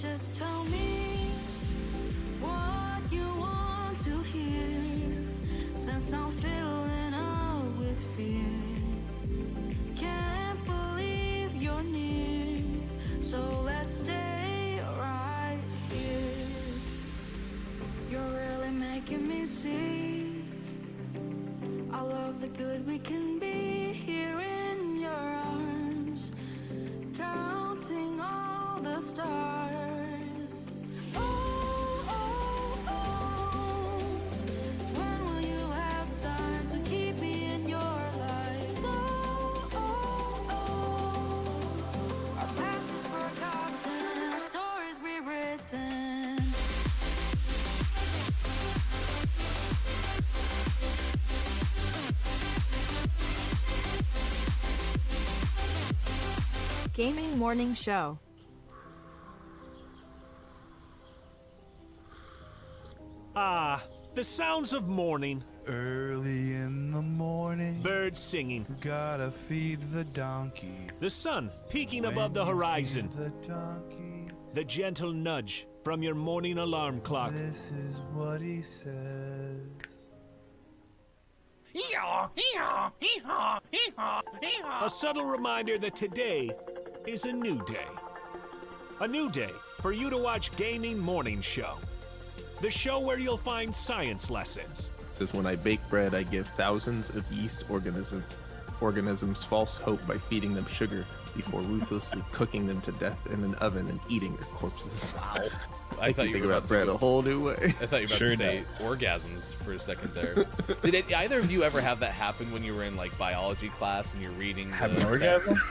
Just tell me what you want to hear, since I'm filling up with fear. Can't believe you're near, so let's stay right here. You're really making me see all of the good we can be here in your arms, counting all the stars. Oh, oh, oh, when will you have time to keep me in your life? So, oh, oh, our past is forgotten, our stories rewritten. Gaming Morning Show. Ah, the sounds of morning. Early in the morning, Birds singing. gotta feed the donkey. The sun peeking above the When you horizon. feed the donkey, The gentle nudge from your morning alarm clock. this is what he says. A subtle reminder that today is a new day. A new day for you to watch Gaming Morning Show. The show where you'll find science lessons. Says when I bake bread, I give thousands of yeast organisms false hope by feeding them sugar before ruthlessly cooking them to death in an oven and eating their corpses. Wow. I thought you think were about bread a whole new way. I thought you were about to say orgasms for a second there. Did either of you ever have that happen when you were in like biology class and you're reading? Have the an text? orgasm?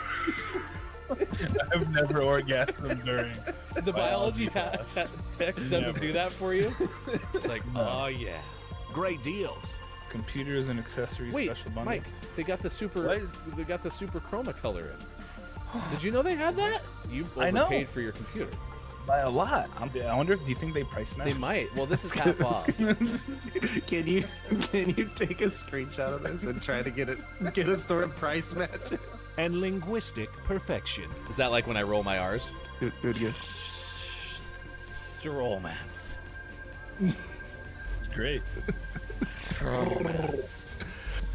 I've never orgasmed during The biology text doesn't do that for you. It's like, oh yeah. Great deals. computers and accessories Wait, special bundle. Mike, they got the super. What? They got the super chroma color in. Did you know they had that? You I know. overpaid for your computer. By a lot. I wonder if do you think they price match? They might. Well, this is half off. Can you take a screenshot of this and try to get a store price match? And linguistic perfection. Is that like when I roll my R's? Good, good. Romance. Great. Romance.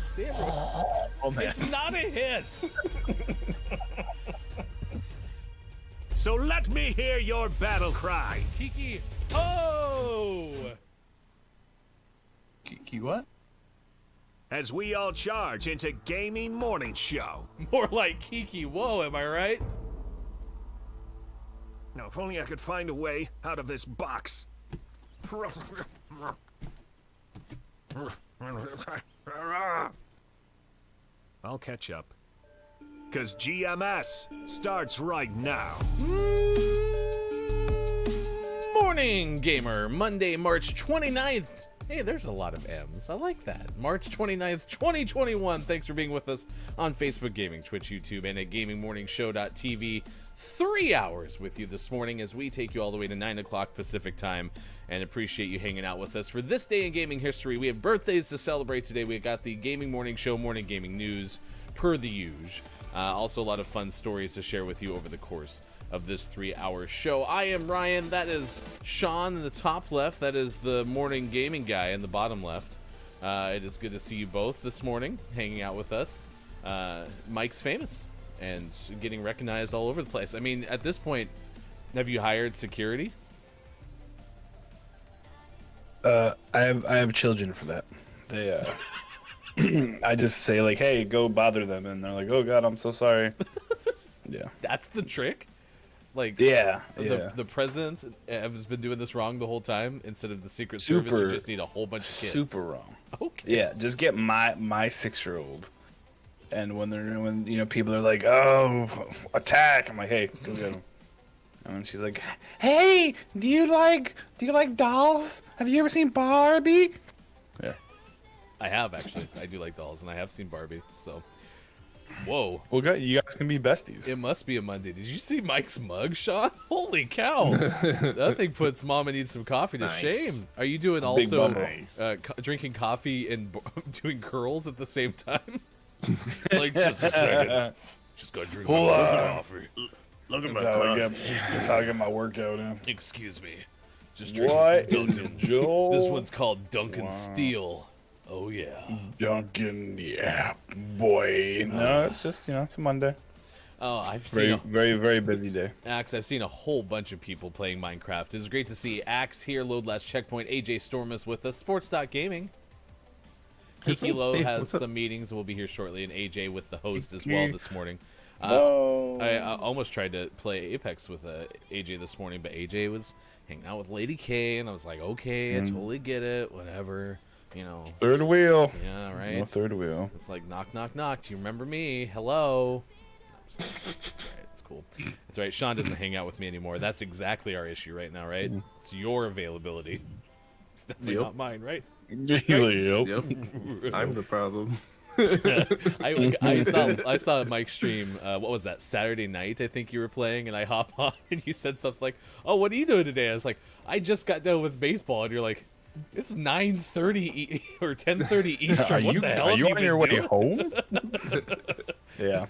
See, everyone. It's not a hiss. So let me hear your battle cry. Kiki. Oh. Kiki what? As we all charge into Gaming Morning Show. More like Kiki. Whoa, am I right? Now, if only I could find a way out of this box. I'll catch up. 'Cause GMS starts right now. Morning, gamer. Monday, March 29th. Hey, there's a lot of M's. I like that. March 29th, 2021. Thanks for being with us on Facebook Gaming, Twitch, YouTube, and at GamingMorningShow.tv. 3 hours with you this morning as we take you all the way to 9 o'clock Pacific time, and appreciate you hanging out with us. For this day in gaming history, we have birthdays to celebrate today. We've got the Gaming Morning Show morning gaming news, per the usual. Also, a lot of fun stories to share with you over the course of this 3-hour show. I am Ryan. That is Sean in the top left. That is the morning gaming guy in the bottom left. It is good to see you both this morning, hanging out with us. Mike's famous and getting recognized all over the place. I mean, at this point, have you hired security? I have children for that. They I just say like, hey, go bother them, and they're like, oh god, I'm so sorry. Yeah. That's the trick? Like, Yeah. the president has been doing this wrong the whole time. Instead of the Secret Service, you just need a whole bunch of kids. Super wrong. Okay. Yeah, just get my 6-year-old. And when people are like, oh, attack, I'm like, hey, go get him. And she's like, hey, do you like dolls? Have you ever seen Barbie? Yeah. I have, actually. I do like dolls, and I have seen Barbie, so. Whoa. Well, you guys can be besties. It must be a Monday. Did you see Mike's mug, Sean? Holy cow. That thing puts Mama Needs Some Coffee to shame. Are you doing Big also bundle. drinking coffee and doing curls at the same time? Like, just a second. Just gotta drink my coffee. Look at That's how I get my workout in. Excuse me. Just What drinking is some Dunkin'. Joel? This one's called Dunkin' Steel. Oh yeah. Dunkin', yeah, boy. No, it's just, it's a Monday. Oh, I've Very, seen very, very busy day. Axe. I've seen a whole bunch of people playing Minecraft. It's great to see Axe here. Load last checkpoint. AJ Stormus with us. Sports.gaming. Kiki Low Hey, has what's up? some meetings. We'll be here shortly, and AJ with the host as well this morning. Oh. I almost tried to play Apex with AJ this morning, but AJ was hanging out with Lady K, and I was like, okay, I totally get it, whatever, Third wheel. Yeah, right. No third wheel. It's like knock, knock, knock. Do you remember me? Hello. No, I'm just kidding. It's all right. It's cool. It's all right. Sean doesn't hang out with me anymore. That's exactly our issue right now, right? It's your availability. It's definitely Yep. not mine, right? Yep. Yep. I'm the problem. I saw Mike stream. What was that? Saturday night, I think you were playing, and I hop on, and you said something like, "Oh, what are you doing today?" I was like, "I just got done with baseball," and you're like, "It's 9:30 or 10:30 Eastern. What the hell Are have you you on your been way doing?" home? Yeah.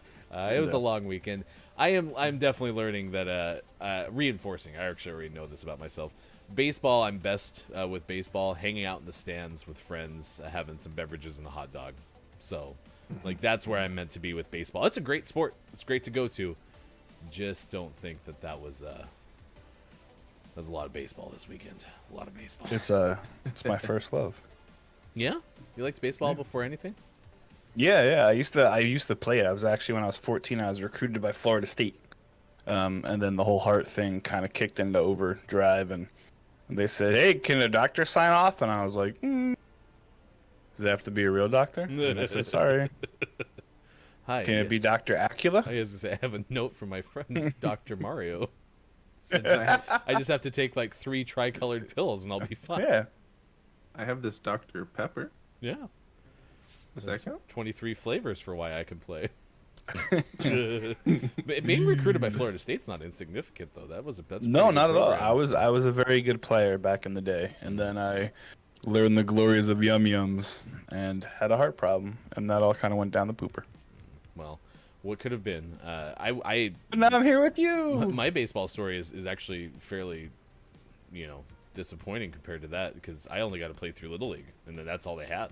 It was a long weekend. I'm definitely learning that reinforcing. I actually already know this about myself. Baseball, I'm best with baseball, hanging out in the stands with friends, having some beverages and a hot dog. So, like, that's where I'm meant to be with baseball. It's a great sport. It's great to go to. Just don't think that was a lot of baseball this weekend. A lot of baseball. It's my first love. Yeah, you liked baseball before anything? Yeah. I used to play it. I was actually, when I was 14, I was recruited by Florida State. And then the whole heart thing kind of kicked into overdrive, and they said, "Hey, can a doctor sign off?" And I was like, "Does it have to be a real doctor?" And I said, "Sorry. Hi. Can it be yes. Dr. Acula?" I have a note from my friend Dr. Mario. Said I just have to take like 3 tricolored pills and I'll be fine. Yeah. I have this Dr. Pepper. Yeah. Does that count? 23 flavors for why I can play. But being recruited by Florida State's not insignificant though. That's a No, pretty not good at all. program. I was a very good player back in the day, and then I learned the glories of Yum Yums and had a heart problem, and that all kind of went down the pooper. Well, what could have been? I But now I'm here with you. my baseball story is actually fairly, disappointing compared to that, because I only got to play through Little League, and then that's all they had.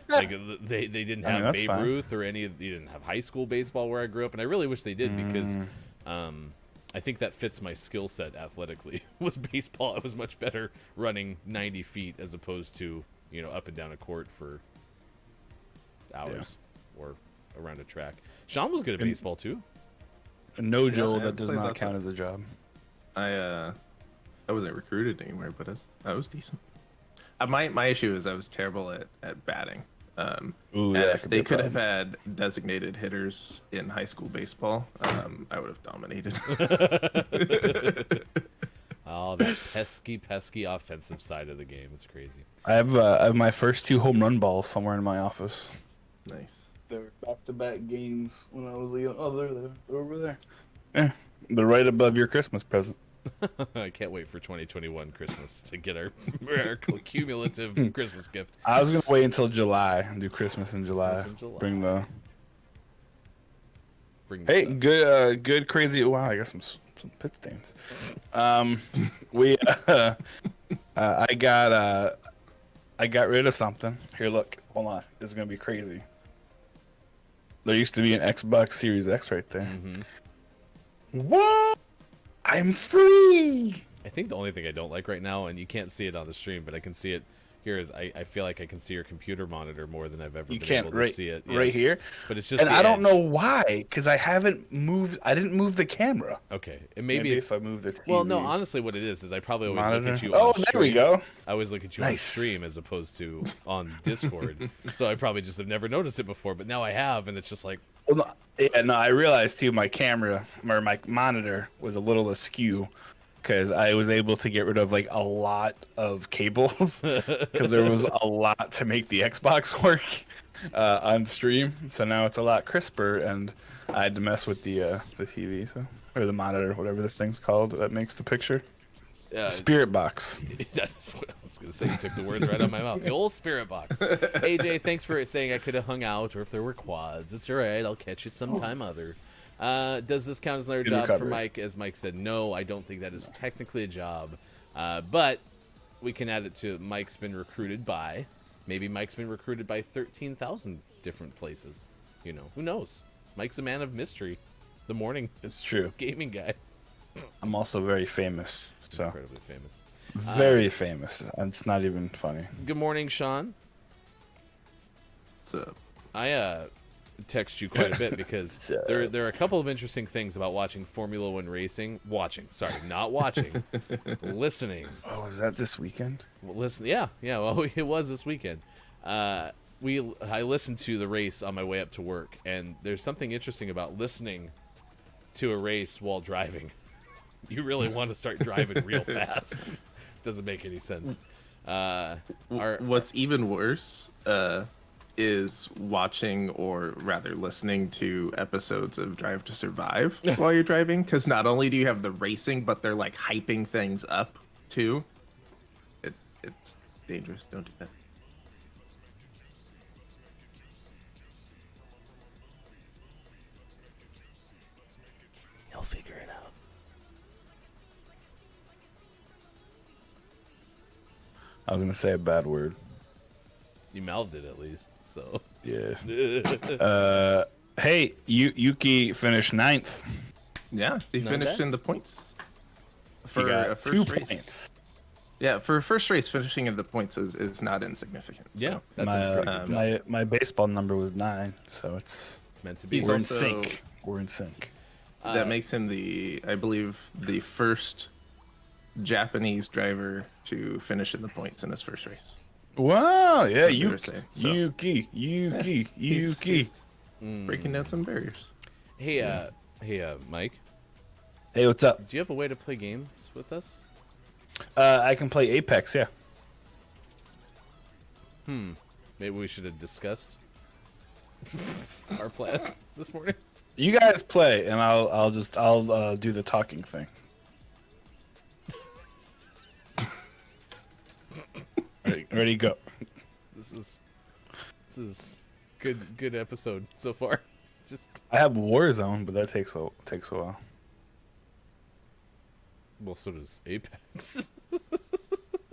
Like they didn't I mean, have that's Babe fine. Ruth or they didn't have high school baseball where I grew up, and I really wish they did because I think that fits my skill set athletically. Was baseball, I was much better running 90 feet as opposed to up and down a court for hours or around a track. Sean was good at baseball too. No, Joel, I that does played not lots count of- as a job. I wasn't recruited anywhere, but I was decent. My issue is I was terrible at batting. Ooh, and yeah, that if could be they a could have problem. had designated hitters in high school baseball, I would have dominated. Oh, that pesky offensive side of the game. It's crazy. I have my first 2 home run balls somewhere in my office. Nice. They were back-to-back games when I was young. Oh, they're over there. Yeah, they're right above your Christmas present. I can't wait for 2021 Christmas to get our cumulative Christmas gift. I was gonna wait until July and do Christmas in July. Christmas in July. Bring the Bring the hey, stuff. good crazy. Wow, I got some pit stains. We I got rid of something. Here, look, hold on. This is gonna be crazy. There used to be an Xbox Series X right there. What? I'm free. I think the only thing I don't like right now, and you can't see it on the stream, but I can see it here, is I feel like I can see your computer monitor more than I've ever You been can't able to see it. right Yes. here. But it's just And the I don't edge. know why, because I haven't moved. I didn't move the camera. Okay, and Maybe maybe if I move the TV. well, no, honestly, what it is I probably always look Monitor. at you. Oh, on there stream. we go. I always look at you on Nice. stream as opposed to on Discord. So I probably just have never noticed it before, but now I have, and it's just like, Well, no, I realized too. My camera or my monitor was a little askew because I was able to get rid of like a lot of cables because there was a lot to make the Xbox work on stream. So now it's a lot crisper, and I had to mess with the TV, or the monitor, whatever this thing's called that makes the picture. Spirit box. that's what I was going to say. You took the words right out of my mouth. The old spirit box. AJ, thanks for saying I could have hung out, or if there were quads. It's all right. I'll catch you sometime other. Does this count as another Good job for recovery. Mike? As Mike said, no, I don't think that is technically a job. But we can add it to Mike's been recruited by. Maybe Mike's been recruited by 13,000 different places. You know, who knows? Mike's a man of mystery. The morning It's true. gaming guy. I'm also very famous, so Incredibly famous. very famous. And it's not even funny. Good morning, Sean. It's a I text you quite a bit because there are a couple of interesting things about watching Formula One racing. Not watching, listening. Oh, is that this weekend? Listen, yeah. Well, it was this weekend. I listened to the race on my way up to work, and there's something interesting about listening to a race while driving. You really want to start driving real fast. Doesn't make any sense. What's even worse is watching, or rather listening to episodes of Drive to Survive while you're driving, because not only do you have the racing, but they're like hyping things up too. It's dangerous. Don't do that. He'll figure it out. I was gonna say a bad word. You mouthed it at least, so. Yeah. Hey, Yuki finished 9th. Yeah, they Not finished bad. in the points He for a got first 2 race. points. Yeah, for a first race, finishing in the points is not insignificant. So. Yeah, that's a pretty good job. My baseball number was 9, so it's It's meant to be. He's we're also- in sync. We're in sync. That makes him I believe, the first Japanese driver to finish in the points in his first race. Wow, yeah, What they Yuki, were saying, so. Yuki, Yuki. Breaking down some barriers. Hey, Mike, Hey, what's up? do you have a way to play games with us? I can play Apex, yeah. Maybe we should have discussed our plan this morning. You guys play, and I'll do the talking thing. Ready, go. This is good episode so far. Just I have Warzone, but that takes a while. well, so does Apex.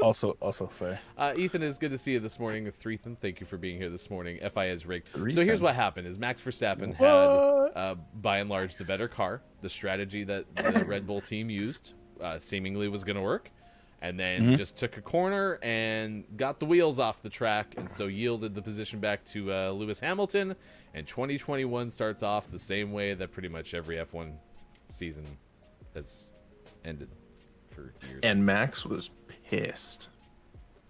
Also fair. Ethan, it's good to see you this morning. Threethan, thank you for being here this morning. FI is rigged. So Threethan. here's what happened: is Max Verstappen had, by and large, the better car. The strategy that the Red Bull team used seemingly was going to work, and then just took a corner and got the wheels off the track, and so yielded the position back to Lewis Hamilton. And 2021 starts off the same way that pretty much every F1 season has ended for years. And Max was pissed.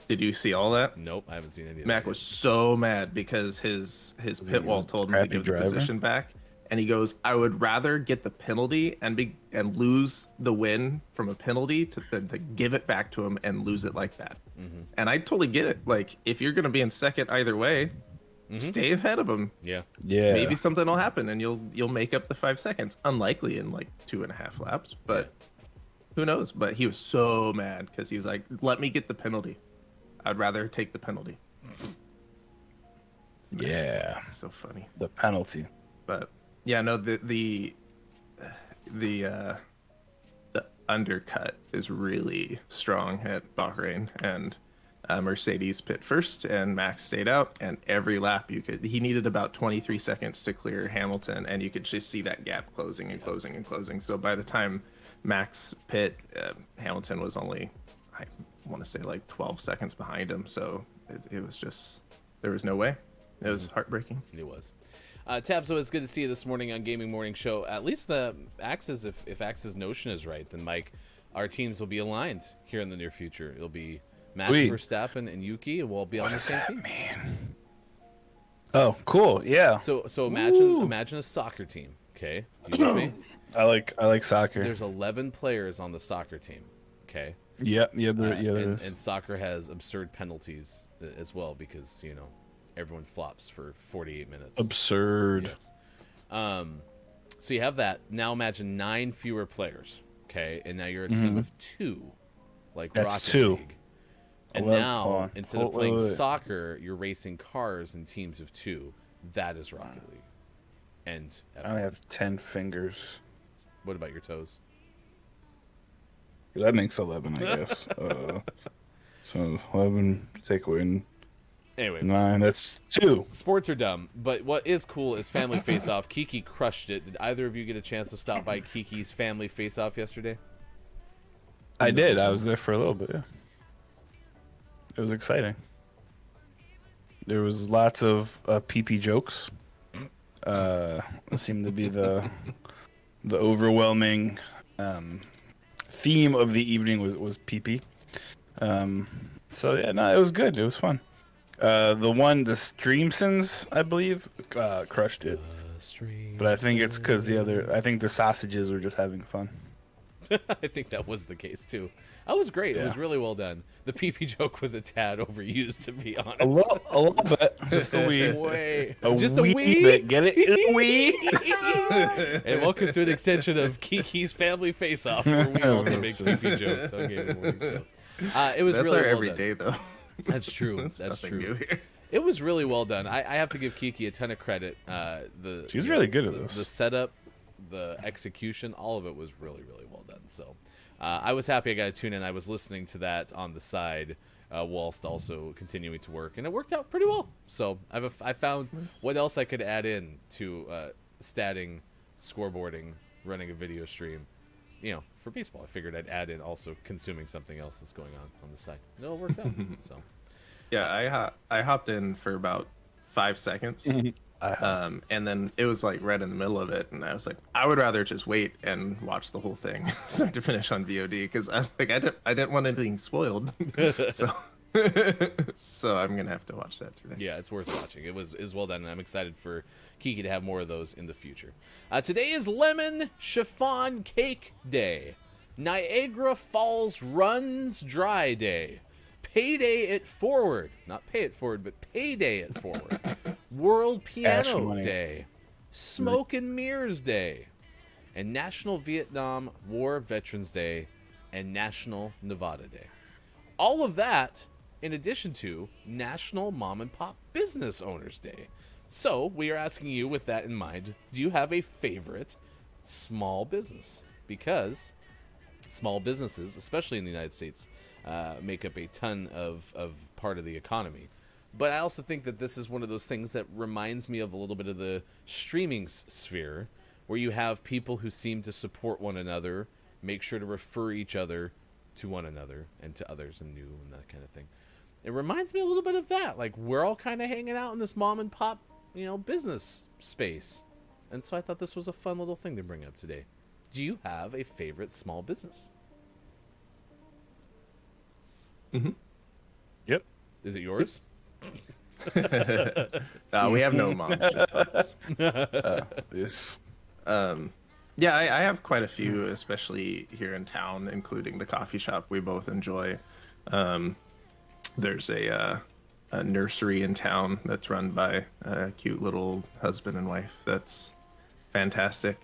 Did you see all that? Nope, I haven't seen any of Mac that. was so mad because his pit wall told him to crappy give the driver? position back, and he goes, "I would rather get the penalty and lose the win from a penalty than to give it back to him and lose it like that." And I totally get it. Like, if you're gonna be in second either way, stay ahead of him. Yeah. Yeah. Maybe something will happen and you'll make up the 5 seconds. Unlikely in like 2.5 laps, but who knows? But he was so mad because he was like, "Let me get the penalty. I'd rather take the penalty." Yeah. So funny. The penalty. But yeah, no, the undercut is really strong at Bahrain, and Mercedes pit first, and Max stayed out, and every lap he needed about 23 seconds to clear Hamilton, and you could just see that gap closing and closing and closing. So by the time Max pit, Hamilton was only, I want to say, like 12 seconds behind him. So it was just, there was no way. It was heartbreaking. It was. Tab, so it's good to see you this morning on Gaming Morning Show. At least the Axe's, if Axe's notion is right, then Mike, our teams will be aligned here in the near future. It'll be Max Sweet. Verstappen and Yuki, and we'll be on the same team. Man. Oh, cool. Yeah. So imagine a soccer team. Okay, you with me? I like soccer. There's 11 players on the soccer team. Okay. Yep. Yeah. There and, is. and soccer has absurd penalties as well because everyone flops for 48 minutes. Absurd. Yes. So you have that. Now imagine 9 fewer players. Okay, and now you're a team of 2, like That's Rocket 2. League. And Well, now hold on. instead of Wait, playing wait. soccer, you're racing cars in teams of 2. That is Rocket League. And I only have 10 fingers. what about your toes? That makes 11, I guess. So 11 take away Anyway, 9. That's 2. sports are dumb, but what is cool is Family Face Off. Kiki crushed it. Did either of you get a chance to stop by Kiki's Family Face Off yesterday? I did. I was there for a little bit. Yeah. It was exciting. There was lots of pee-pee jokes. It seemed to be the overwhelming theme of the evening was pee-pee. So yeah, no, it was good. It was fun. The Streamsons, I believe, crushed it. But I think it's because I think the sausages were just having fun. I think that was the case too. That was great. It was Yeah. really well done. The pee-pee joke was a tad overused, to be honest. A little bit, just a wee. Way. A Just a wee wee. bit. Get it? A wee. And welcome to an extension of Kiki's Family Face Off, where we also make pee-pee jokes on Gaming Morning Show. It was That's really our well everyday done. though. That's true. That's Nothing true. new here. It was really well done. I have to give Kiki a ton of credit. She's really good at the, this. The setup, the execution, all of it was really, really well done. So I was happy I got to tune in. I was listening to that on the side whilst also continuing to work, and it worked out pretty well. So I found what else I could add in to statting, scoreboarding, running a video stream. For baseball, I figured I'd add in also consuming something else that's going on the side. No, it worked out. So. Yeah, I hopped in for about 5 seconds, and then it was like right in the middle of it, and I was like, I would rather just wait and watch the whole thing, start to finish on VOD, because I was like, I didn't want anything spoiled, so I'm gonna have to watch that today. Yeah, it's worth watching. It was well done, and I'm excited for Kiki to have more of those in the future. Today is Lemon Chiffon Cake Day, Niagara Falls Runs Dry Day, Payday It Forward, not Pay It Forward, but Payday It Forward, World Cash Piano money. Day, Smoke and Mirrors Day, and National Vietnam War Veterans Day, and National Nevada Day. All of that in addition to National Mom and Pop Business Owners Day. So we are asking you, with that in mind, do you have a favorite small business? Because small businesses, especially in the United States, make up a ton of part of the economy. But I also think that this is one of those things that reminds me of a little bit of the streaming sphere, where you have people who seem to support one another, make sure to refer each other to one another and to others and new and that kind of thing. It reminds me a little bit of that. Like, we're all kind of hanging out in this mom and pop, business space. And so I thought this was a fun little thing to bring up today. Do you have a favorite small business? Yep. Is it yours? We have no moms. Just pops. This. Yeah, I have quite a few, especially here in town, including the coffee shop we both enjoy. There's a nursery in town that's run by a cute little husband and wife. That's fantastic.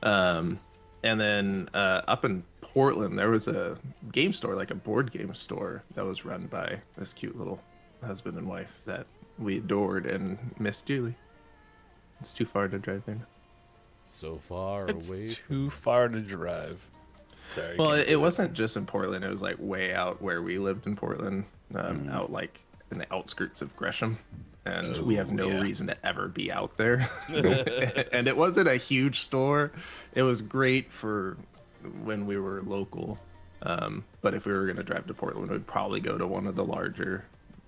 And then up in Portland, there was a game store, like a board game store, that was run by this cute little husband and wife that we adored and missed dearly. It's too far to drive there. So far It's away. too far to drive. Sorry. Well, can't it do wasn't just in Portland. It was like way out where we lived in Portland, out like in the outskirts of Gresham. And we have no yeah. reason to ever be out there. And it wasn't a huge store. It was great for when we were local. But if we were going to drive to Portland, we'd probably go to one of the larger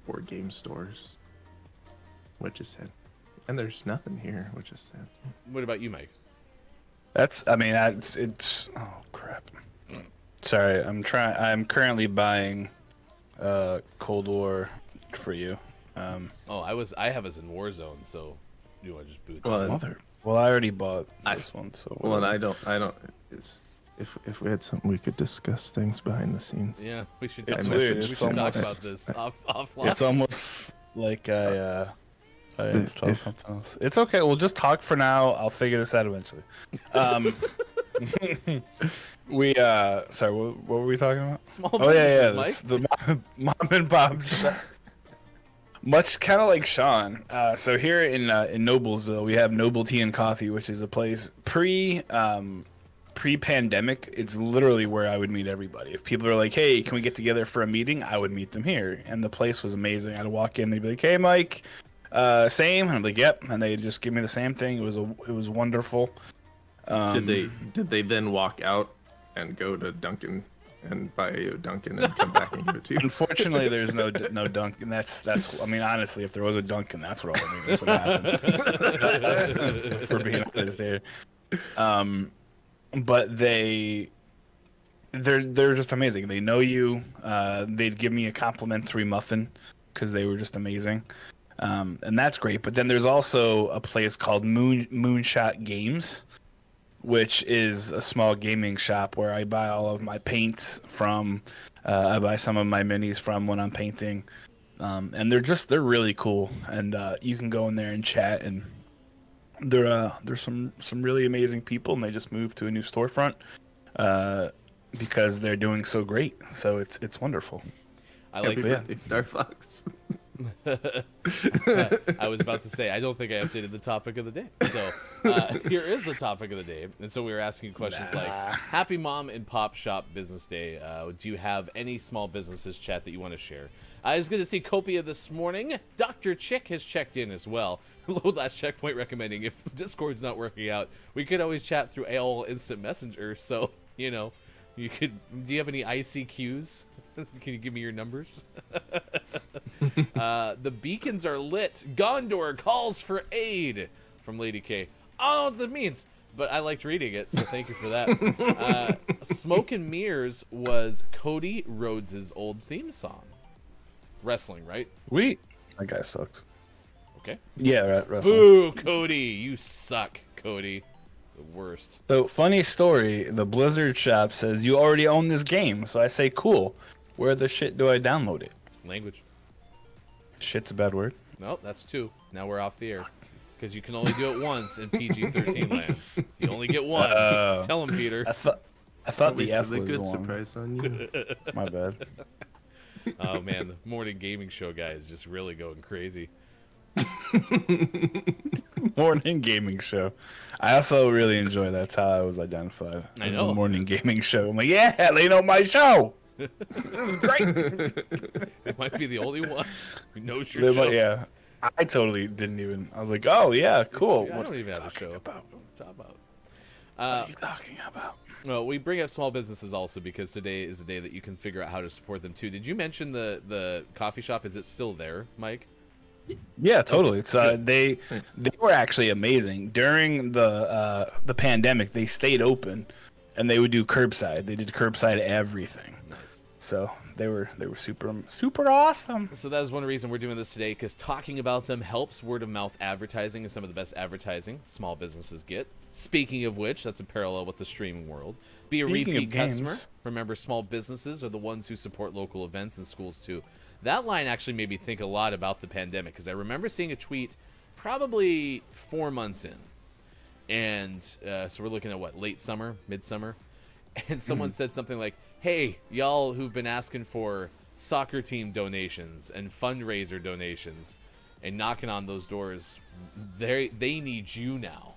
board game stores, which is sad. And there's nothing here, which is sad. What about you, Mike? That's oh crap. Sorry, I'm currently buying Cold War for you. I have us in Warzone, so you want to just boot that? Well, Well, I already bought this one, so Well, and whatever. I don't. It's if we had something we could discuss things behind the scenes. Yeah, we should It's talk, weird. we It's should talk almost- about this offline. It's almost like I installed if- something else. It's okay. We'll just talk for now. I'll figure this out eventually. We sorry, what were we talking about? Small Oh yeah, businesses, Mike. the mom and pop. Much kind of like Sean. So here in Noblesville, we have Noble Tea and Coffee, which is a place pre-pandemic. It's literally where I would meet everybody. If people are like, "Hey, can we get together for a meeting?" I would meet them here, and the place was amazing. I'd walk in, they'd be like, "Hey, Mike, same," and I'm like, "Yep," and they'd just give me the same thing. It was wonderful. Did they then walk out and go to Dunkin' and buy you a Dunkin' and come back and give it to you? Unfortunately, there's no Dunkin'. That's. I mean, honestly, if there was a Dunkin', that's what that's what happened. For being honest, there. But they're just amazing. They know you. They'd give me a complimentary muffin because they were just amazing, and that's great. But then there's also a place called Moonshot Games, which is a small gaming shop where I buy all of my paints from. I buy some of my minis from when I'm painting, and they're really cool. And you can go in there and chat, and there's some really amazing people, and they just moved to a new storefront because they're doing so great. So it's wonderful. I like Happy birthday, Star Fox. I was about to say, I don't think I updated the topic of the day. So here is the topic of the day. And so we were asking questions like, Happy Mom and Pop Shop Business Day. Do you have any small businesses, chat, that you want to share? I was going to see Copia this morning. Dr. Chick has checked in as well. Load Last Checkpoint recommending if Discord's not working out, we could always chat through AOL Instant Messenger. So, you could. Do you have any ICQs? Can you give me your numbers? The beacons are lit. Gondor calls for aid from Lady K. I don't know what that means, but I liked reading it, so thank you for that. Smoke and Mirrors was Cody Rhodes' old theme song. Wrestling, right? That guy sucks. Okay. Yeah, right. Wrestling. Boo, Cody. You suck, Cody. The worst. So, funny story, the Blizzard shop says, you already own this game. So I say, cool. Where the shit do I download it? Language. Shit's a bad word. Nope, that's 2. Now we're off the air. Because you can only do it once in PG-13 land. You only get one. Tell him, Peter. I thought the F a was good one. surprise on you. My bad. Oh, man. The morning gaming show guy is just really going crazy. Morning gaming show. I also really enjoy that's how I was identified. I As know. the morning gaming show. I'm like, yeah, they know my show. This is great. It might be the only one who knows your show. Yeah, I totally didn't even. I was like, oh yeah, cool. I What don't are you even have a talking show. about? What about? What are you talking about? Well, we bring up small businesses also because today is the day that you can figure out how to support them too. Did you mention the coffee shop? Is it still there, Mike? Yeah, totally. It's they were actually amazing during the pandemic. They stayed open, and they would do curbside. They did curbside everything. Nice. So they were super awesome. So that is one reason we're doing this today, because talking about them helps word of mouth advertising, and some of the best advertising small businesses get. Speaking of which, that's a parallel with the streaming world. Be a Speaking repeat of games. customer. Remember, small businesses are the ones who support local events and schools too. That line actually made me think a lot about the pandemic, because I remember seeing a tweet probably 4 months in. And so we're looking at what, late summer, midsummer? And someone said something like, hey, y'all who've been asking for soccer team donations and fundraiser donations and knocking on those doors, they need you now.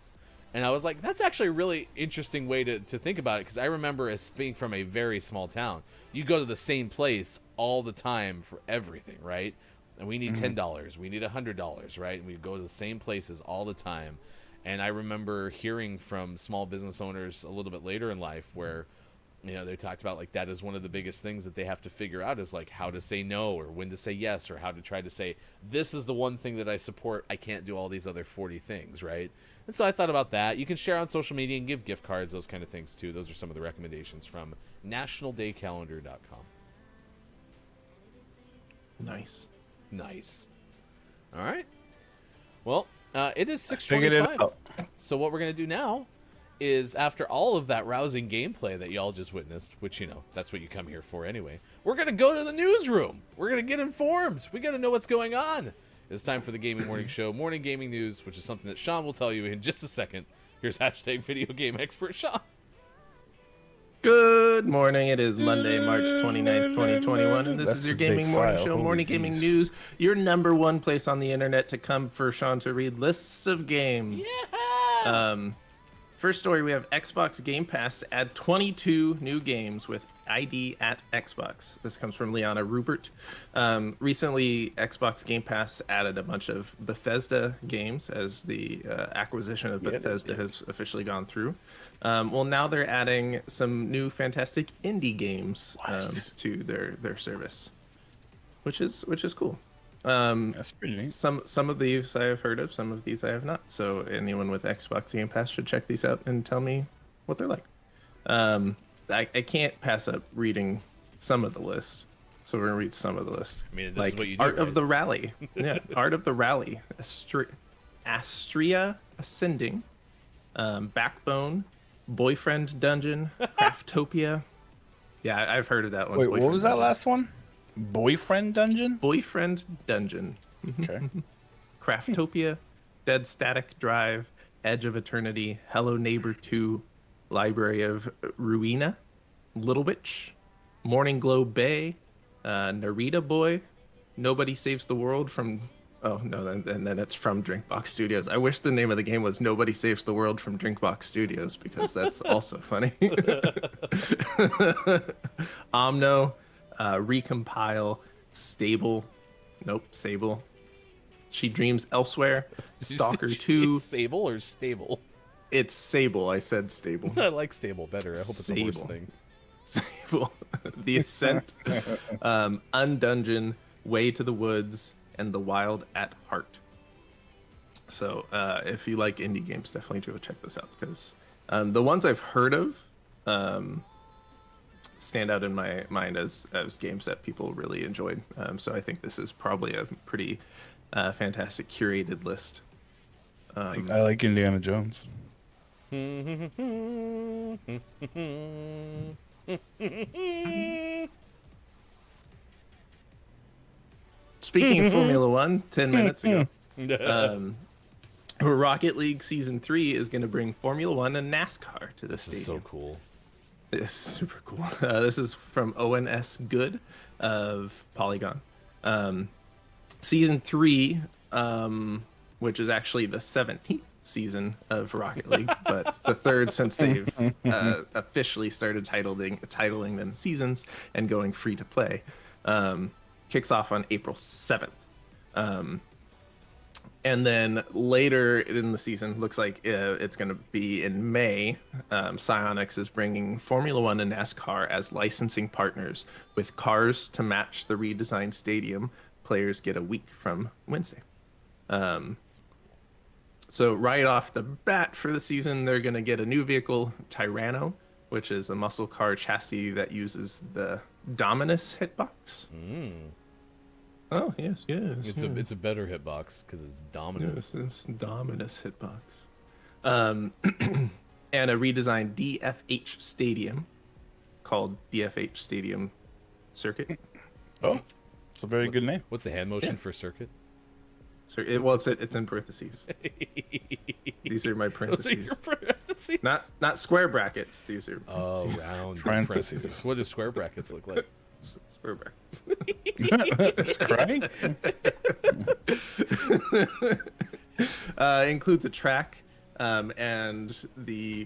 And I was like, that's actually a really interesting way to think about it, because I remember as being from a very small town, you go to the same place all the time for everything, right? And we need $10, we need $100, right? And we go to the same places all the time. And I remember hearing from small business owners a little bit later in life where, they talked about like that is one of the biggest things that they have to figure out is like how to say no or when to say yes, or how to try to say, this is the one thing that I support. I can't do all these other 40 things, right? And so I thought about that. You can share on social media and give gift cards, those kind of things too. Those are some of the recommendations from nationaldaycalendar.com. Nice. Nice. All right. Well, it is Figured it 6:25. out. So what we're going to do now is, after all of that rousing gameplay that y'all just witnessed, which, that's what you come here for anyway, we're going to go to the newsroom. We're going to get informed. We got to know what's going on. It's time for the Gaming Morning Show, Morning Gaming News, which is something that Sean will tell you in just a second. Here's hashtag video game expert Sean. Good morning. It is Monday, March 29th, 2021, and this That's is your a big Gaming Morning file. Show, Holy Morning Gaming jeez. News, your number one place on the internet to come for Sean to read lists of games. First story, we have Xbox Game Pass to add 22 new games with ID at Xbox. This comes from Liana Rupert. Recently, Xbox Game Pass added a bunch of Bethesda games as the acquisition of Bethesda has officially gone through. Well, now they're adding some new fantastic indie games to their service, which is cool. That's pretty neat. Some of these I have heard of, some of these I have not. So anyone with Xbox Game Pass should check these out and tell me what they're like. I can't pass up reading some of the list, so we're gonna read some of the list. I mean, this like is what you do, Art right? of the Rally, yeah, Art of the Rally, Astria Ascending, Backbone, Boyfriend Dungeon, Craftopia. Yeah, I've heard of that one. Wait, what Boyfriend was that Dungeon. last one? Boyfriend Dungeon? Boyfriend Dungeon. Okay. Craftopia, Dead Static Drive, Edge of Eternity, Hello Neighbor 2, Library of Ruina, Little Witch, Morning Glow Bay, Narita Boy, Nobody Saves the World from... Oh, no, and then it's from Drinkbox Studios. I wish the name of the game was Nobody Saves the World from Drinkbox Studios, because that's also funny. Omno, Recompile, Stable, nope, Sable, She Dreams Elsewhere, Stalker Did you 2, say Sable or stable? it's Sable, I said Stable. I like stable better. I hope it's a worse Sable. thing. Sable, The Ascent, Undungeon, Way to the Woods, and The Wild at Heart. So if you like indie games, definitely go check this out, because the ones I've heard of stand out in my mind as games that people really enjoyed. So I think this is probably a pretty fantastic curated list. I like Indiana Jones. Speaking of Formula One, 10 minutes ago, Rocket League Season 3 is going to bring Formula One and NASCAR to the This stadium. is so cool. This is super cool. This is from ONS Good of Polygon. Season 3, which is actually the 17th season of Rocket League, but the third since they've officially started titling them seasons and going free to play, kicks off on April 7th. And then later in the season, looks like it's going to be in May. Psyonix is bringing Formula One and NASCAR as licensing partners with cars to match the redesigned stadium. Players get a week from Wednesday. So right off the bat for the season, they're going to get a new vehicle, Tyranno, which is a muscle car chassis that uses the Dominus hitbox. Oh, yes. It's a better hitbox because it's dominance. Yes, it's Dominus hitbox. And a redesigned DFH Stadium called DFH Stadium Circuit. Oh, it's a very good name. What's the hand motion for circuit? Well, it's in parentheses. These are my Those are parentheses. your parentheses. Not square brackets. These are Oh, round Parentheses. parentheses. What do square brackets look like? square brackets. It's crying? Includes a track and the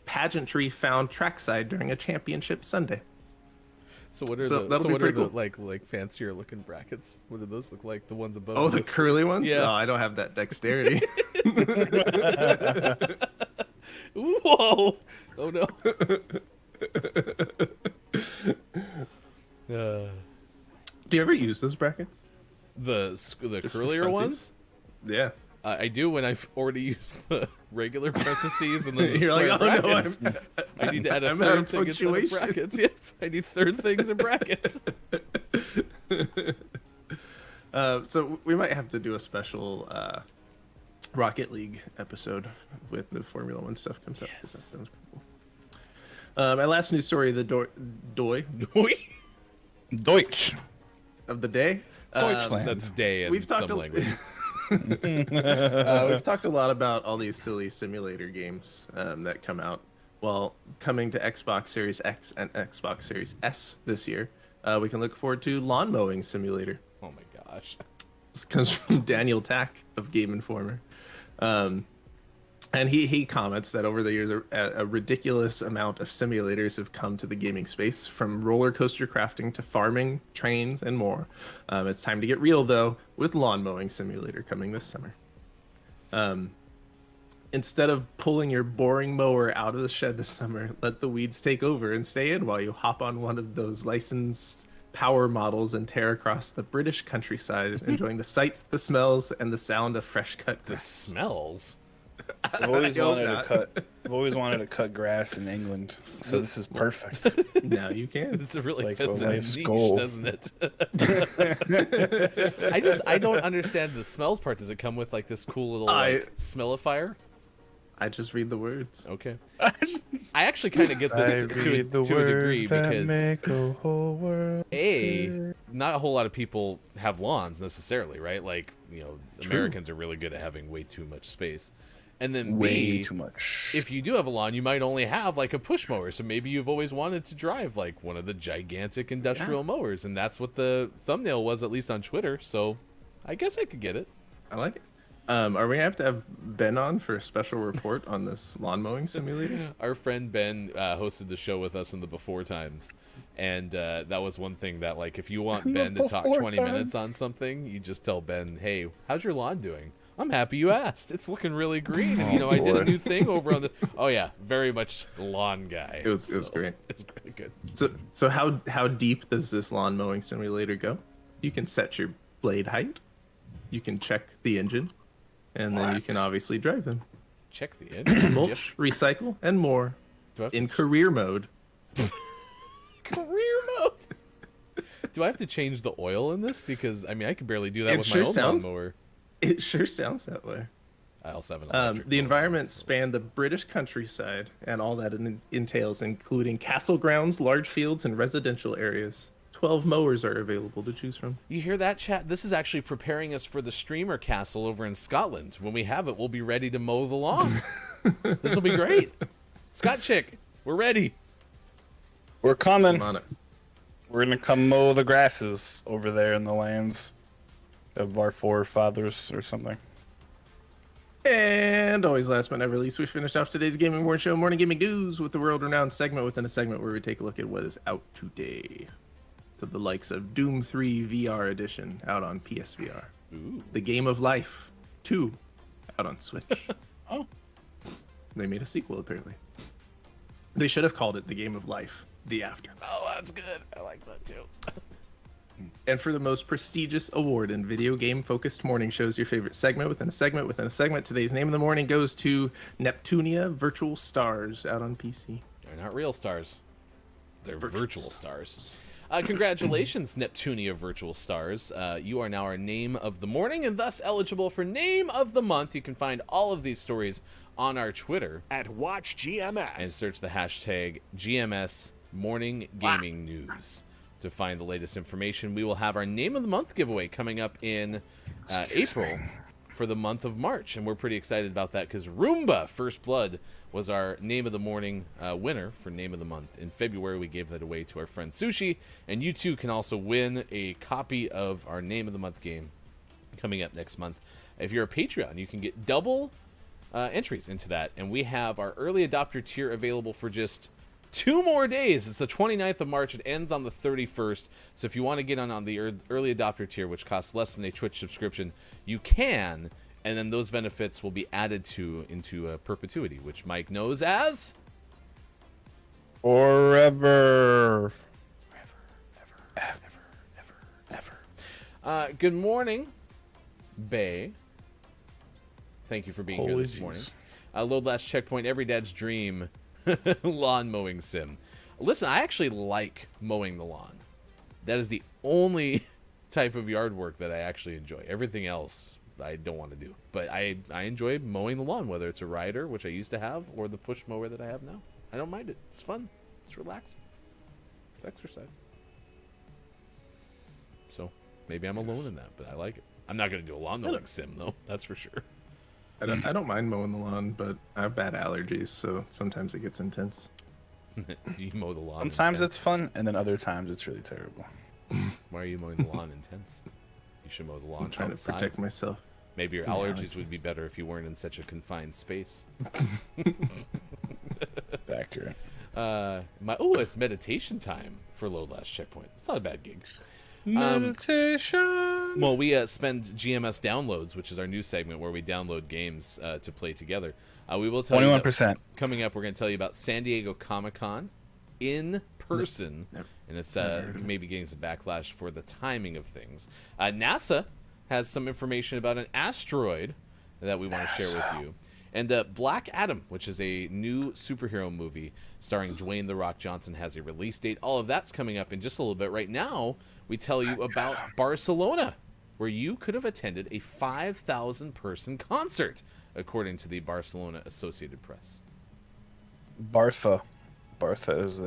pageantry found trackside during a championship Sunday. So what are So the that'll so be what are pretty the cool. like fancier looking brackets? What do those look like? The ones above. Oh, the this? curly ones? Yeah. Oh, I don't have that dexterity. Whoa! Oh no. Do you ever use those brackets? The Just for curlier funsies? ones. Yeah. I do when I've already used the regular parentheses and then the You're square like, oh no, brackets. I need to add a I'm out of third thing instead of punctuation. brackets. Yep, I need third things in brackets. So we might have to do a special Rocket League episode with the Formula One stuff comes up. 'cause that sounds pretty cool. My last news story, the Doi Deutsch. of the day. Deutschland. That's day in We've talked some a- language. We've talked a lot about all these silly simulator games that come out Well, coming to Xbox Series X and Xbox Series S this year, we can look forward to Lawn Mowing Simulator. Oh my gosh. This comes from Daniel Tack of Game Informer. And he comments that over the years, a ridiculous amount of simulators have come to the gaming space, from roller coaster crafting to farming, trains, and more. It's time to get real, though, with Lawn Mowing Simulator coming this summer. Instead of pulling your boring mower out of the shed this summer, let the weeds take over and stay in while you hop on one of those licensed power models and tear across the British countryside, enjoying the sights, the smells, and the sound of fresh cut The grass. smells. I've always I hope wanted to not. cut. I've always wanted to cut grass in England, so this is perfect. Now you can. This really like fits a in a life's niche, goal. doesn't it? I don't understand the smells part. Does it come with like this cool little like, smellifier? I just read the words. Okay. I actually kind of get I this to read the a degree words that because make the whole world sing. not a whole lot of people have lawns necessarily, right? Like, you know, Americans are really good at having way too much space. And then Way B, too much. if you do have a lawn, you might only have like a push mower. So maybe you've always wanted to drive like one of the gigantic industrial mowers, and that's what the thumbnail was, at least on Twitter. So I guess I could get it. I like it. Are we gonna have to have Ben on for a special report on this lawn mowing simulator? Our friend Ben hosted the show with us in the before times, and that was one thing that, like, if you want Ben to talk before 20 minutes times. on something, you just tell Ben, hey, how's your lawn doing? I'm happy you asked. It's looking really green. And, you know, I did a boy. new thing over on the... Oh, yeah, very much lawn guy. It was great. It's really good. So how deep does this lawn mowing simulator go? You can set your blade height. You can check the engine, and then you can What? obviously drive them. Check the engine. Mulch, recycle, and more Do I have in to career mode. career mode? Do I have to change the oil in this? Because, I mean, I can barely do that It with sure my own sounds- lawnmower. It sure sounds that way. I also have an electric The mower, environment so- spanned the British countryside and all that it entails, including castle grounds, large fields, and residential areas. 12 mowers are available to choose from. You hear that, chat? This is actually preparing us for the streamer castle over in Scotland. When we have it, we'll be ready to mow the lawn. This will be great. Scott Chick, we're ready. We're coming. I'm on it. We're gonna come mow the grasses over there in the lands of our forefathers or something. And always last but never least, we finished off today's Gaming Morning Show Morning Gaming News with the world-renowned segment within a segment where we take a look at what is out today. To the likes of Doom 3 VR Edition out on PSVR. Ooh. The Game of Life 2 out on Switch. Oh. They made a sequel, apparently. They should have called it The Game of Life, The After. Oh, that's good. I like that too. And for the most prestigious award in video game focused morning shows, your favorite segment within a segment within a segment, today's name of the morning goes to Neptunia Virtual Stars out on PC. They're not real stars. They're Virtual virtual stars. Congratulations, Neptunia Virtual Stars. You are now our Name of the Morning and thus eligible for Name of the Month. You can find all of these stories on our Twitter At Watch GMS. and search the hashtag GMS Morning Gaming News to find the latest information. We will have our Name of the Month giveaway coming up in April for the month of March, and we're pretty excited about that because Roomba First Blood was our Name of the Morning winner for Name of the Month. In February, we gave that away to our friend Sushi, and you too can also win a copy of our Name of the Month game coming up next month. If you're a Patreon, you can get double entries into that, and we have our early adopter tier available for just 2 more days. It's the 29th of March. It ends on the 31st. So if you want to get on the early adopter tier, which costs less than a Twitch subscription, you can, and then those benefits will be added into perpetuity, which Mike knows as Forever. Good morning, Bay. Thank you for being here Holy this morning. jeez. Load last checkpoint, every dad's dream. Lawn mowing sim. Listen, I actually like mowing the lawn. That is the only type of yard work that I actually enjoy. Everything else I don't want to do. But I enjoy mowing the lawn, whether it's a rider, which I used to have, or the push mower that I have now. I don't mind it. It's fun. It's relaxing. It's exercise. So maybe I'm alone in that, but I like it. I'm not going to do a lawn mowing sim, though. That's for sure. I don't mind mowing the lawn, but I have bad allergies, so sometimes it gets intense. You mow the lawn. Sometimes intense? it's fun, and then other times it's really terrible. Why are you mowing the lawn intense? You should mow the lawn I'm trying outside. to protect myself. Maybe your allergies would be better if you weren't in such a confined space. It's accurate. It's meditation time for Load Last Checkpoint. It's not a bad gig. Meditation. Well, we spend GMS downloads, which is our new segment where we download games to play together. We will tell you that 21%. coming up. We're going to tell you about San Diego Comic-Con in person, and it's maybe getting some backlash for the timing of things. NASA has some information about an asteroid that we want to share with you. And Black Adam, which is a new superhero movie starring Dwayne The Rock Johnson, has a release date. All of that's coming up in just a little bit. Right now, we tell you about Barcelona, where you could have attended a 5,000-person concert, according to the Barcelona Associated Press. Bartha. Bartha is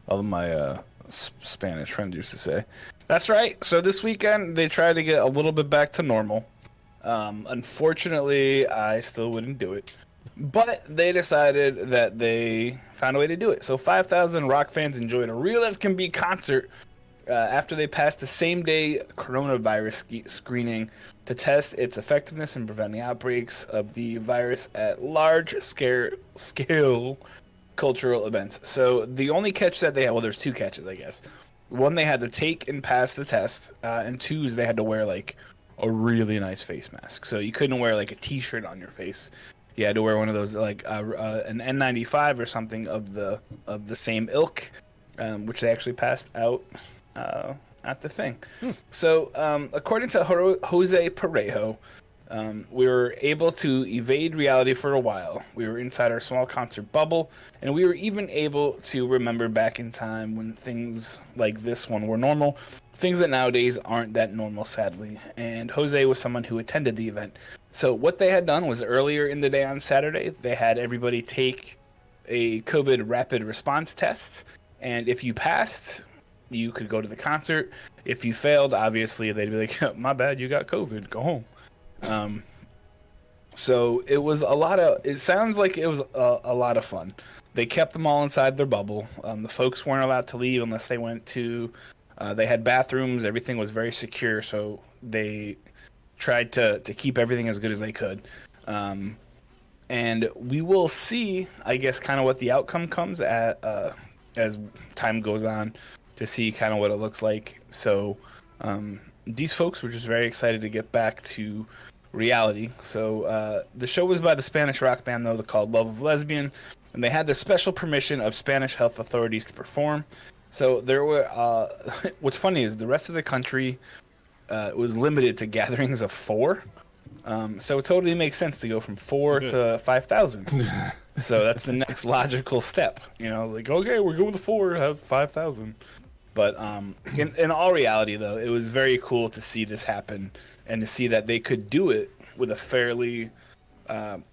all of my Spanish friends used to say. That's right. So this weekend, they tried to get a little bit back to normal. Unfortunately, I still wouldn't do it. But they decided that they found a way to do it. So 5,000 rock fans enjoyed a real as can be concert after they passed the same-day coronavirus screening to test its effectiveness in preventing outbreaks of the virus at large-scale cultural events. So the only catch that they had, well, there's two catches, I guess. One, they had to take and pass the test, and two is they had to wear, like, a really nice face mask. So you couldn't wear, like, a T-shirt on your face. You had to wear one of those, like, an N95 or something of the same ilk, which they actually passed out at the thing. So, according to Jose Parejo, we were able to evade reality for a while. We were inside our small concert bubble, and we were even able to remember back in time when things like this one were normal, things that nowadays aren't that normal, sadly. And Jose was someone who attended the event. So what they had done was earlier in the day on Saturday, they had everybody take a COVID rapid response test, and if you passed, you could go to the concert. If you failed, obviously, they'd be like, my bad, you got COVID, go home. So it was it sounds like it was a lot of fun. They kept them all inside their bubble. The folks weren't allowed to leave unless they went to, they had bathrooms, everything was very secure, so they tried to keep everything as good as they could. And we will see, I guess, kind of what the outcome comes at as time goes on to see kind of what it looks like. So these folks were just very excited to get back to reality. So the show was by the Spanish rock band, though, called Love of Lesbian, and they had the special permission of Spanish health authorities to perform. So there were, what's funny is the rest of the country was limited to gatherings of 4. So it totally makes sense to go from 4 to 5,000. So that's the next logical step. You know, like, okay, we're going with 4, have 5,000. But in all reality, though, it was very cool to see this happen and to see that they could do it with a fairly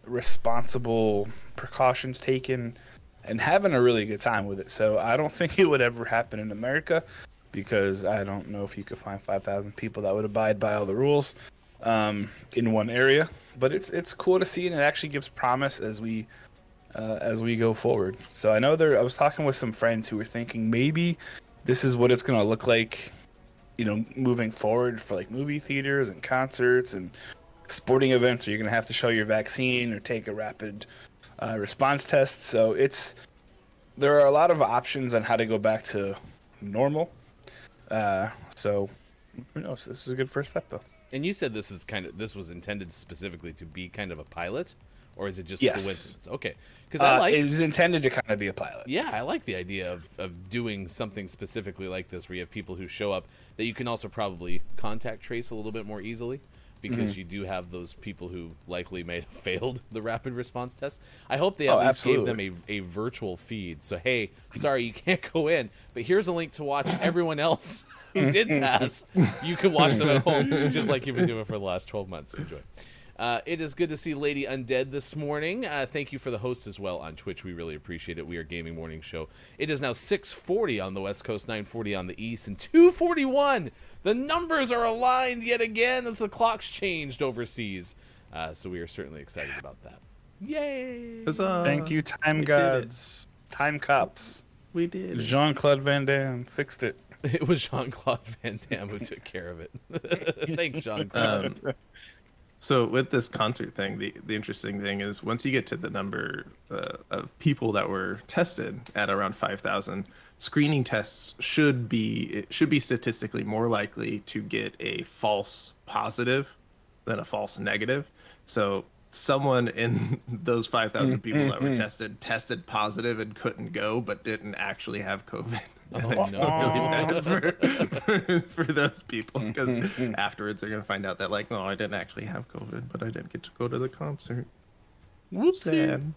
responsible precautions taken and having a really good time with it. So I don't think it would ever happen in America because I don't know if you could find 5,000 people that would abide by all the rules in one area. But it's cool to see, and it actually gives promise as we go forward. So I know I was talking with some friends who were thinking maybe this is what it's going to look like, you know, moving forward for like movie theaters and concerts and sporting events where you're going to have to show your vaccine or take a rapid response test. So there are a lot of options on how to go back to normal. So who knows? This is a good first step, though. And you said this was intended specifically to be kind of a pilot, or is it just Yes. coincidence? Okay, because it was intended to kind of be a pilot. Yeah, I like the idea of doing something specifically like this, where you have people who show up that you can also probably contact trace a little bit more easily, because you do have those people who likely may have failed the rapid response test. I hope they at least gave them a virtual feed. So, hey, sorry you can't go in, but here's a link to watch everyone else who did pass. You can watch them at home, just like you've been doing for the last 12 months. Enjoy. It is good to see Lady Undead this morning. Thank you for the host as well on Twitch. We really appreciate it. We are Gaming Morning Show. It is now 6:40 on the West Coast, 9:40 on the East, and 2:41. The numbers are aligned yet again as the clocks changed overseas. So we are certainly excited about that. Yay! Huzzah. Thank you, time We did it. gods, time cops. We did. it. Jean-Claude Van Damme fixed it. It was Jean-Claude Van Damme who took care of it. Thanks, Jean-Claude. So with this concert thing, the interesting thing is once you get to the number of people that were tested at around 5,000, screening tests should be statistically more likely to get a false positive than a false negative. So someone in those 5,000 people that were tested positive and couldn't go, but didn't actually have COVID. Oh, I feel no. really bad for those people because afterwards they're gonna find out that like, no, I didn't actually have COVID, but I didn't get to go to the concert. Whoopsie. Sad.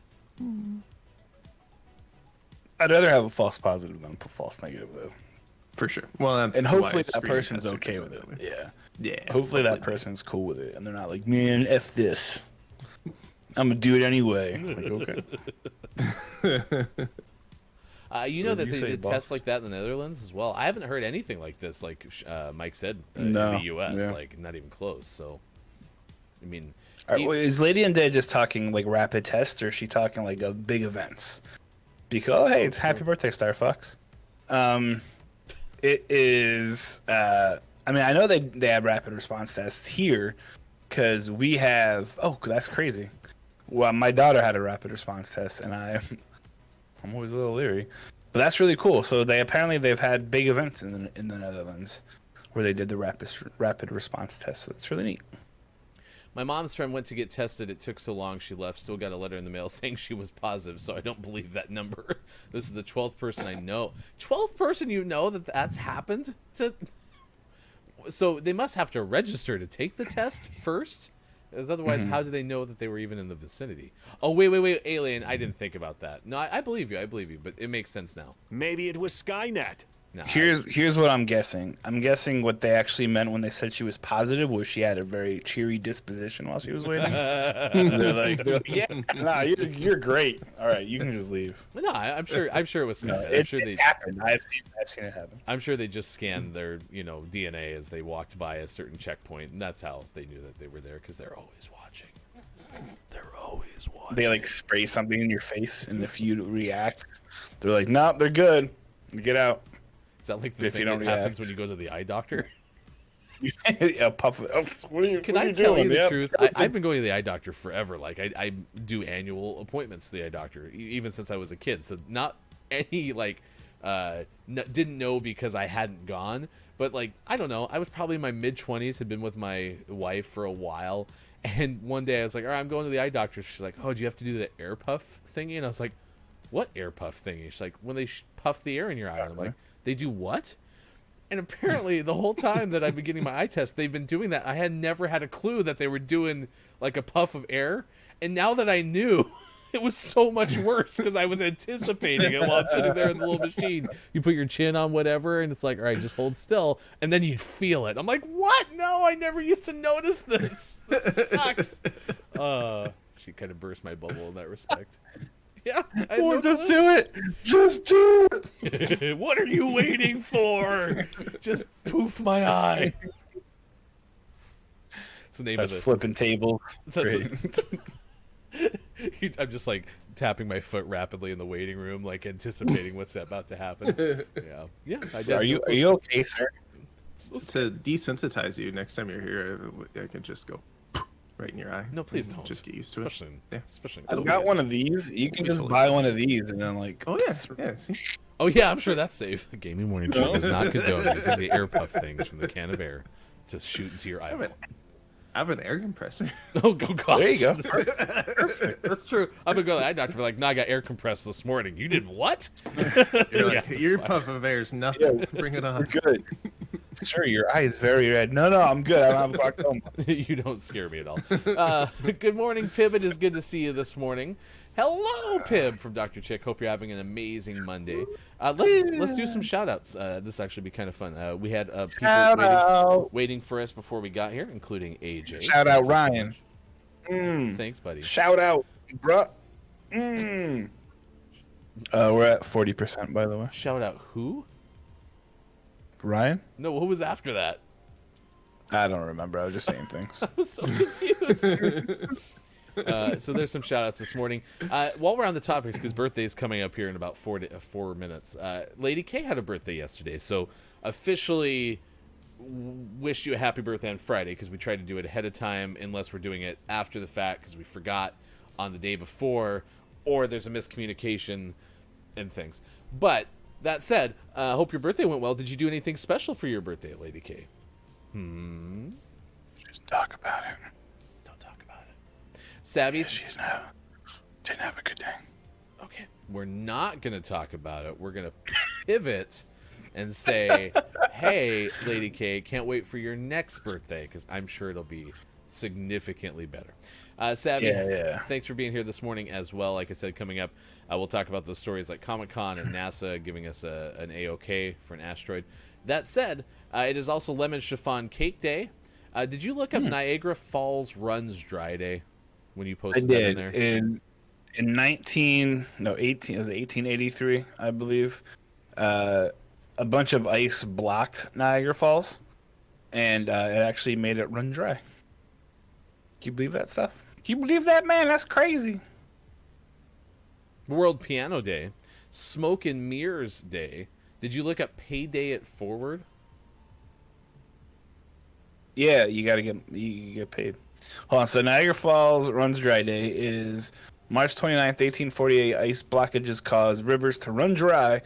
I'd rather have a false positive than a false negative, though. For sure. Well, that's And why hopefully that screening person's tests are okay with designed it. that way. Yeah. Yeah. Hopefully that person's cool with it, and they're not like, man, F this. I'm gonna do it anyway. Like, okay. You know Did that you they say did box? tests like that in the Netherlands as well. I haven't heard anything like this, like Mike said, No, in the U.S. yeah. Like not even close. So, I mean, All right, well, is Lady and Day just talking like rapid tests, or is she talking like big events? Because hey, it's happy birthday, Star Fox. It is. I mean, I know they have rapid response tests here, because we have. Oh, that's crazy. Well, my daughter had a rapid response test, and I'm always a little leery, but that's really cool. So they've had big events in the Netherlands where they did the rapid response test. So it's really neat. my mom's friend went to get tested. It took so long she left. Still got a letter in the mail saying she was positive. So I don't believe that number. This is the 12th person I know. 12th person you know that's happened to. So they must have to register to take the test first. Because otherwise, how do they know that they were even in the vicinity? Oh, wait, Alien. I didn't think about that. No, I believe you, but it makes sense now. Maybe it was Skynet. No, Here's what I'm guessing. I'm guessing what they actually meant when they said she was positive was she had a very cheery disposition while she was waiting. they're like, yeah, nah, you're great. All right, you can just leave. no, I'm sure it was No, Skynet. I'm sure it's they. happened. I've seen it happen. I'm sure they just scanned their, DNA as they walked by a certain checkpoint, and that's how they knew that they were there, because they're always watching. They're always watching. They like spray something in your face, and if you react, they're like, nope, they're good. Get out. Is that like the if you thing don't that happens react. when you go to the eye doctor? A puff. What are you, Can what are I you tell doing? you the Yep. truth? I've been going to the eye doctor forever. Like I do annual appointments to the eye doctor, even since I was a kid. So not any didn't know because I hadn't gone. But like, I don't know. I was probably in my mid-20s, had been with my wife for a while. And one day I was like, all right, I'm going to the eye doctor. She's like, oh, do you have to do the air puff thingy? And I was like, what air puff thingy? She's like, when they puff the air in your eye. And I'm like, they do what? And apparently the whole time that I've been getting my eye test, they've been doing that. I had never had a clue that they were doing like a puff of air. And now that I knew, it was so much worse because I was anticipating it while I'm sitting there in the little machine. You put your chin on whatever, and it's like, all right, just hold still. And then you'd feel it. I'm like, what? No, I never used to notice this. This sucks. She kind of burst my bubble in that respect. Yeah. I had no Just clue. do it. Just do it. What are you waiting for? Just poof my eye. It's the name Starts of the. flipping tables. That's Great. I'm just like tapping my foot rapidly in the waiting room, like anticipating what's about to happen. Yeah. I did. Are you okay, sir? To desensitize you next time you're here, I can just go right in your eye. No, please and don't. Just get used to it. Especially. I've got one of these. You can just Totally buy fine. one of these and then like. Oh yeah. See? Oh yeah, I'm sure that's safe. The Gaming Morning Show does not condone using the air puff things from the can of air to shoot into your eyeball. I have an air compressor. Oh gosh. There you go. That's true. I've been going to the eye doctor for like, no, I got air compressed this morning. You did what? You're like, Yes, your it's puff of air is nothing. Bring it on. Good. Sure, your eye is very red. No, I'm good. I don't have glaucoma. You don't scare me at all. Good morning, Pib. It is good to see you this morning. Hello, Pib from Dr. Chick. Hope you're having an amazing Monday. Let's do some shout outs. This will actually be kind of fun. We had people waiting for us before we got here, including AJ. Shout out Thank you so Ryan. much. Thanks, buddy. Shout out, bruh. We're at 40%, by the way. Shout out who? Ryan? No, who was after that? I don't remember. I was just saying things. I was so confused. So there's some shout outs this morning. While we're on the topics, because birthday is coming up here in about 4 minutes. Lady K had a birthday yesterday, so officially wished you a happy birthday on Friday, because we tried to do it ahead of time, unless we're doing it after the fact because we forgot on the day before, or there's a miscommunication and things. But that said, hope your birthday went well. Did you do anything special for your birthday, Lady K? Just talk about it. Don't talk about it. Savvy? She's didn't have a good day. Okay. We're not going to talk about it. We're going to pivot and say, hey, Lady K, can't wait for your next birthday, because I'm sure it'll be significantly better. Savvy, Yeah. thanks for being here this morning as well. Like I said, coming up, we'll talk about those stories like Comic-Con and NASA giving us an A-OK for an asteroid. That said, it is also Lemon Chiffon Cake Day. Did you look up Niagara Falls Runs Dry Day when you posted that in there? In 1883, I believe. A bunch of ice blocked Niagara Falls, and it actually made it run dry. Can you believe that stuff? Can you believe that, man? That's crazy. World Piano Day, Smoke and Mirrors Day. Did you look up Payday It Forward? Yeah, you get paid. Hold on. So Niagara Falls Runs Dry Day is March 29th, 1848. Ice blockages caused rivers to run dry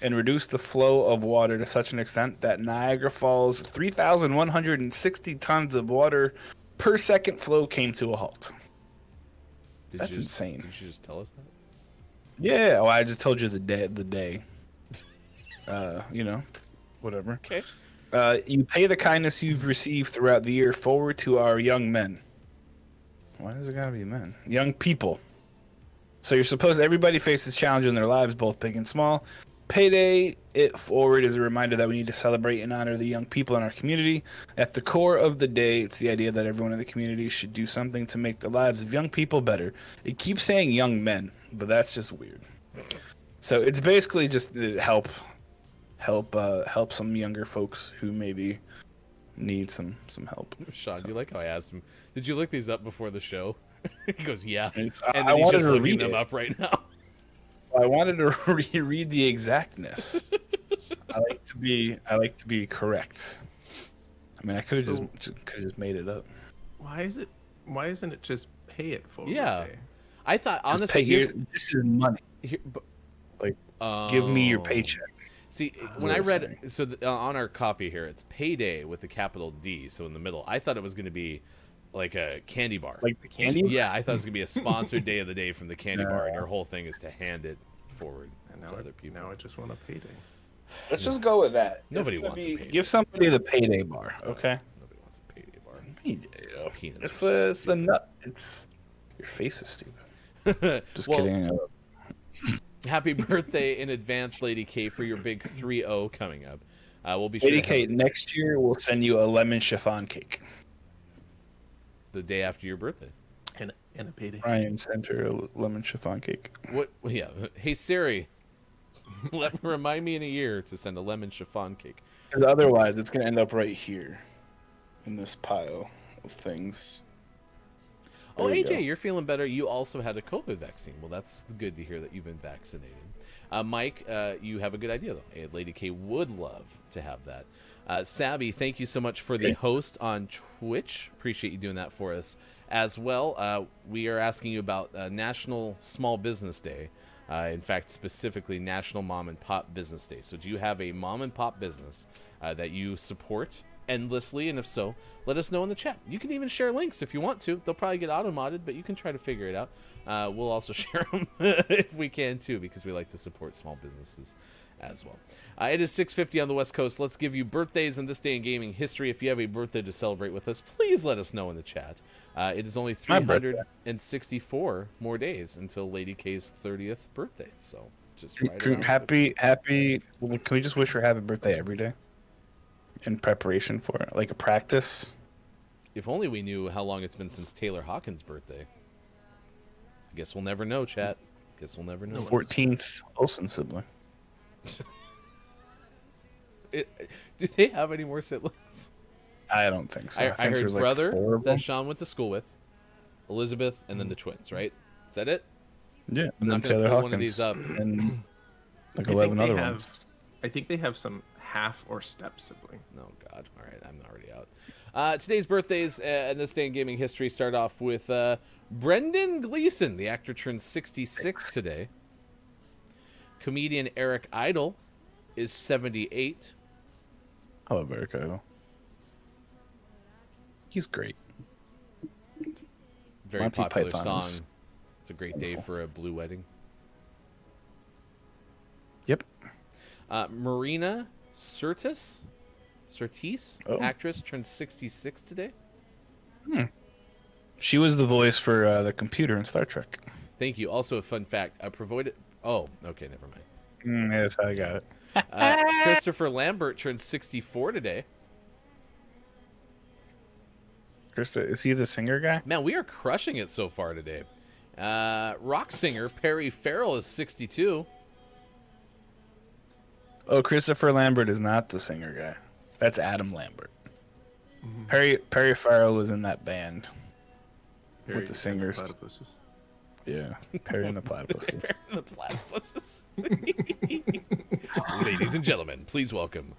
and reduce the flow of water to such an extent that Niagara Falls' 3,160 tons of water per second flow came to a halt. That's insane. Did you just tell us that? Yeah. Oh, I just told you the day. Whatever. Okay. You pay the kindness you've received throughout the year forward to our young men. Why does it gotta be men? Young people. So you're supposed everybody faces challenges in their lives, both big and small. Payday It Forward is a reminder that we need to celebrate and honor the young people in our community. At the core of the day, it's the idea that everyone in the community should do something to make the lives of young people better. It keeps saying young men, but that's just weird. So it's basically just help some younger folks who maybe need some help. Sean, do you like how I asked him, did you look these up before the show? He goes, yeah. And I then he's wanted just to looking read them it. up right now. I wanted to reread the exactness. I like to be correct. I mean, I could have just made it up. Why isn't it just pay it forward? Yeah. Day? I thought, honestly, This is money. Give me your paycheck. See, That's when what I it's read, on our copy here, it's Payday with a capital D, so in the middle. I thought it was going to be like a candy bar. Like the candy? Yeah, I thought it was going to be a sponsored day of the day from the candy bar, and your whole thing is to hand it forward to other people. Now I just want a payday. Let's just go with that. Nobody wants a payday. Give somebody the payday bar, okay? Nobody wants a payday bar. Peanuts. It's the nut. It's your face is stupid. Just kidding. Happy birthday in advance, Lady K, for your big 3-0 coming up. We'll be Lady sure K, next year we'll send you a lemon chiffon cake. the day after your birthday. And a payday. Ryan sent her a lemon chiffon cake. What? Yeah. Hey Siri, remind me in a year to send a lemon chiffon cake. Because otherwise, it's gonna end up right here, in this pile of things. Oh, There you AJ, go. you're feeling better. You also had a COVID vaccine. Well, that's good to hear that you've been vaccinated. Mike, you have a good idea, though. Lady K would love to have that. Sabby, thank you so much for the host on Twitch. Appreciate you doing that for us as well. We are asking you about National Small Business Day. In fact, specifically National Mom and Pop Business Day. So do you have a mom and pop business that you support endlessly? And if so, let us know in the chat. You can even share links if you want to. They'll probably get auto-modded, but you can try to figure it out. We'll also share them if we can too, because we like to support small businesses as well. It is 6:50 on the West Coast. Let's give you birthdays in this day in gaming history. If you have a birthday to celebrate with us, please let us know in the chat. It is only 364 more days until Lady K's 30th birthday. So just right around. Happy. Can we just wish her happy birthday every day? In preparation for it, like a practice. If only we knew how long it's been since Taylor Hawkins' birthday. I guess we'll never know, chat. Guess we'll never know. 14th Olsen sibling. Do they have any more siblings? I don't think so. I think heard there's like brother 4 of that them. Sean went to school with, Elizabeth, and then the twins. Right? Is that it? Yeah, I'm and not then gonna Taylor pull Hawkins. one of these up. And like I think 11 they other have- ones. I think they have some half or step sibling. Oh God! All right, I'm already out. Today's birthdays and this day in gaming history start off with Brendan Gleeson. The actor turned 66 today. Comedian Eric Idle is 78. I love Eric Idle. He's great. Very Monty popular Python song. is It's a great day for a blue wedding. Yep. Marina Sirtis, Oh. actress, turned 66 today. She was the voice for the computer in Star Trek. Thank you. Also, a fun fact: provided. Oh, okay, never mind. Yeah, that's how I got it. Christopher Lambert turned 64 today. Krista, is he the singer guy? Man, we are crushing it so far today. Rock singer Perry Farrell is 62. Oh, Christopher Lambert is not the singer guy. That's Adam Lambert. Perry Farrell was in that band. Very With the singers. platypuses. Yeah, Perry and the Platypuses. The platypuses. Ladies and gentlemen, please welcome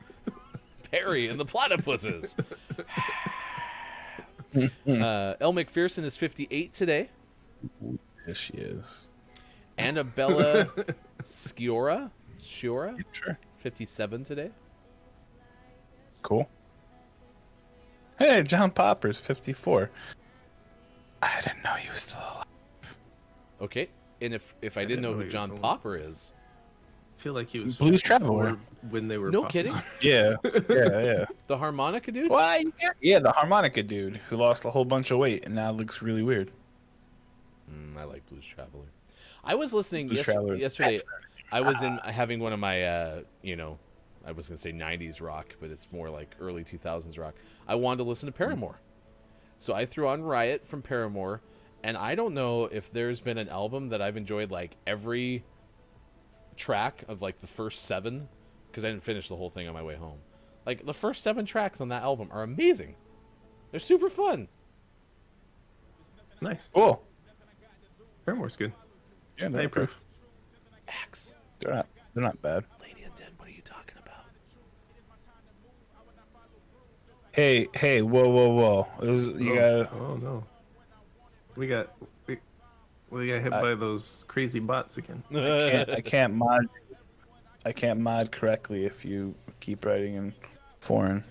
Perry and the platypuses. Elle McPherson is 58 today. Yes, she is. Annabella Sciorra, Sure. 57 today. Cool. Hey, John Popper's 54. I didn't know he was still alive. Okay, and if I didn't know who he was John alive. Popper is, I feel like he was Blues 54 Traveler. when they were no popular. kidding, Yeah. the harmonica dude. Why? Yeah, the harmonica dude who lost a whole bunch of weight and now looks really weird. I like Blues Traveler. I was listening Blues Traveler. yesterday. I was in having one of my, I was gonna say '90s rock, but it's more like early 2000s rock. I wanted to listen to Paramore, so I threw on Riot from Paramore, and I don't know if there's been an album that I've enjoyed like every track of like the first 7, because I didn't finish the whole thing on my way home. Like the first 7 tracks on that album are amazing. They're super fun. Nice. Cool. Paramore's good. Yeah, Hey, proof. Axe, They're not bad. Lady and Dead. What are you talking about? Hey, whoa. You gotta. Oh no. We got hit by those crazy bots again. I can't mod correctly if you keep writing in foreign.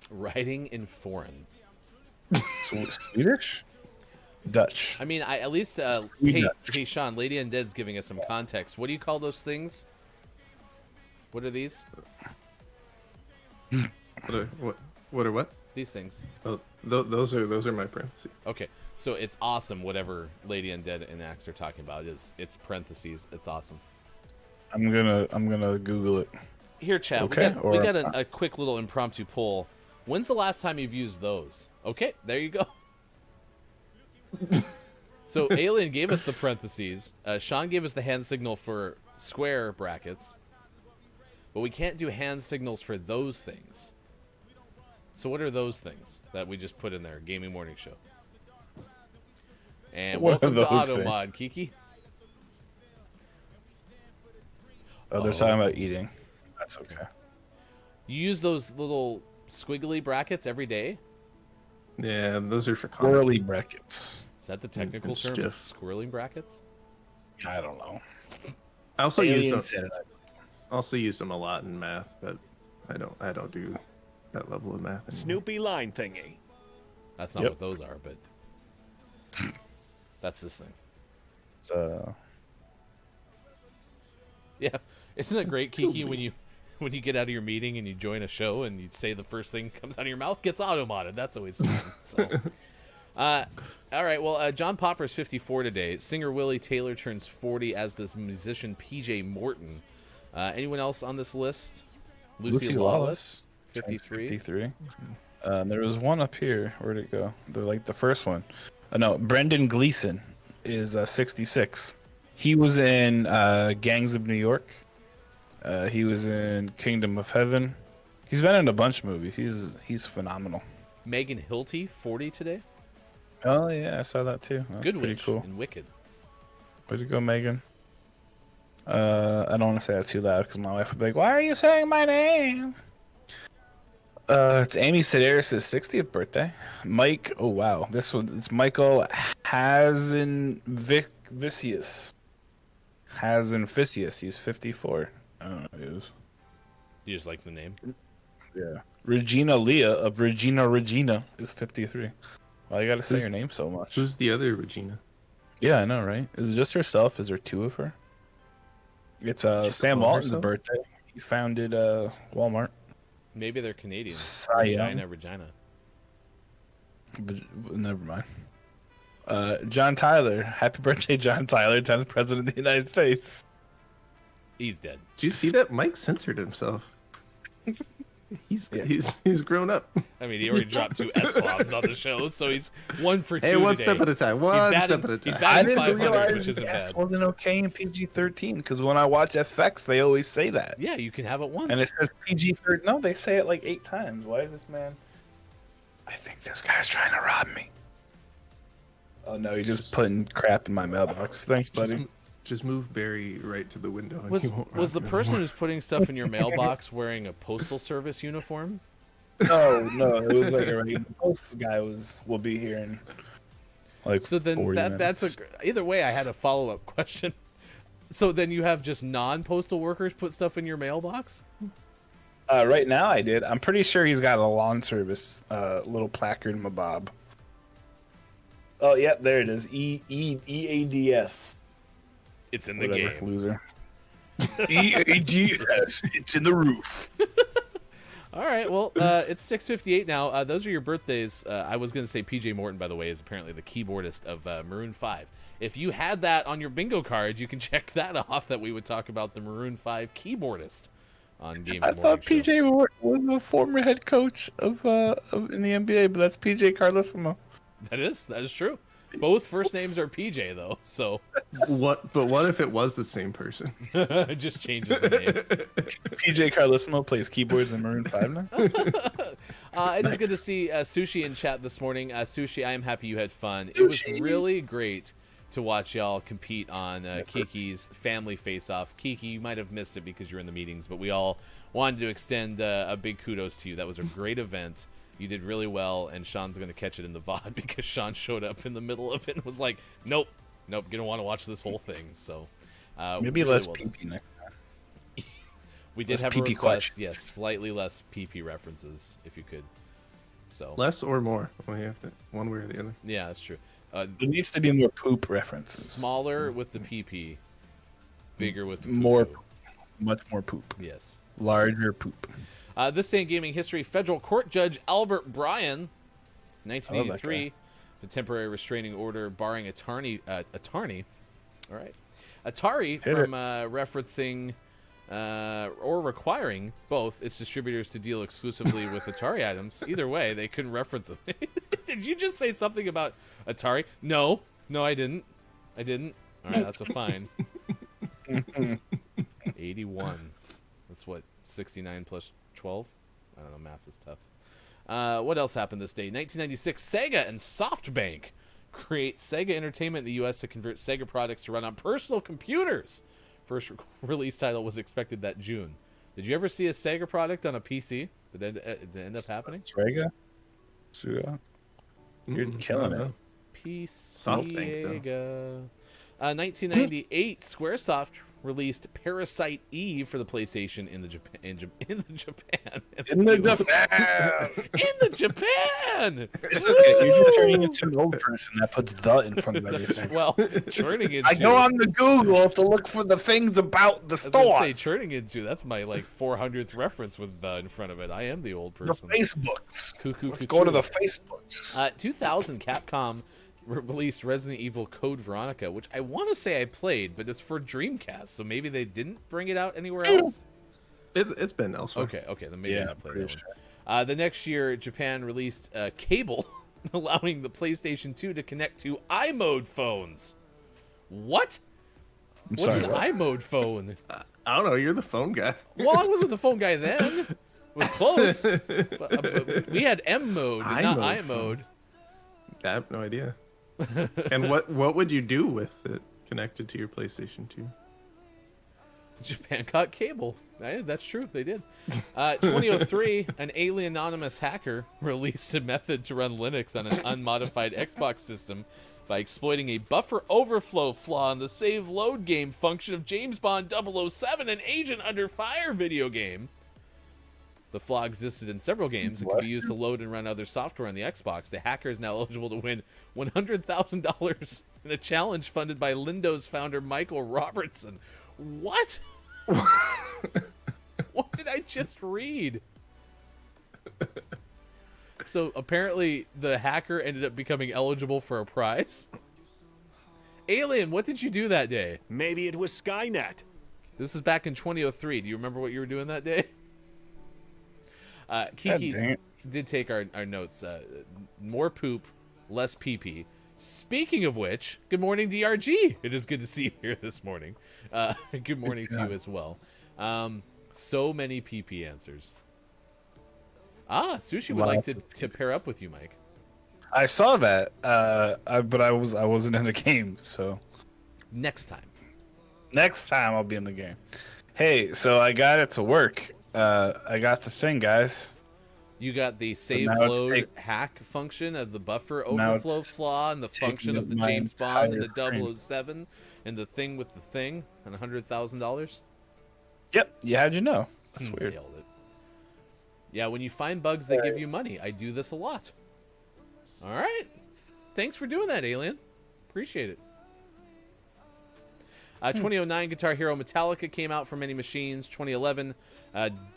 Writing in foreign. Swedish? Dutch. I mean, at least Swedish. hey, Sean, Lady Undead's giving us some context. What do you call those things? What are these? What are what? These things. Oh, those are my parentheses. Okay, so it's awesome. Whatever Lady Undead and Axe are talking about it's parentheses. It's awesome. I'm gonna Google it. Here, chat. Okay, we or- got a quick little impromptu poll. When's the last time you've used those? Okay, there you go. So Alien gave us the parentheses. Sean gave us the hand signal for square brackets, but we can't do hand signals for those things. So what are those things that we just put in there? Gaming Morning Show. And What are welcome to those Automod, Kiki. Oh, they're talking about eating. That's okay. You use those little squiggly brackets every day? Yeah, those are for content. Swirly brackets. Is that the technical It's term? just- Squirreling brackets? I don't know. I also used Alien them. said it. Also used them a lot in math, but I don't do that level of math anymore. Snoopy line thingy. That's not Yep. what those are, but that's this thing. It's, Yeah, isn't it great, Kiki, when you get out of your meeting and you join a show and you say the first thing comes out of your mouth gets automated? That's always fun. So, all right. Well, John Popper's 54 today. Singer Willie Taylor turns 40, as does musician PJ Morton. Anyone else on this list? Lucy Lawless, 53. 53. There was one up here. Where'd it go? The first one. No, Brendan Gleeson is 66. He was in Gangs of New York. He was in Kingdom of Heaven. He's been in a bunch of movies. He's phenomenal. Megan Hilty, 40 today. Oh yeah, I saw that too. That's Good pretty Witch cool. and Wicked. Way to go, Megan. I don't want to say that too loud because my wife would be like, "Why are you saying my name?" It's Amy Sedaris' 60th birthday. Mike, oh wow, it's Michael Hazenvicius. Hazenvicius, he's 54. I don't know who he is. You just like the name. Yeah. Regina Leah of Regina is 53. Why you gotta say her name so much? Who's the other Regina? Yeah, I know, right? Is it just herself? Is there two of her? It's Sam call Walton's herself? birthday. He founded Walmart. Maybe they're Canadian. Siam. Regina. But never mind. John Tyler. Happy birthday, John Tyler, 10th President of the United States. He's dead. Did you see that? Mike censored himself. He's grown up. I mean, he already dropped 2 S-bombs on the show, so he's 1 for 2 Hey, one today. step at a time. One step at a He's time. batting I didn't 500, realize which isn't X bad. wasn't okay in PG-13 because when I watch FX, they always say that. Yeah, you can have it once. And it says PG-13. No, they say it like 8 times. Why is this man? I think this guy's trying to rob me. Oh no, he's just putting crap in my mailbox. Thanks, buddy. Just move Barry right to the window. And Was he won't was the rob you person anymore. who's putting stuff in your mailbox wearing a postal service uniform? No, it was like a regular post guy will be here in like So then 40 that's minutes. either way. I had a follow-up question. So then you have just non-postal workers put stuff in your mailbox? Right now I did. I'm pretty sure he's got a lawn service little placard in my bob. Oh, yep, there it is. EADS. It's in the Whatever, game. loser. EADS. It's in the roof. All right, well, it's 6:58 now. Those are your birthdays. I was going to say PJ Morton, by the way, is apparently the keyboardist of Maroon 5. If you had that on your bingo card, you can check that off, that we would talk about the Maroon 5 keyboardist on Game I of thought Morning Show. PJ Morton was a former head coach of in the NBA, but that's PJ Carlesimo. That is true. Both first names are PJ, though, so What? But what if it was the same person? it just changes the name. PJ Carlesimo plays keyboards in Maroon 5 now. It is good to see Sushi in chat this morning. Sushi, I am happy you had fun. It was really great to watch y'all compete on Kiki's Family Face-Off. Kiki, you might have missed it because you're in the meetings, but we all wanted to extend a big kudos to you. That was a great event. You did really well, and Sean's going to catch it in the VOD because Sean showed up in the middle of it and was like, nope, gonna want to watch this whole thing. So Maybe really less well done. PP next time. We did less have a PP request, questions. yes, slightly less PP references, if you could. So Less or more? Well, you have to one way or the other. yeah, that's true. There needs to be more poop references. Smaller with the PP, bigger with the More- poo-poo. Much more poop. Yes. Larger poop. This day in gaming history, federal court judge Albert Bryan, I love that 1983, a temporary restraining order barring Atari. All right, Atari Hit from referencing or requiring both its distributors to deal exclusively with Atari items. Either way, they couldn't reference them. Did you just say something about Atari? No, I didn't. All right, that's a fine. 81. That's what, 69 plus 12? I don't know, math is tough. What else happened this day? 1996, Sega and SoftBank create Sega Entertainment in the U.S. to convert Sega products to run on personal computers. First release title was expected that June. Did you ever see a Sega product on a PC? Did it end up happening? Sega? Suga? You're killing it. PC SoftBank, Sega. 1998, Squaresoft released Parasite Eve for the PlayStation in the Japan. In the Japan! In the Japan. It's okay. You're just turning into an old person that puts the in front of everything. Well, turning into. I go on the Google to look for the things about the I was gonna say store. turning into. That's my like 400th reference with the in front of it. I am the old The person. Facebooks. Cuckoo Let's go to the Cuckoo. Facebooks. 2000, Capcom released Resident Evil Code Veronica, which I want to say I played, but it's for Dreamcast, so maybe they didn't bring it out anywhere else. It's been elsewhere. Okay, then maybe I Yeah, not played pretty that one. The next year, Japan released Cable, allowing the PlayStation 2 to connect to iMode phones. What? What's sorry, an what? iMode phone? I don't know. You're the phone guy. Well, I wasn't the phone guy then. was close. but we had M mode, but not I mode. I have no idea. And what would you do with it connected to your PlayStation 2? Japan caught cable. That's true. They did. 2003, an alien anonymous hacker released a method to run Linux on an unmodified Xbox system by exploiting a buffer overflow flaw in the save load game function of James Bond 007, an Agent Under Fire video game. The flaw existed in several games and could be used to load and run other software on the Xbox. The hacker is now eligible to win $100,000 in a challenge funded by Lindo's founder Michael Robertson. What? What did I just read? So apparently the hacker ended up becoming eligible for a prize. Alien, what did you do that day? Maybe it was Skynet. This is back in 2003. Do you remember what you were doing that day? Kiki did take our notes. More poop, less pee-pee. Speaking of which, good morning, DRG. It is good to see you here this morning. Good morning to you as well. So many pee-pee answers. Sushi would like to pair up with you, Mike. I saw that, but I wasn't in the game, so next time I'll be in the game. Hey, so I got it to work. I got the thing, guys. You got the save load hack function of the buffer overflow flaw and the function of the James Bond and the 007 and the thing with the thing and $100,000. Yep. Yeah, how'd you know? That's weird. Nailed it. Yeah, when you find bugs, they give you money. I do this a lot. All right. Thanks for doing that, Alien. Appreciate it. 2009, Guitar Hero Metallica came out for many machines. 2011,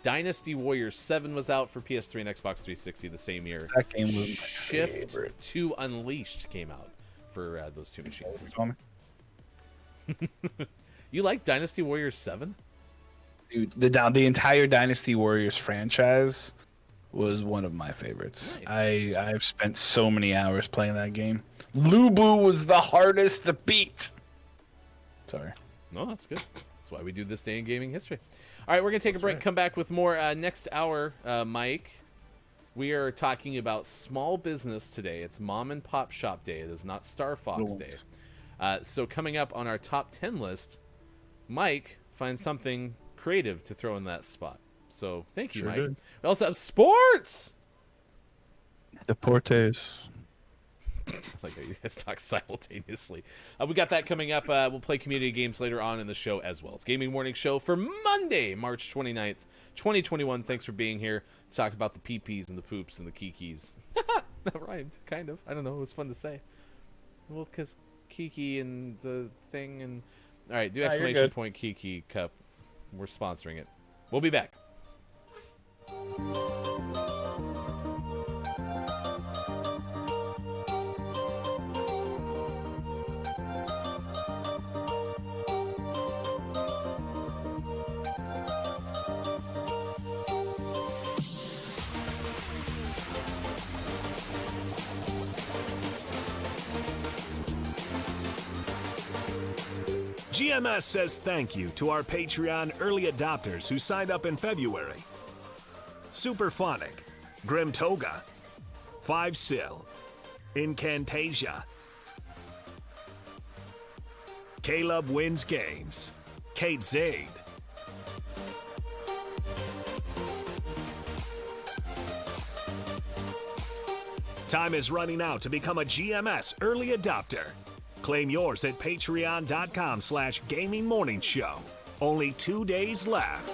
Dynasty Warriors 7 was out for PS3 and Xbox 360 the same year. That game was my Shift favorite. 2 Unleashed came out for those two machines. You like Dynasty Warriors 7? Dude, the entire Dynasty Warriors franchise was one of my favorites. Nice. I've spent so many hours playing that game. Lubu was the hardest to beat. Sorry. No, that's good. That's why we do this day in gaming history. All right, we're going to take a break, come back with more next hour, Mike. We are talking about small business today. It's Mom and Pop Shop Day. It is not Star Fox Day. So coming up on our top 10 list, Mike finds something creative to throw in that spot. So thank you, Mike. Did. We also have sports. Deportes. Like you guys talk simultaneously. We got that coming up. We'll play community games later on in the show as well. It's Gaming Morning Show for Monday, March 29th, 2021. Thanks for being here to talk about the pee-pees and the poops and the kikis. That rhymed, kind of. I don't know. It was fun to say. Well, because Kiki and the thing and... All right, do exclamation point Kiki Cup. We're sponsoring it. We'll be back. GMS says thank you to our Patreon early adopters who signed up in February. Superphonic, Grim Toga, Five Sill, Incantasia, Caleb Wins Games, Kate Zaid, time is running out to become a GMS early adopter. Claim yours at patreon.com/gamingmorningshow. Only 2 days left.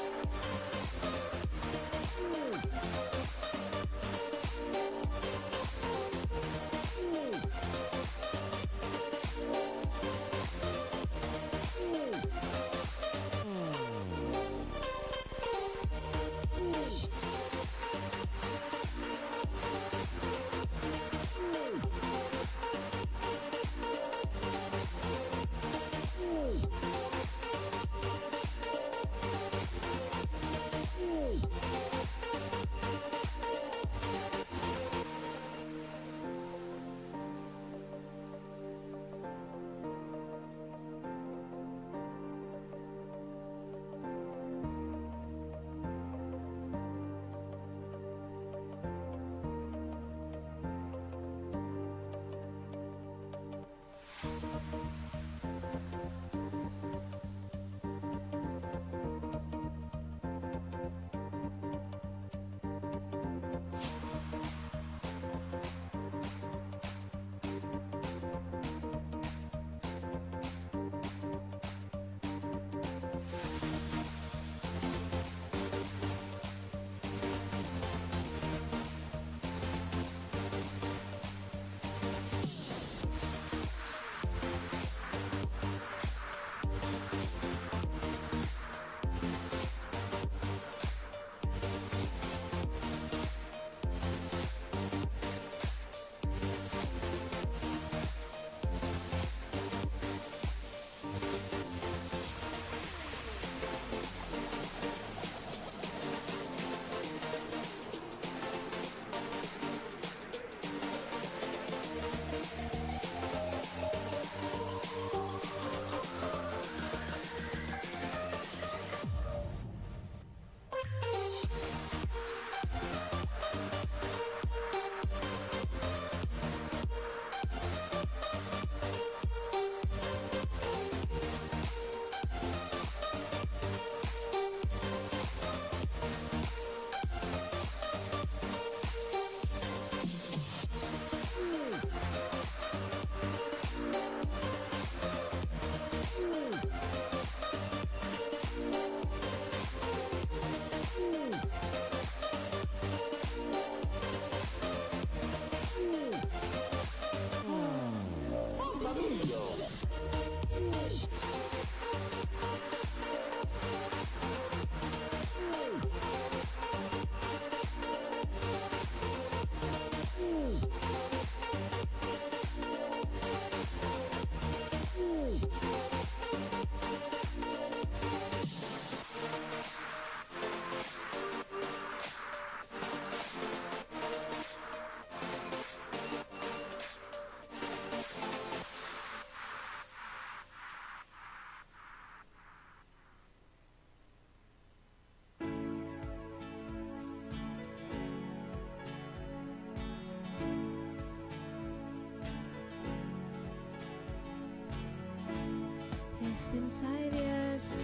It's been 5 years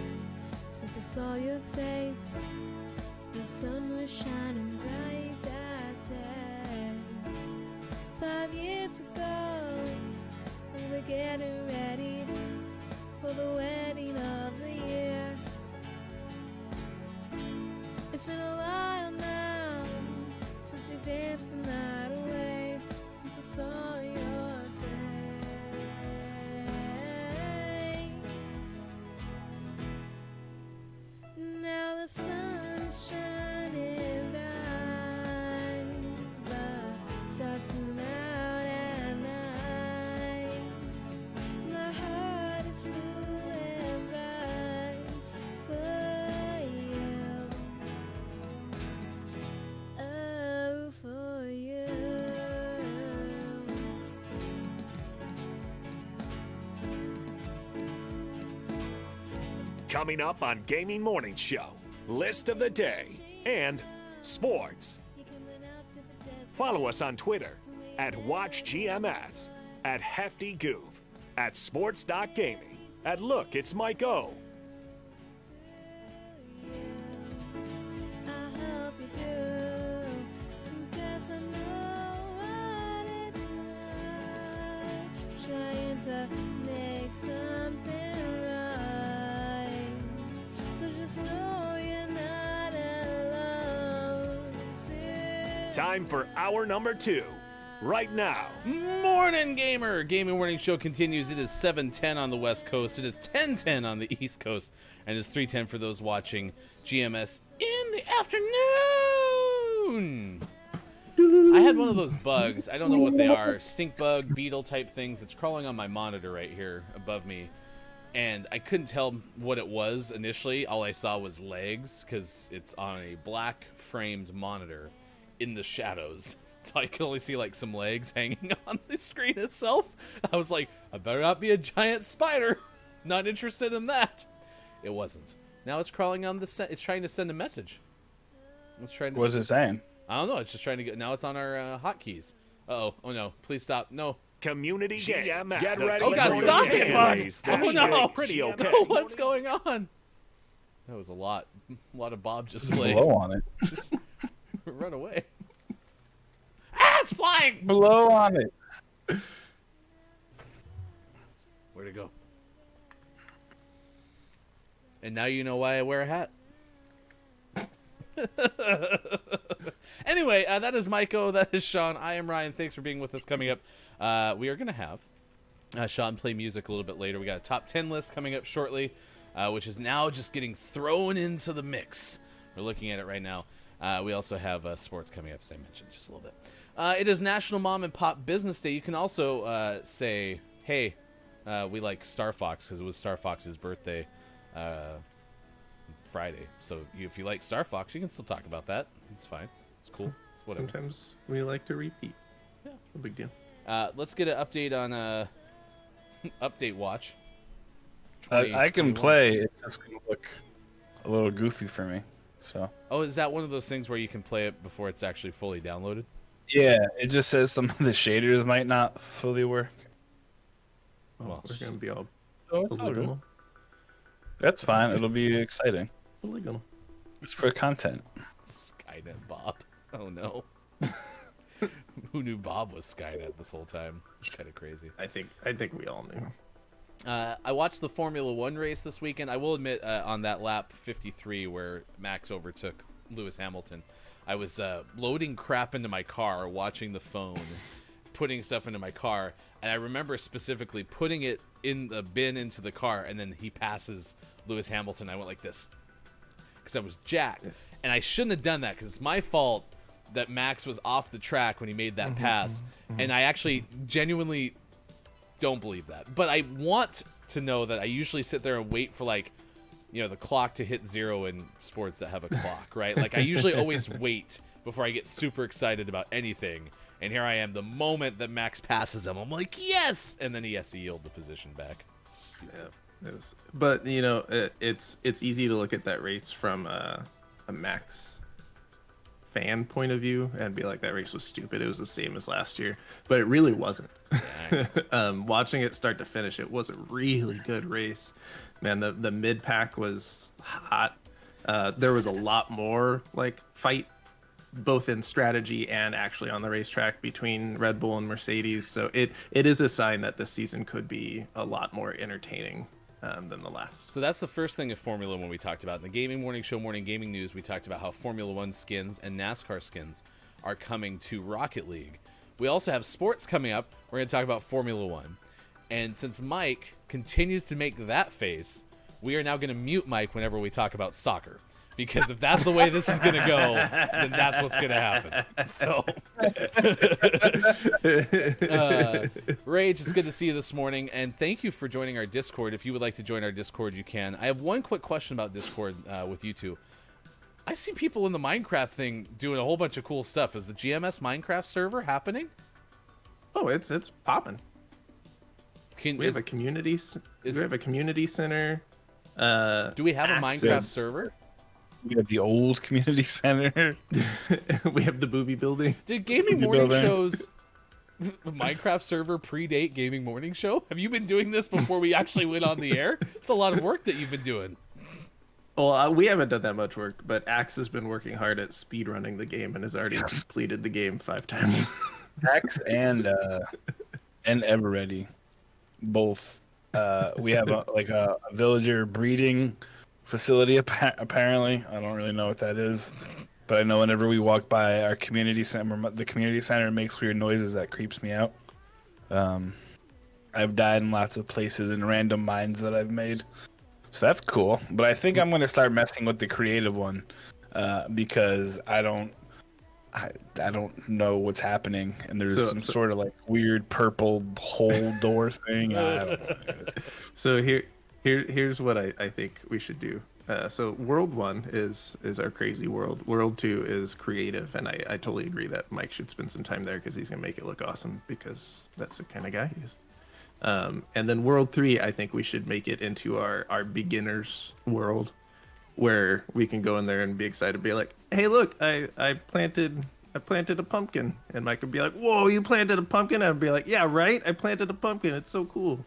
since I saw your face. The sun was shining bright that day. 5 years ago, we were getting ready for the wedding of the year. It's been a while now since we danced the night away, since I saw your face. Now the sun's shining bright, the stars come out at night. My heart is full and bright for you. Oh, for you. Coming up on Gaming Morning Show, list of the day and sports. Follow us on Twitter at WatchGMS, at HeftyGoof, at Sports.Gaming, at Look, It's Mike O. I hope you do, 'cause I know what it's like, trying to make something right. So just know you're not alone. Time for hour number 2, right now. Morning, gamer! Gaming Morning Show continues. It is 7:10 on the West Coast. It is 10:10 on the East Coast. And it's 3:10 for those watching GMS in the afternoon. I had one of those bugs. I don't know what they are. Stink bug, beetle type things. It's crawling on my monitor right here above me. And I couldn't tell what it was initially. All I saw was legs because it's on a black framed monitor in the shadows. So I could only see like some legs hanging on the screen itself. I was like, I better not be a giant spider. Not interested in that. It wasn't. Now it's crawling on the it's trying to send a message. It's trying to What's it saying? I don't know. It's just trying to get. Now it's on our hotkeys. Uh-oh. Oh no. Please stop. No. Community Shit. GMS. Get The ready. Oh, God, for stop the it, days. bud. Oh, Hashtag no. Pretty okay. No, what's going on? That was a lot of Bob just played. Blow on it. Just run away. Ah, it's flying. Blow on it. Where'd it go? And now you know why I wear a hat. Anyway, that is Maiko. That is Sean. I am Ryan. Thanks for being with us. Coming up, we are going to have Sean play music a little bit later. We got a top 10 list coming up shortly, which is now just getting thrown into the mix. We're looking at it right now. We also have sports coming up, as I mentioned, just a little bit. It is National Mom and Pop Business Day. You can also say, hey, we like Star Fox because it was Star Fox's birthday Friday. So if you like Star Fox, you can still talk about that. It's fine. It's cool. It's whatever. Sometimes we like to repeat. Yeah. No big deal. Let's get an update on Update Watch. I can 2021. play. It's just going to look a little goofy for me. So. Oh, is that one of those things where you can play it before it's actually fully downloaded? Yeah, it just says some of the shaders might not fully work. Oh, Well, we're gonna be all Oh, it's all good. polygonal. That's fine. It'll be exciting. Polygonal. It's for content. Skynet Bob. Oh no. Who knew Bob was Skynet this whole time? It's kind of crazy. I think we all knew. I watched the Formula One race this weekend. I will admit, on that lap 53 where Max overtook Lewis Hamilton, I was loading crap into my car, watching the phone, putting stuff into my car, and I remember specifically putting it in the bin into the car, and then he passes Lewis Hamilton. I went like this because I was jacked, and I shouldn't have done that because it's my fault that Max was off the track when he made that pass, and I actually genuinely don't believe that. But I want to know that I usually sit there and wait for like, the clock to hit 0 in sports that have a clock, right? Like I usually always wait before I get super excited about anything. And here I am, the moment that Max passes him, I'm like, yes! And then he has to yield the position back. Yeah, but it's easy to look at that race from a Max fan point of view and be like, that race was stupid. It was the same as last year, but it really wasn't. Watching it start to finish, it was a really good race. Man, the mid pack was hot. There was a lot more like fight, both in strategy and actually on the racetrack between Red Bull and Mercedes. So it is a sign that this season could be a lot more entertaining than the last. So that's the first thing of Formula One we talked about. In the Gaming Morning Show Morning Gaming News, we talked about how Formula One skins and NASCAR skins are coming to Rocket League. We also have sports coming up. We're going to talk about Formula One. And since Mike continues to make that face, we are now going to mute Mike whenever we talk about soccer. Because if that's the way this is going to go, then that's what's going to happen. So, Rage, it's good to see you this morning. And thank you for joining our Discord. If you would like to join our Discord, you can. I have one quick question about Discord with you two. I see people in the Minecraft thing doing a whole bunch of cool stuff. Is the GMS Minecraft server happening? Oh, it's popping. We have a community center. Do we have a Minecraft server? We have the old community center. We have the booby building. Did Gaming Morning Show's Minecraft server predate Gaming Morning Show? Have you been doing this before we actually went on the air? It's a lot of work that you've been doing. Well, we haven't done that much work, but Axe has been working hard at speedrunning the game and has already completed the game 5 times. Axe and Everready, both. We have a villager breeding facility apparently. I don't really know what that is, but I know whenever we walk by our community center, the community center makes weird noises that creeps me out. I've died in lots of places in random mines that I've made, so that's cool. But I think I'm going to start messing with the creative one because I don't know what's happening, and there's some sort of like weird purple hole door thing. I don't know. So here's what I think we should do. So World 1 is our crazy world. World 2 is creative, and I totally agree that Mike should spend some time there because he's gonna make it look awesome, because that's the kind of guy he is. And then World 3, I think we should make it into our beginners world, where we can go in there and be excited, be like, hey, look, I planted a pumpkin, and Mike would be like, whoa, you planted a pumpkin? I'd be like, yeah, right, I planted a pumpkin, it's so cool.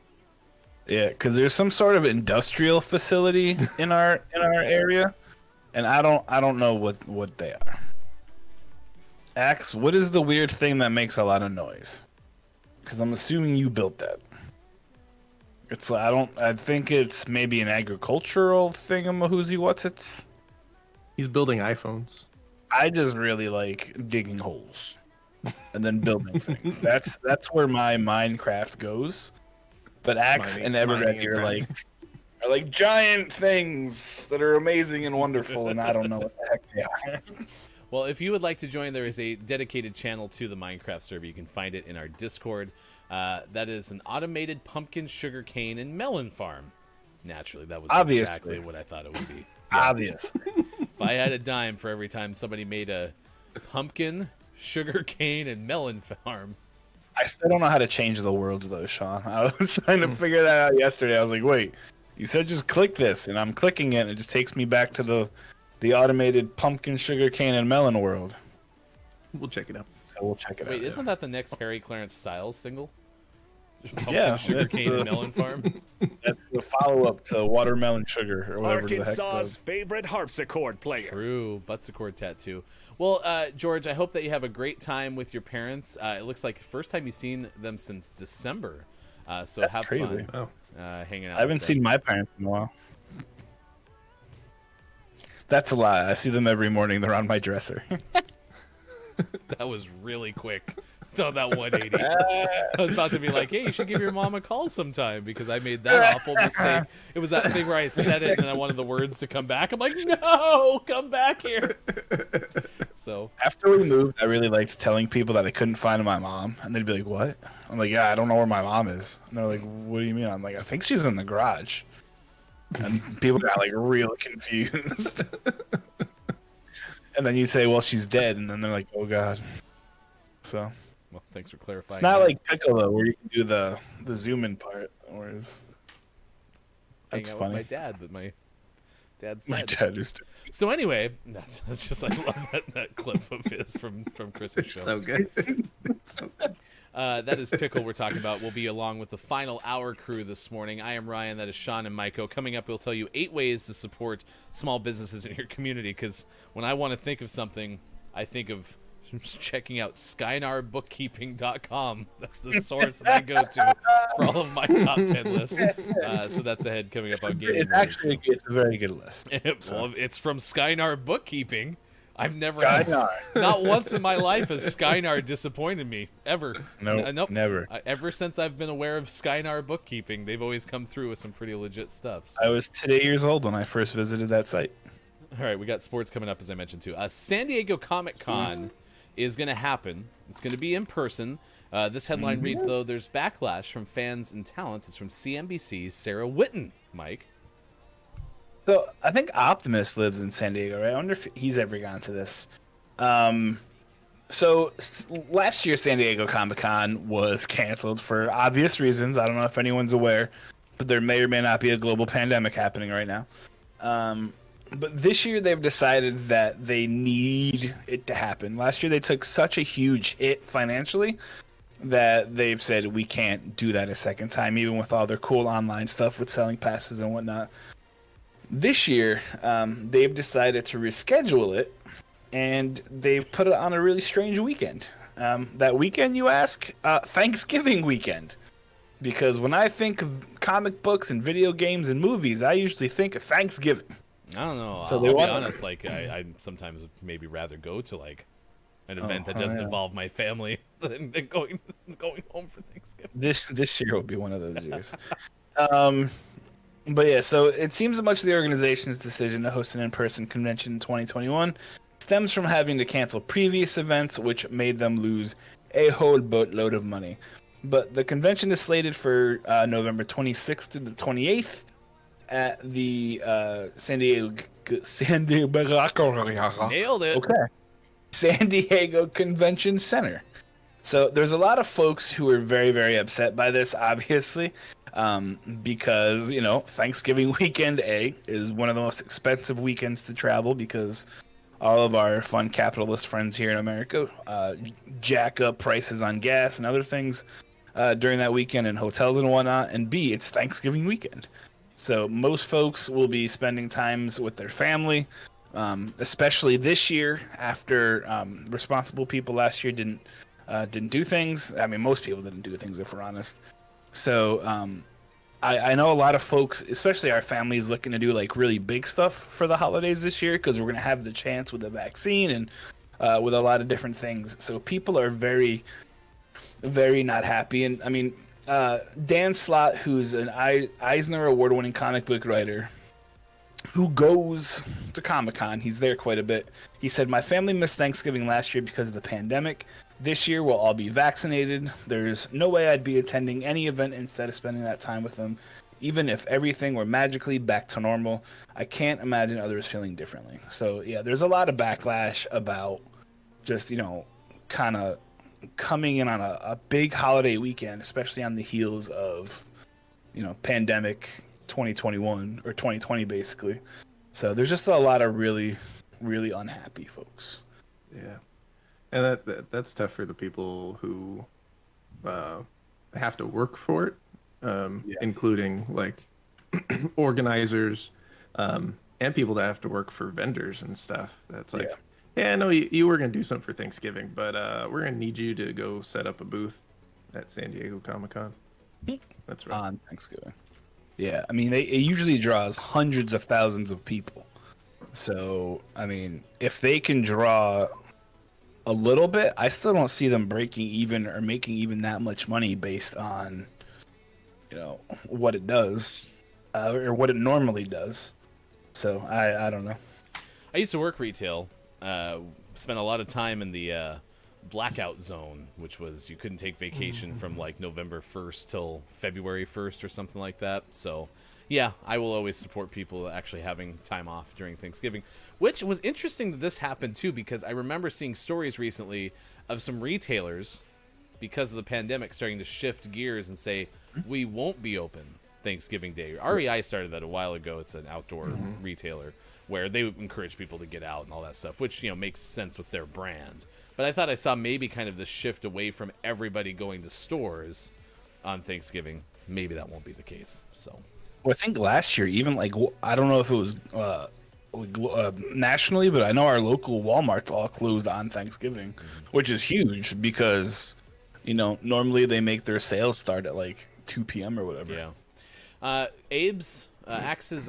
Yeah, because there's some sort of industrial facility in our area, and I don't know what they are. Axe, what is the weird thing that makes a lot of noise? Because I'm assuming you built that. I think it's maybe an agricultural thingamahoozy. What's He's building iPhones. I just really like digging holes and then building things. That's where my Minecraft goes. But Axe and Everready are like giant things that are amazing and wonderful, and I don't know what the heck they are. Well, if you would like to join, there is a dedicated channel to the Minecraft server. You can find it in our Discord. That is an automated pumpkin, sugarcane, and melon farm. Naturally, that was exactly what I thought it would be. Yeah. Obviously. If I had a dime for every time somebody made a pumpkin, sugarcane, and melon farm. I still don't know how to change the worlds, though, Sean. I was trying to figure that out yesterday. I was like, wait, you said just click this, and I'm clicking it, and it just takes me back to the automated pumpkin, sugarcane, and melon world. We'll check it out. So we'll check it out. Wait, isn't that the next Harry Clarence Styles single? Yeah, sugarcane and melon farm. That's the follow-up to Watermelon Sugar, or whatever Arkansas's favorite harpsichord player. True, buttsichord tattoo. Well, George, I hope that you have a great time with your parents. It looks like the first time you've seen them since December. So That's have crazy. fun hanging out. I haven't seen my parents in a while. That's a lie. I see them every morning. They're on my dresser. That was really quick. on that 180. I was about to be like, hey, you should give your mom a call sometime because I made that awful mistake. It was that thing where I said it and then I wanted the words to come back. I'm like, no, come back here. So after we moved, I really liked telling people that I couldn't find my mom, and they'd be like, "What?" I'm like, "Yeah, I don't know where my mom is." And they're like, "What do you mean?" I'm like, "I think she's in the garage." And people got like real confused. And then you say, "Well, she's dead," and then they're like, "Oh God." So, well, thanks for clarifying. it's not that. like Piccolo where you can do the zoom in part, whereas Hang that's out funny. with my dad, but my dad's My dead. dad is. So anyway, that's just I love that clip of his from Chris's show. So good. So good. That is Pickle we're talking about. We'll be along with the final hour crew this morning. I am Ryan. That is Sean and Maiko. Coming up, we'll tell you 8 ways to support small businesses in your community. Because when I want to think of something, I think of checking out skynarbookkeeping.com. That's the source that I go to for all of my top 10 lists. So that's ahead coming up on Gaming. It's a very good list. Well, it's from Skynar Bookkeeping. I've never Skynar. not once in my life has Skynar disappointed me ever. Nope, never. Ever since I've been aware of Skynar Bookkeeping, they've always come through with some pretty legit stuff. So. I was 8 years old when I first visited that site. All right, we got sports coming up, as I mentioned too. San Diego Comic Con is going to happen. It's going to be in person. This headline reads, though, there's backlash from fans and talent. It's from CNBC's Sarah Whitten, Mike. So I think Optimus lives in San Diego, right? I wonder if he's ever gone to this. Last year, San Diego Comic-Con was canceled for obvious reasons. I don't know if anyone's aware, but there may or may not be a global pandemic happening right now. But this year, they've decided that they need it to happen. Last year, they took such a huge hit financially that they've said we can't do that a second time, even with all their cool online stuff with selling passes and whatnot. This year, they've decided to reschedule it, and they've put it on a really strange weekend. That weekend, you ask? Thanksgiving weekend. Because when I think of comic books and video games and movies, I usually think of Thanksgiving. I don't know. So I'll they be want- honest. Like I sometimes would maybe rather go to like an event that doesn't involve my family than going home for Thanksgiving. This year will be one of those years. But yeah, so it seems that much of the organization's decision to host an in-person convention in 2021 stems from having to cancel previous events, which made them lose a whole boatload of money. But the convention is slated for November 26th through the 28th at the San Diego. Nailed it. Okay. San Diego Convention Center. So there's a lot of folks who are very, very upset by this, obviously, because, Thanksgiving weekend, is one of the most expensive weekends to travel because all of our fun capitalist friends here in America jack up prices on gas and other things during that weekend in hotels and whatnot. And B, it's Thanksgiving weekend. So most folks will be spending times with their family, especially this year after responsible people last year didn't do things. I mean, most people didn't do things, if we're honest. So I know a lot of folks, especially our families, looking to do like really big stuff for the holidays this year because we're going to have the chance with the vaccine and with a lot of different things. So people are very, very not happy. And I mean, Dan Slott, who's an Eisner Award-winning comic book writer who goes to Comic-Con, he's there quite a bit. He said, "My family missed Thanksgiving last year because of the pandemic. This year we'll all be vaccinated. There's no way I'd be attending any event instead of spending that time with them, even if everything were magically back to normal. I can't imagine others feeling differently." So yeah, there's a lot of backlash about just, kind of coming in on a big holiday weekend, especially on the heels of, pandemic 2021 or 2020 basically. So there's just a lot of really, really unhappy folks. Yeah, and that's tough for the people who have to work for it, including like organizers and people that have to work for vendors and stuff. That's like, yeah, I know you were gonna do something for Thanksgiving, but we're gonna need you to go set up a booth at San Diego Comic-Con. That's right. On Thanksgiving. Yeah, I mean, it usually draws hundreds of thousands of people. So, I mean, if they can draw a little bit. I still don't see them breaking even or making even that much money based on, what it does, or what it normally does. So I don't know. I used to work retail. Spent a lot of time in the blackout zone, which was you couldn't take vacation from like November 1st till February 1st or something like that. So yeah, I will always support people actually having time off during Thanksgiving, which was interesting that this happened too, because I remember seeing stories recently of some retailers, because of the pandemic, starting to shift gears and say, we won't be open Thanksgiving Day. REI started that a while ago. It's an outdoor retailer where they encourage people to get out and all that stuff, which, makes sense with their brand. But I thought I saw maybe kind of the shift away from everybody going to stores on Thanksgiving. Maybe that won't be the case. So, Well, I think last year, even I don't know if it was nationally, but I know our local Walmarts all closed on Thanksgiving, which is huge because, normally they make their sales start at like 2 p.m. or whatever. Yeah. Abe's Axe's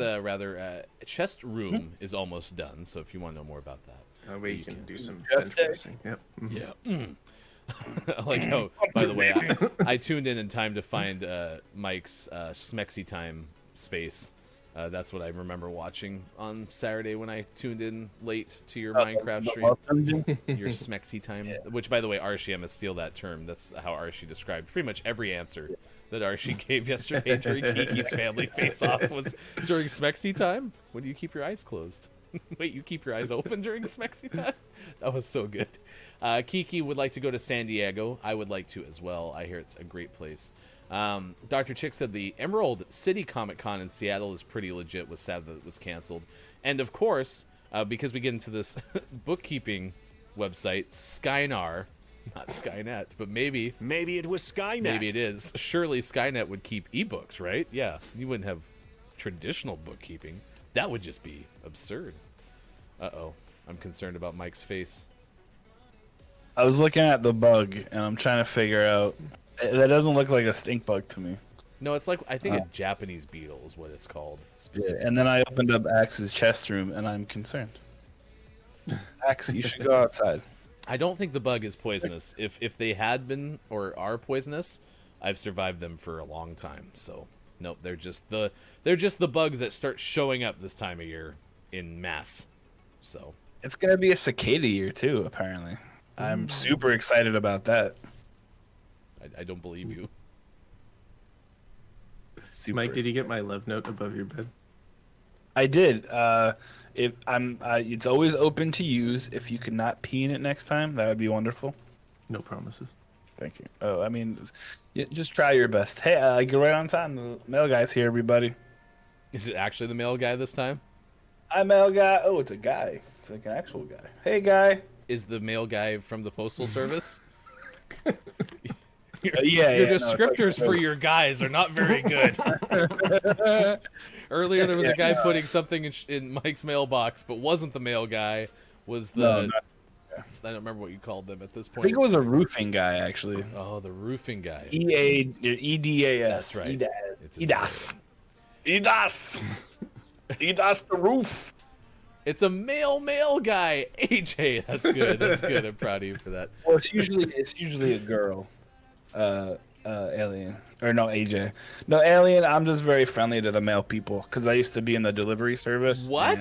chest room is almost done. So if you want to know more about that, That way you can do some Just bench pressing. Yep. yeah. I like how, by the way, I tuned in time to find Mike's Smexy Time space. That's what I remember watching on Saturday when I tuned in late to your Minecraft stream. Your Smexy Time, which, by the way, Archie, I'm gonna steal that term. That's how Archie described pretty much every answer that Archie gave yesterday during Kiki's family face-off was during Smexy Time. When do you keep your eyes closed? Wait, you keep your eyes open during Smexy Time? That was so good. Kiki would like to go to San Diego. I would like to as well. I hear it's a great place. Dr. Chick said the Emerald City Comic Con in Seattle is pretty legit. Was sad that it was canceled. And of course, because we get into this bookkeeping website, Skynar, not Skynet, but maybe Maybe it was Skynet. it is. Surely Skynet would keep ebooks, right? Yeah, you wouldn't have traditional bookkeeping. That would just be absurd. Uh-oh. I'm concerned about Mike's face. I was looking at the bug and I'm trying to figure out. That doesn't look like a stink bug to me. No, it's like, I think a Japanese beetle is what it's called. Yeah, Specifically. and then I opened up Axe's chest room and I'm concerned. Axe, you should go outside. I don't think the bug is poisonous. If they had been or are poisonous, I've survived them for a long time. So, nope, they're just the bugs that start showing up this time of year in mass. So, It's gonna be a cicada year too, apparently. I'm super excited about that. I don't believe you. Super. Mike, did you get my love note above your bed? I did. It's always open to use. If you could not pee in it next time, that would be wonderful. No promises. Thank you. Oh, I mean, just try your best. Hey, get right on time. The mail guy's here, everybody. Is it actually the male guy this time? Hi, mail guy. Oh, it's a guy. It's like an actual guy. Hey, guy. Is the male guy from the Postal Service? Yeah, Your no, it's descriptors like- for your guys are not very good. Earlier, there was a guy putting something in Mike's mailbox, but wasn't the mail guy. Was the No, not- I don't remember what you called them at this I point. think it was a roofing guy, actually. Oh, the roofing guy. EDAS. That's right. It's EDAS. EDAS. EDAS the roof. It's a male guy. AJ, that's good. That's good. I'm proud of you for that. Well, it's usually a girl. Alien. Or no, AJ. No, Alien, I'm just very friendly to the male people because I used to be in the delivery service. What?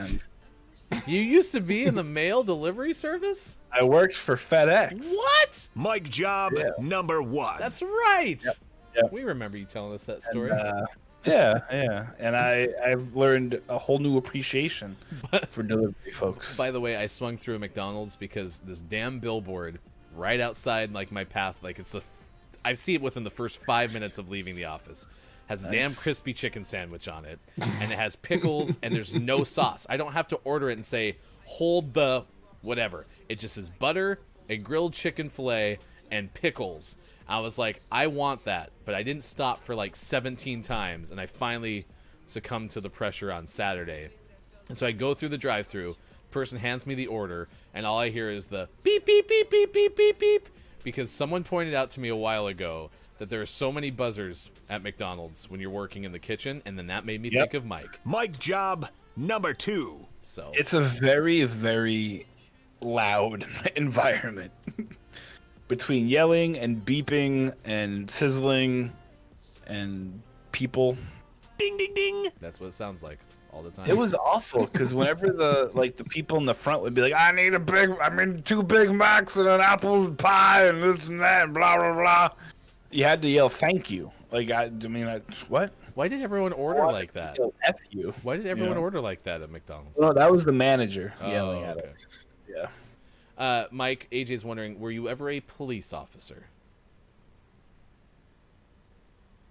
and You used to be in the mail delivery service? I worked for FedEx. What? Mike Job number 1. That's right. Yep. We remember you telling us that story. Yeah. And I've learned a whole new appreciation for delivery folks. By the way, I swung through a McDonald's because this damn billboard right outside like my path, like I see it within the first 5 minutes of leaving the office. Has a damn crispy chicken sandwich on it, and it has pickles, and there's no sauce. I don't have to order it and say, hold the whatever. It just says butter, a grilled chicken fillet, and pickles. I was like, I want that, but I didn't stop for like 17 times, and I finally succumbed to the pressure on Saturday. And so I go through the drive-thru, person hands me the order, and all I hear is the beep, beep, beep, beep, beep, beep, beep, because someone pointed out to me a while ago that there are so many buzzers at McDonald's when you're working in the kitchen, and then that made me think of Mike. Mike Job number 2. So It's a very, very loud environment between yelling and beeping and sizzling and people. Ding, ding, ding. That's what it sounds like all the time. It was awful because whenever the people in the front would be like, I need 2 Big Macs and an apple pie and this and that and blah blah blah. You had to yell thank you. Like what? Why did everyone order like that? Yell, F you. Why did everyone order like that at McDonald's? No, that was the manager Oh, yelling at okay. us. Yeah. Mike, AJ's wondering, were you ever a police officer?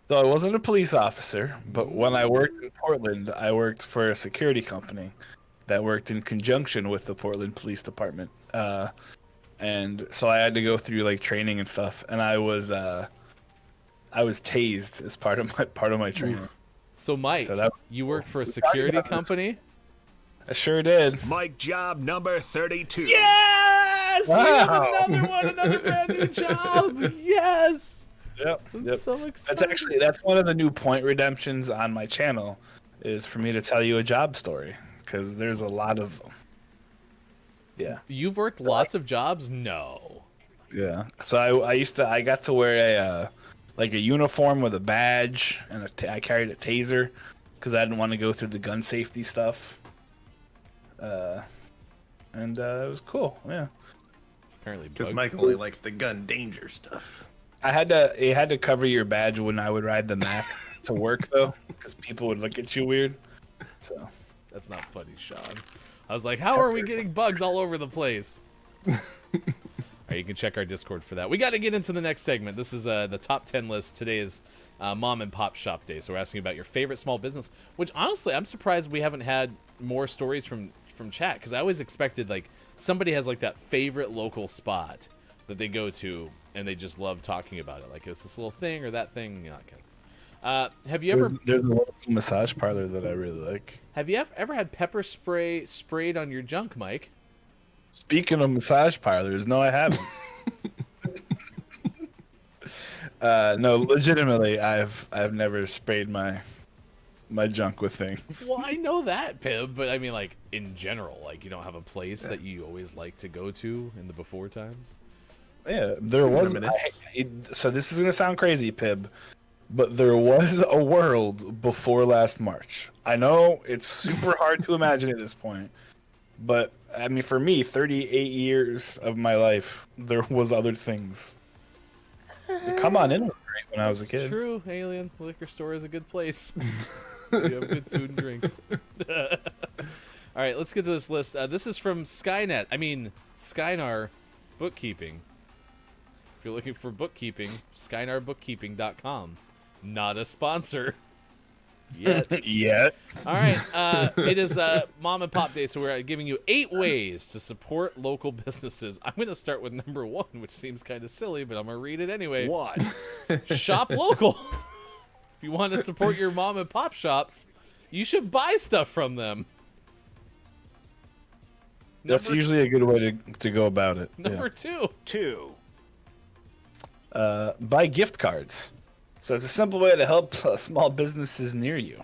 So I wasn't a police officer, but when I worked in Portland, I worked for a security company that worked in conjunction with the Portland Police Department. And so I had to go through like training and stuff, and I was tased as part of my training. So Mike, So that- you worked for a security about this. company? I sure did. Mike job number 32. Yes! We Wow. have another brand new job. Yes! Yep. I'm so excited. That's one of the new point redemptions on my channel, is for me to tell you a job story, because there's a lot of them. Yeah. You've worked lots of jobs? No. Yeah. So I got to wear a uniform with a badge, and I carried a taser because I didn't want to go through the gun safety stuff. And it was cool. Yeah. Apparently, Because bug- Mike only likes the gun danger stuff. It had to cover your badge when I would ride the Mac to work though, because people would look at you weird. So That's not funny, Sean. I was like, how are we getting bugs all over the place? All right, you can check our Discord for that. We got to get into the next segment. This is the top 10 list. Today is Mom and Pop Shop Day. So we're asking about your favorite small business, which honestly, I'm surprised we haven't had more stories from chat, because I always expected like somebody has like that favorite local spot that they go to and they just love talking about it. Like it's this little thing or that thing. You know, okay. Have you ever there's a local massage parlor that I really like. Have you ever had pepper spray sprayed on your junk, Mike? Speaking of massage parlors, no, I haven't. No, legitimately, I've never sprayed my junk with things. Well, I know that, Pib, but I mean, like, in general, like, you don't have a place that you always like to go to in the before times? Yeah, there was. Reminisce. So this is gonna sound crazy, Pib, but there was a world before last March. I know it's super hard to imagine at this point, but I mean, for me, 38 years of my life, there was other things. Come on in was great when I was a kid. True, Alien. The liquor store is a good place. You have good food and drinks. All right, let's get to this list. This is from Skynet. I mean, Skynar Bookkeeping. If you're looking for bookkeeping, skynarbookkeeping.com. Not a sponsor. Yet. Yet. All right. It is Mom and Pop Day, so we're giving you 8 ways to support local businesses. I'm going to start with number 1, which seems kind of silly, but I'm going to read it anyway. What? Shop local. If you want to support your mom and pop shops, you should buy stuff from them. That's usually a good way to go about it. Number 2. 2. Buy gift cards. So it's a simple way to help small businesses near you.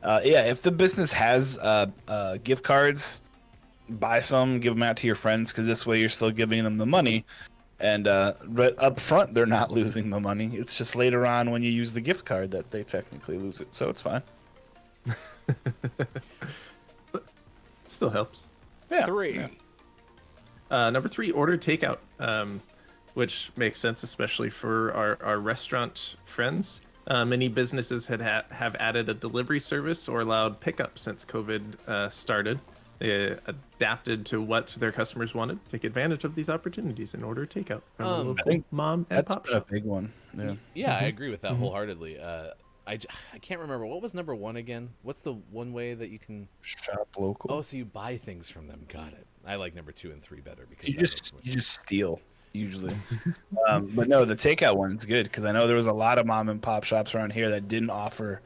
If the business has gift cards, buy some, give them out to your friends, because this way you're still giving them the money. And but up front, they're not losing the money. It's just later on when you use the gift card that they technically lose it. So it's fine. Still helps. Yeah. 3. Number 3, order takeout, which makes sense, especially for our restaurant friends. Many businesses have added a delivery service or allowed pickup since COVID started. They adapted to what their customers wanted. Take advantage of these opportunities and order takeout from a I local think mom and That's pop been a shop. big one. Yeah. Yeah, I agree with that wholeheartedly. I can't remember. What was number 1 again? What's the one way that you can... Shop local. Oh, so you buy things from them. Got it. I like number 2 and 3 better. Because You that makes just more you sense. just steal usually. But no, the takeout one's good because I know there was a lot of mom and pop shops around here that didn't offer,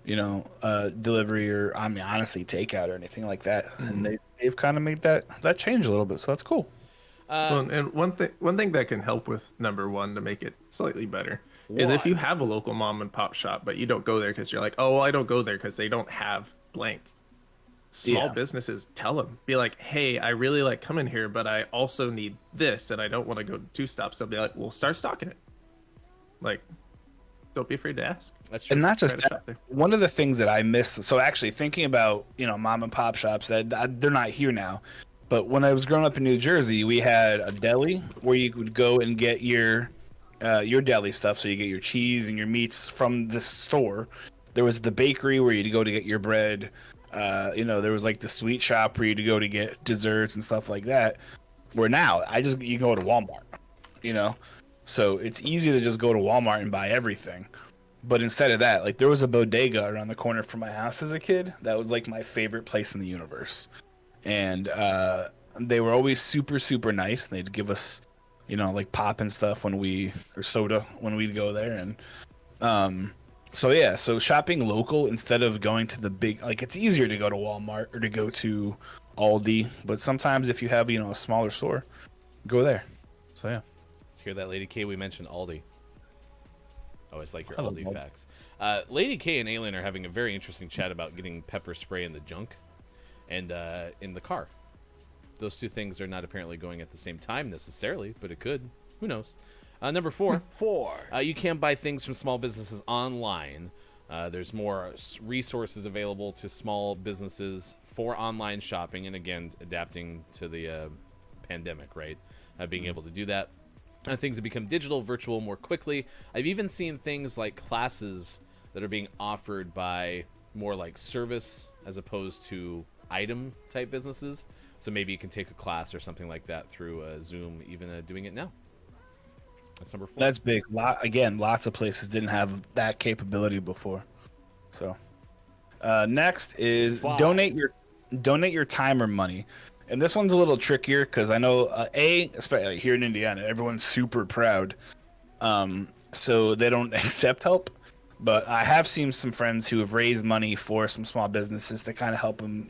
delivery or honestly takeout or anything like that, and they've kind of made that change a little bit. So that's cool. Well, and one thing that can help with number 1 to make it slightly better is if you have a local mom and pop shop, but you don't go there because you're like, oh, well, I don't go there because they don't have blank. small Yeah. businesses, tell them, be like, hey, I really like coming here, but I also need this, and I don't want to go to two stops. So be like, well, start stocking it. Like, don't be afraid to ask. That's true. And not just Try to that, shop there. one of the things that I miss. So actually thinking about, mom and pop shops that they're not here now. But when I was growing up in New Jersey, we had a deli where you would go and get your deli stuff. So you get your cheese and your meats from the store. There was the bakery where you'd go to get your bread. There was like the sweet shop where you'd go to get desserts and stuff like that. Where now you go to Walmart, So it's easy to just go to Walmart and buy everything. But instead of that, like there was a bodega around the corner from my house as a kid. That was like my favorite place in the universe. And they were always super, super nice. They'd give us, like pop and stuff or soda when we'd go there. And so shopping local instead of going to the big, like it's easier to go to Walmart or to go to Aldi. But sometimes if you have, a smaller store, go there. So yeah. Hear that, Lady K? We mentioned Aldi. Always like your I love Aldi Aldi. facts. Lady K and Alien are having a very interesting chat about getting pepper spray in the junk and in the car. Those two things are not apparently going at the same time necessarily, but it could. Who knows? Number 4. 4. You can buy things from small businesses online. There's more resources available to small businesses for online shopping, and again, adapting to the pandemic, right? Being able to do that. Things have become digital, virtual more quickly. I've even seen things like classes that are being offered by more like service as opposed to item type businesses. So maybe you can take a class or something like that through Zoom, even doing it now. That's number 4. That's big. Lots of places didn't have that capability before. So next is 5. donate your time or money. And this one's a little trickier because I know, especially here in Indiana, everyone's super proud. So they don't accept help. But I have seen some friends who have raised money for some small businesses to kind of help them,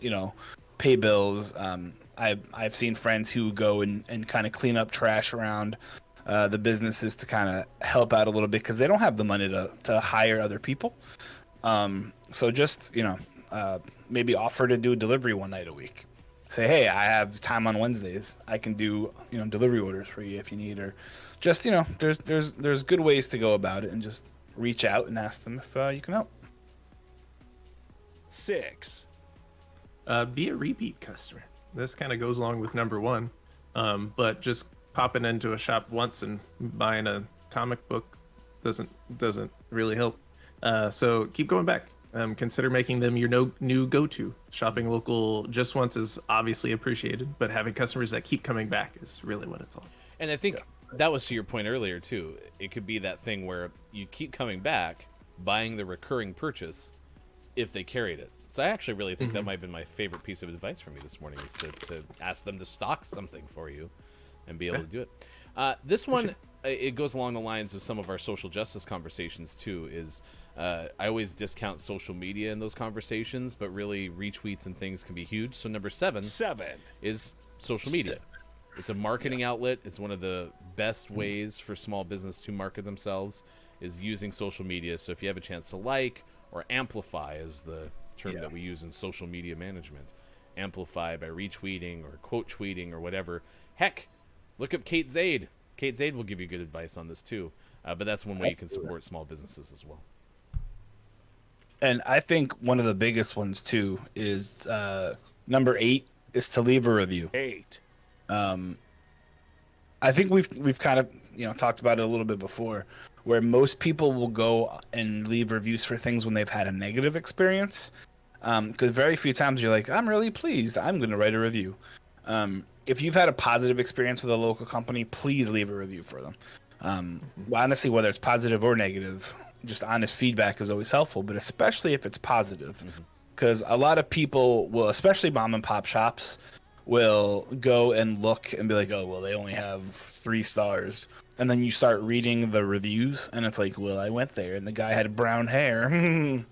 pay bills. I've seen friends who go and kind of clean up trash around the businesses to kind of help out a little bit because they don't have the money to hire other people. So just, maybe offer to do a delivery one night a week. Say, hey, I have time on Wednesdays. I can do, delivery orders for you if you need, or just, there's good ways to go about it, and just reach out and ask them if you can help. 6. Be a repeat customer. This kind of goes along with number 1, but just popping into a shop once and buying a comic book doesn't really help. So keep going back. Consider making them your new go-to. Shopping local just once is obviously appreciated, but having customers that keep coming back is really what it's all. And I think that was to your point earlier, too. It could be that thing where you keep coming back, buying the recurring purchase if they carried it. So I actually really think that might have been my favorite piece of advice from you this morning, is to ask them to stock something for you and be able to do it. This one, it goes along the lines of some of our social justice conversations, too, is I always discount social media in those conversations, but really retweets and things can be huge. So number 7 is social media. It's a marketing outlet. It's one of the best ways for small business to market themselves, is using social media. So if you have a chance to like or amplify, is the term that we use in social media management, amplify by retweeting or quote tweeting or whatever. Heck, look up Kate Zaid. Kate Zaid will give you good advice on this too. But that's one way you can support small businesses as well. And I think one of the biggest ones too is number 8 is to leave a review. 8. I think we've kind of talked about it a little bit before, where most people will go and leave reviews for things when they've had a negative experience. Because very few times you're like, I'm really pleased, I'm going to write a review. If you've had a positive experience with a local company, please leave a review for them. Honestly, whether it's positive or negative, just honest feedback is always helpful, but especially if it's positive. Because a lot of people will, especially mom and pop shops, will go and look and be like, oh, well, they only have 3 stars. And then you start reading the reviews, and it's like, well, I went there, and the guy had brown hair. And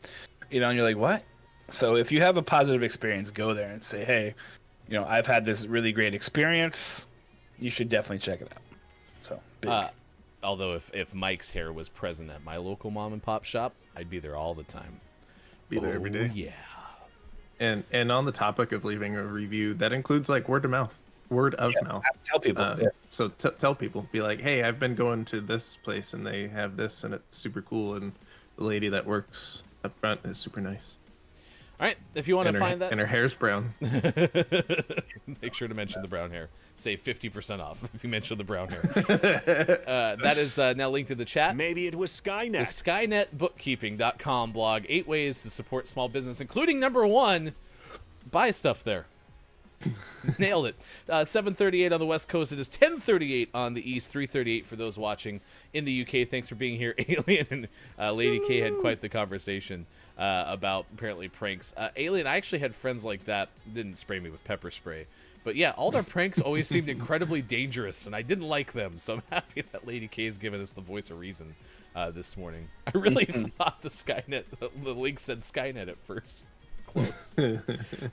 you're like, what? So if you have a positive experience, go there and say, hey, I've had this really great experience. You should definitely check it out. So, big. Although if Mike's hair was present at my local mom and pop shop, I'd be there all the time. Be there every day. Yeah. And on the topic of leaving a review, that includes like word of mouth. Tell people. So tell people, be like, hey, I've been going to this place and they have this and it's super cool, and the lady that works up front is super nice. All right, if you want to find that, and her hair's brown. make sure to mention the brown hair. Save 50% off if you mention the brown hair. That is now linked in the chat. Maybe it was Skynet. The SkynetBookkeeping.com blog. 8 ways to support small business, including number 1, buy stuff there. Nailed it. 7:38 on the West Coast. It is 10:38 on the East. 3:38 for those watching in the UK. Thanks for being here, Alien and Lady K had quite the conversation about apparently pranks. Alien, I actually had friends like that. Didn't spray me with pepper spray, but yeah, all their pranks always seemed incredibly dangerous, and I didn't like them. So I'm happy that Lady K has given us the voice of reason this morning. I really thought the Skynet, the link said Skynet at first. Close.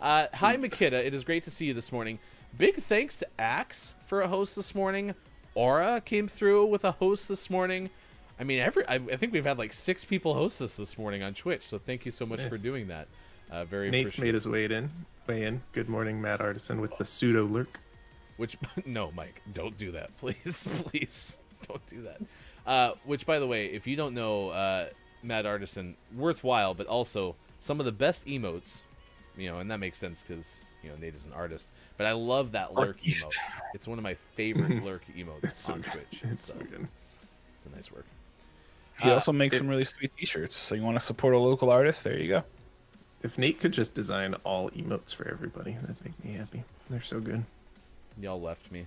Hi, Makita. It is great to see you this morning. Big thanks to Axe for a host this morning. Aura came through with a host this morning. I mean, I think we've had like 6 people host this morning on Twitch. So thank you so much for doing that. Very Nate's made his way in. Good morning, Matt Artisan with the pseudo lurk. Which no, Mike, don't do that, please, please don't do that. Which, by the way, if you don't know, Matt Artisan, worthwhile, but also some of the best emotes, and that makes sense because Nate is an artist. But I love that lurk emote. It's one of my favorite lurk emotes on Twitch. It's so good. It's a nice work. He also makes some really sweet t-shirts. So you want to support a local artist? There you go. If Nate could just design all emotes for everybody, that'd make me happy. They're so good. Y'all left me.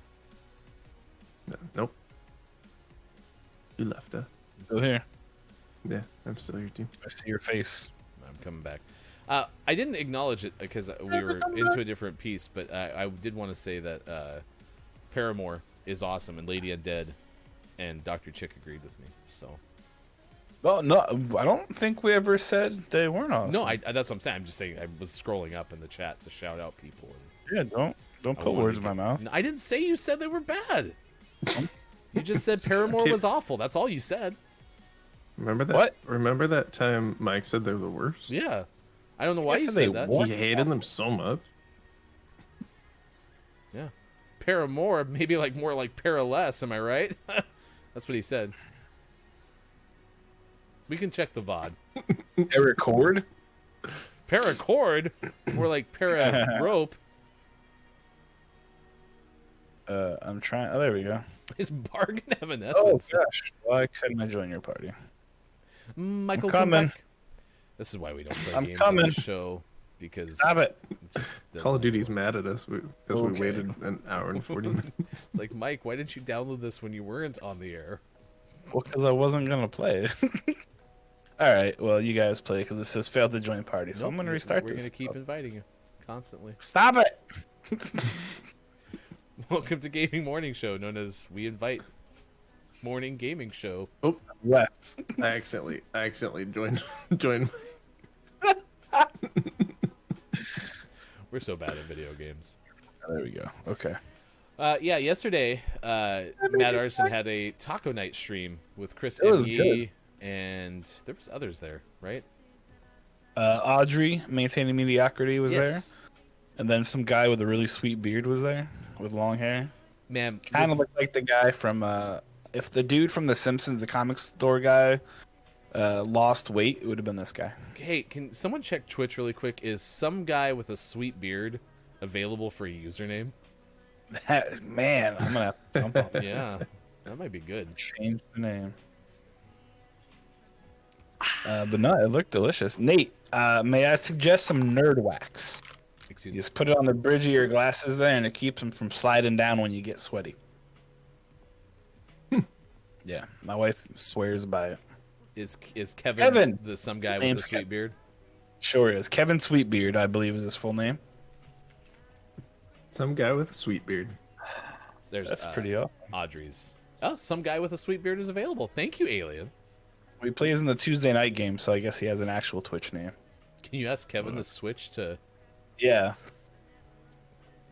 No, nope. You left us. Still here. Yeah, I'm still here too. I see your face. I'm coming back. I didn't acknowledge it because we were into a different piece, but I did want to say that Paramore is awesome, and Lady Undead and Dr. Chick agreed with me. So. Well, no, I don't think we ever said they weren't awesome. No, that's what I'm saying. I'm just saying I was scrolling up in the chat to shout out people. Yeah, don't put words in my mouth. I didn't say you said they were bad. You just said Paramore was awful. That's all you said. Remember that? What? Remember that time Mike said they're the worst? Yeah. I don't know why you said said that. He hated them so much. Yeah. Paramore, maybe more like Paraless, am I right? That's what he said. We can check the VOD. Paracord? Paracord? More like para-rope. I'm trying. Oh, there we go. Is Bargain Oh, Evanescence. gosh. Why couldn't I join your party? Michael, I'm come coming. back. This is why we don't play I'm games on coming. the show. Because Stop it. Call of Duty's mad at us because Okay. we waited an hour and 40 minutes. It's like, Mike, why didn't you download this when you weren't on the air? Well, because I wasn't going to play it. All right. Well, you guys play because it says failed to join party. So I'm going to restart We're this. going to keep inviting you constantly. Stop it. Welcome to Gaming Morning Show, known as We Invite Morning Gaming Show. Oh, Left. I accidentally joined. We're so bad at video games. There we go. Okay. Yeah, yesterday, Matt Arson had a taco night stream with Chris It was M.E. and there was others there, right? Audrey, Maintaining Mediocrity, was there. Yes. And then some guy with a really sweet beard was there with long hair. Man, Kind of let's- looked like the guy from if the dude from The Simpsons, the comic store guy, lost weight, it would have been this guy. hey, can someone check Twitch really quick? Is some guy with a sweet beard available for a username? Man, I'm gonna have to jump on that. Yeah, that might be good. Change the name. But no, it looked delicious. Nate, may I suggest some Nerd Wax? Excuse You me. just put it on the bridge of your glasses there, and it keeps them from sliding down when you get sweaty. Yeah, my wife swears by it. Is Kevin, Kevin! the some guy with Name's a sweet beard? Sure is. Kevin Sweetbeard, I believe, is his full name. Some guy with a sweet beard. There's That's pretty awesome. Audrey's. Oh, some guy with a sweet beard is available. Thank you, Alien. He plays in the Tuesday night game, so I guess he has an actual Twitch name. Can you ask Kevin to switch to? Yeah,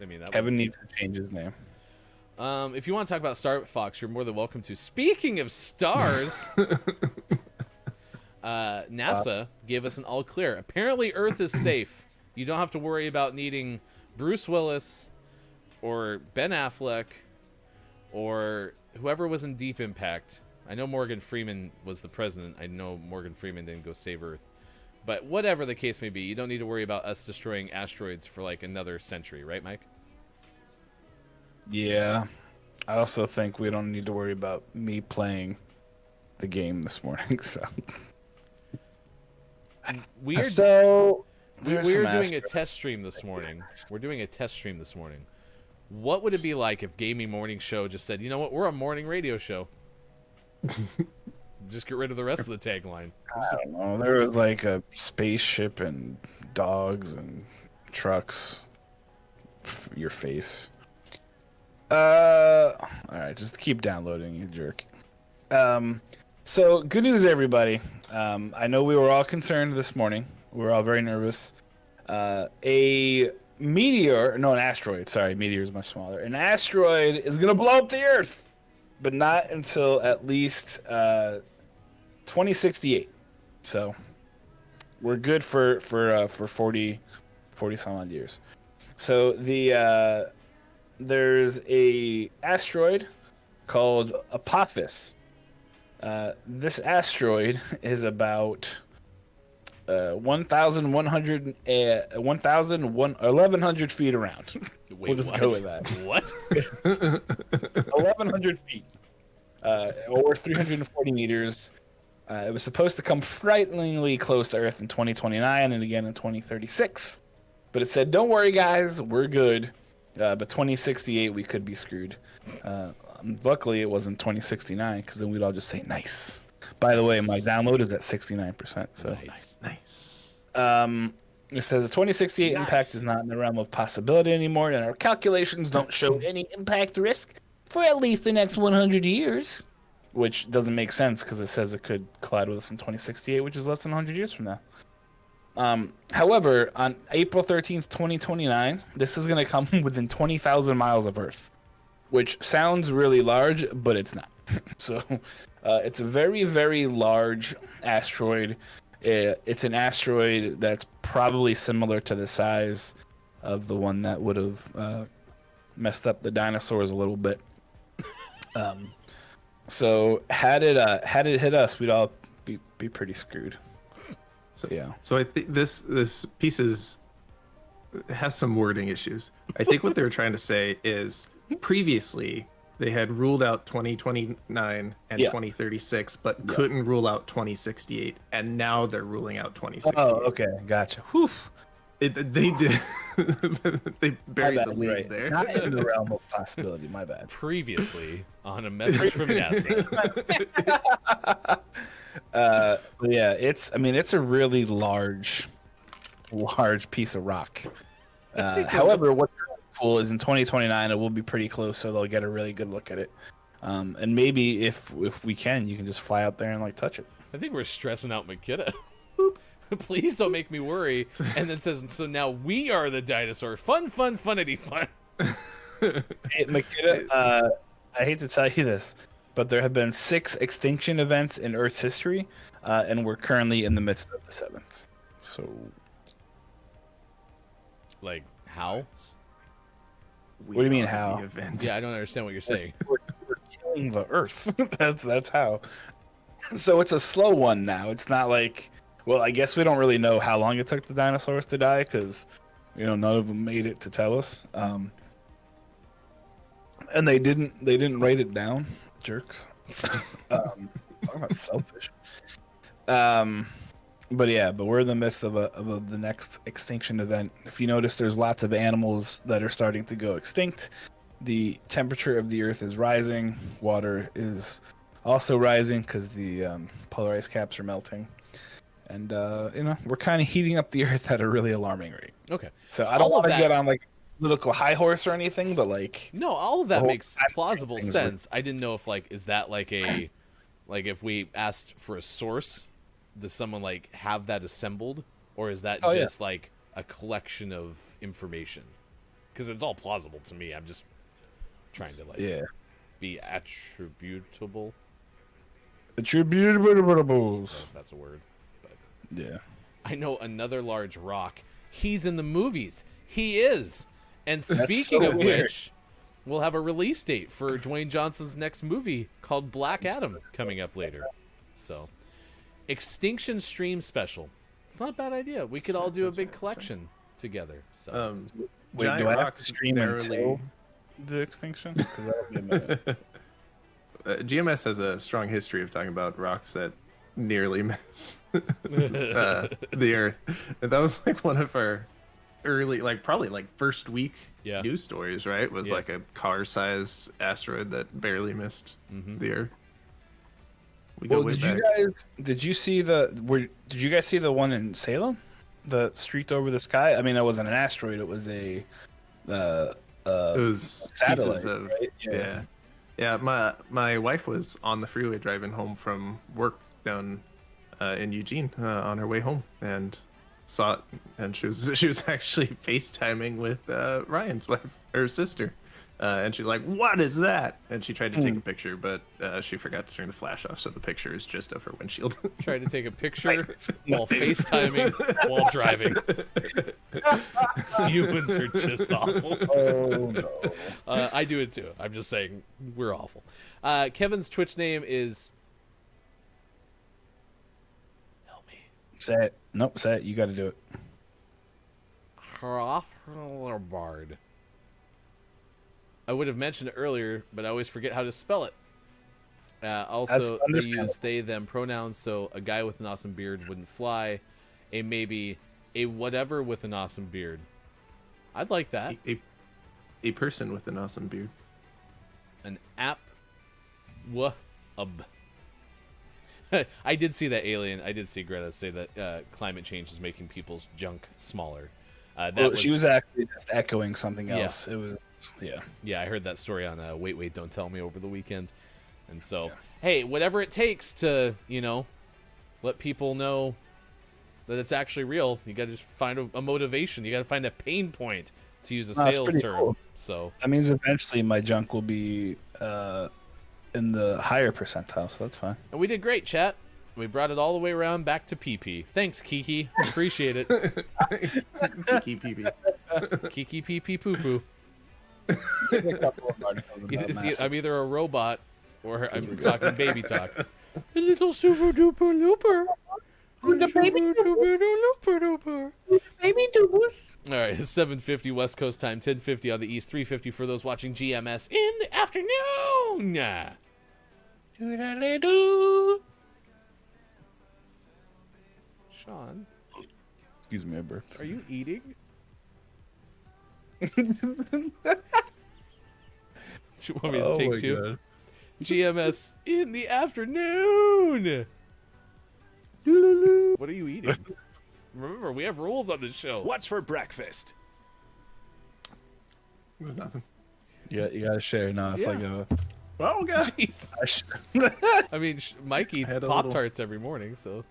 I mean, that Kevin would be- needs to change his name. If you want to talk about Star Fox, you're more than welcome to. Speaking of stars, NASA gave us an all clear. Apparently, Earth is safe You don't have to worry about needing Bruce Willis or Ben Affleck or whoever was in Deep Impact. I know Morgan Freeman was the president. I know Morgan Freeman didn't go save Earth. But whatever the case may be, you don't need to worry about us destroying asteroids for like another century, right, Mike? Yeah. I also think we don't need to worry about me playing the game this morning. So We are so we there's are some doing a asteroids. test stream this morning. We're doing a test stream this morning. What would it be like if Gaming Morning Show just said, you know what, we're a morning radio show? Just get rid of the rest of the tagline. I don't know. There was like a spaceship and dogs and trucks. Your face. All right, just keep downloading, you jerk. So good news, everybody. I know we were all concerned this morning. We were all very nervous. A meteor, no, an asteroid. Sorry, meteor is much smaller. An asteroid is gonna blow up the Earth, but not until at least 2068. So we're good for 40 some odd years. So there's a asteroid called Apophis. This asteroid is about 1,100 feet around. Wait, We'll just what? go with that. What? 1,100 feet, or 340 meters. It was supposed to come frighteningly close to Earth in 2029 and again in 2036. But it said, don't worry, guys, we're good. But 2068, we could be screwed. Luckily, it wasn't 2069, because then we'd all just say, nice. By the way, my download is at 69%. So Nice. It says the 2068 impact is not in the realm of possibility anymore, and our calculations don't show any impact risk for at least the next 100 years. Which doesn't make sense because it says it could collide with us in 2068, which is less than 100 years from now. However, on April 13th, 2029, this is going to come within 20,000 miles of Earth, which sounds really large, but it's not. So it's a very, very large asteroid. It's an asteroid that's probably similar to the size of the one that would have messed up the dinosaurs a little bit. So had it hit us, we'd all be pretty screwed. So Yeah. So I think this piece has some wording issues. I think what they're trying to say is previously they had ruled out 2029 and Yeah. 2036, but couldn't rule out 2068, and now they're ruling out 2068. Oh, okay, gotcha. Whew. They did. They buried My the bad, lead right. there. Not in the realm of possibility. My bad. Previously on a message from NASA. But yeah, it's a really large piece of rock. However, what's really cool is in 2029 it will be pretty close, so they'll get a really good look at it. And maybe if we can, you can just fly out there and like touch it. I think we're stressing out Makita. Please don't make me worry. And then says, so now we are the dinosaur. Funnity fun. Hey, Makita, I hate to tell you this, but there have been 6 extinction events in Earth's history, and we're currently in the midst of the 7th. So, Like, how? We What do you mean, are how? the event. Yeah, I don't understand what you're saying. we're killing the Earth. that's how. So it's a slow one now. It's not like, well, I guess we don't really know how long it took the dinosaurs to die because, none of them made it to tell us. And they didn't write it down, jerks. Talking about selfish. But we're in the midst of the next extinction event. If you notice, there's lots of animals that are starting to go extinct. The temperature of the Earth is rising. Water is also rising because the polar ice caps are melting. And, we're kind of heating up the Earth at a really alarming rate. Okay. So I don't All of want to that- get on, like, a political high horse or anything, but, like... No, all of that whole makes side of plausible things sense. I didn't know if, like, is that like a, like, if we asked for a source, does someone, like, have that assembled? Or is that just, like, a collection of information? Because it's all plausible to me. I'm just trying to, like, be attributable. Attributables. If that's a word. But Yeah. I know another large rock he's in the movies. He is. And speaking so of weird. which, we'll have a release date for Dwayne Johnson's next movie called Black Adam coming up later. So, Extinction Stream Special. It's not a bad idea. We could all do a big collection together. So, Wait, Giant do I have rocks to stream narrowly- until the extinction? Because that'll be a minute. GMS has a strong history of talking about rocks that nearly miss the Earth. And that was like one of our early, like probably like first week Yeah. news stories, right? Was Yeah. like a car-sized asteroid that barely missed the Earth. We go Well, way back. did you see the one in Salem? The streaked over the sky? I mean, it wasn't an asteroid, it was a It was satellite, pieces of right? yeah. My wife was on the freeway driving home from work down in Eugene on her way home and saw it, and she was actually FaceTiming with Ryan's wife, her sister, and she's like, "What is that?" And she tried to take a picture, but she forgot to turn the flash off, so the picture is just of her windshield. try to take a picture while FaceTiming while driving. Humans are just awful. Oh no. I do it too. I'm just saying we're awful. Kevin's Twitch name is. Help me. Say it. Nope, say it. You got to do it. Bard. I would have mentioned it earlier, but I always forget how to spell it. Also, That's they understandable. use they them pronouns, so a guy with an awesome beard wouldn't fly. A maybe a whatever with an awesome beard. I'd like that. a person with an awesome beard. An app. I did see that alien. I did see Greta say that climate change is making people's junk smaller. She was actually just echoing something Yeah. else. It was, yeah. Yeah, I heard that story on Wait, Don't Tell Me over the weekend. And so, hey, whatever it takes to, let people know that it's actually real, you got to just find a motivation. You got to find a pain point, to use a No, it's sales pretty term. cool. So, That means eventually my junk will be in the higher percentile, so that's fine. and we did great, chat. We brought it all the way around back to PP. Thanks, Kiki. Appreciate it. Kiki pee-pee. Kiki PP poo poo. There's a couple of articles about massive- I'm either a robot or I'm talking baby talk. The little super duper looper. The baby duper looper. Baby doobers. All right, it's 7:50 West Coast time, 10:50 on the East, 3:50 for those watching GMS in the afternoon. Sean, Excuse me, I burped. are you eating? You want me to Oh take my two? God. GMS in the afternoon. What are you eating? Remember, we have rules on this show. What's for breakfast? Nothing. Yeah, you gotta share. No, it's Yeah. like a. Well, guys, Jeez. I mean, Mike eats had a Pop little- Tarts every morning, so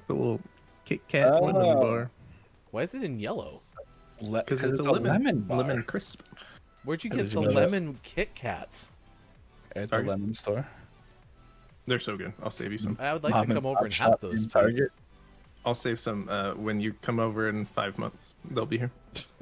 a little Kit Kat lemon bar. why is it in yellow? Because it's a lemon bar. lemon crisp. Where'd you How get did the you know that? lemon Kit Kats? At the Target. lemon store. They're so good. I'll save you some. I would like Mom to come over pop and shop have those. in Please. Target. I'll save some when you come over in 5 months. They'll be here.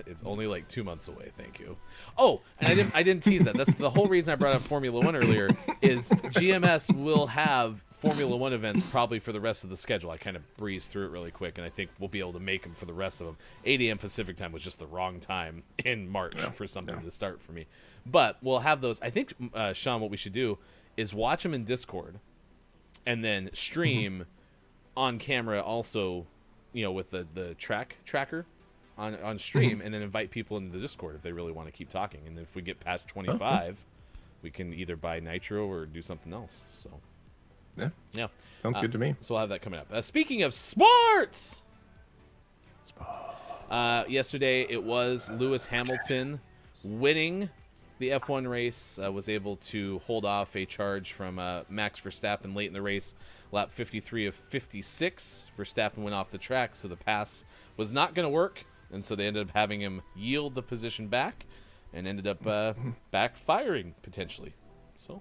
It's only like 2 months away. Thank you. Oh, and I didn't tease that. That's the whole reason I brought up Formula One earlier. Is GMS will have Formula One events probably for the rest of the schedule. I kind of breezed through it really quick, and I think we'll be able to make them for the rest of them. 8 a.m. Pacific time was just the wrong time in March for something to start for me. But we'll have those. I think, Sean, what we should do is watch them in Discord, and then stream on camera also, with the tracker on stream, and then invite people into the Discord if they really want to keep talking. And if we get past 25, we can either buy Nitro or do something else. So, Yeah, yeah. sounds good to me. So we'll have that coming up. Speaking of sports, yesterday it was Lewis Hamilton winning the F1 race. Was able to hold off a charge from Max Verstappen late in the race. Lap 53 of 56. Verstappen went off the track, so the pass was not going to work, and so they ended up having him yield the position back, and ended up backfiring potentially. So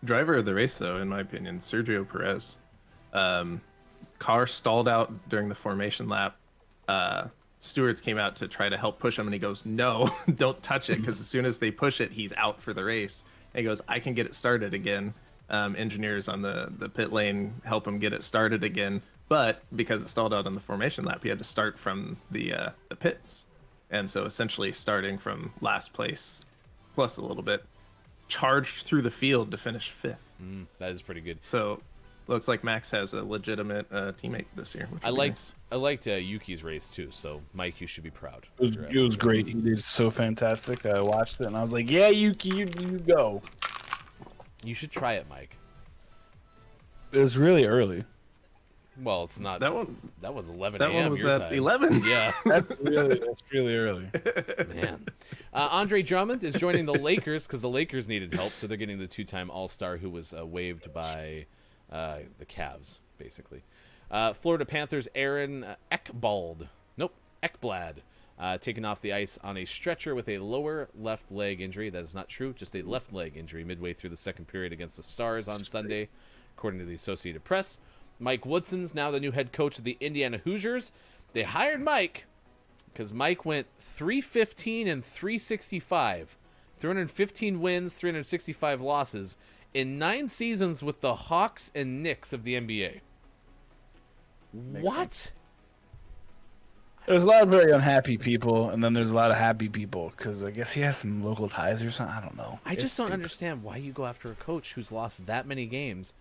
Driver of the race, though, in my opinion, Sergio Perez. Car stalled out during the formation lap. stewards came out to try to help push him, and he goes, "No, don't touch it," because as soon as they push it, he's out for the race. And he goes, "I can get it started again." Engineers on the pit lane help him get it started again, but because it stalled out on the formation lap, he had to start from the pits, and so essentially starting from last place plus a little bit, charged through the field to finish 5th. That is pretty good. So looks like Max has a legitimate teammate this year. Which I would be liked nice. I liked Yuki's race too. So Mike, you should be proud. It was great. He did so fantastic. I watched it and I was like, yeah, Yuki, you go. You should try it, Mike. It was really early. Well, it's not. That one. That was 11 That a.m. one was your at time. 11. Yeah, That's really early. man. Andre Drummond is joining the Lakers because the Lakers needed help, so they're getting the two-time All-Star who was waived by the Cavs, basically. Florida Panthers' Aaron Ekblad, taken off the ice on a stretcher with a lower left leg injury. That is not true, just a left leg injury midway through the second period against the Stars on Sunday, according to the Associated Press. Mike Woodson's now the new head coach of the Indiana Hoosiers. They hired Mike because Mike went 315 and 365, 315 wins, 365 losses in 9 seasons with the Hawks and Knicks of the NBA. What? There's a lot of very unhappy people, and then there's a lot of happy people because I guess he has some local ties or something. I don't know. I just It's don't stupid. understand why you go after a coach who's lost that many games.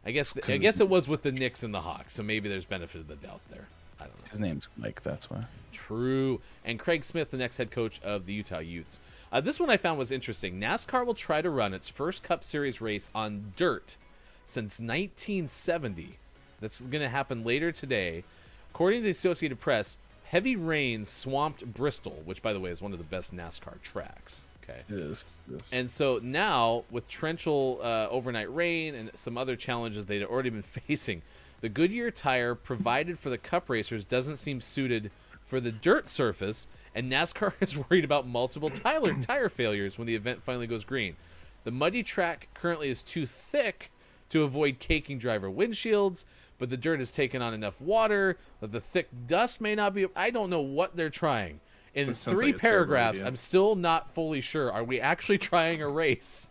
I guess it was with the Knicks and the Hawks, so maybe there's benefit of the doubt there. I don't know. His name's Mike, that's why. True. And Craig Smith, the next head coach of the Utah Utes. This one I found was interesting. NASCAR will try to run its first Cup Series race on dirt since 1970. That's going to happen later today. According to the Associated Press, heavy rain swamped Bristol, which, by the way, is one of the best NASCAR tracks. Okay. It is. And so now, with torrential overnight rain and some other challenges they'd already been facing, the Goodyear tire provided for the Cup racers doesn't seem suited for the dirt surface, and NASCAR is worried about multiple tire failures when the event finally goes green. The muddy track currently is too thick to avoid caking driver windshields, but the dirt has taken on enough water that the thick dust may not be... I don't know what they're trying. In That sounds 3 like a terrible paragraphs, idea. I'm still not fully sure. Are we actually trying a race?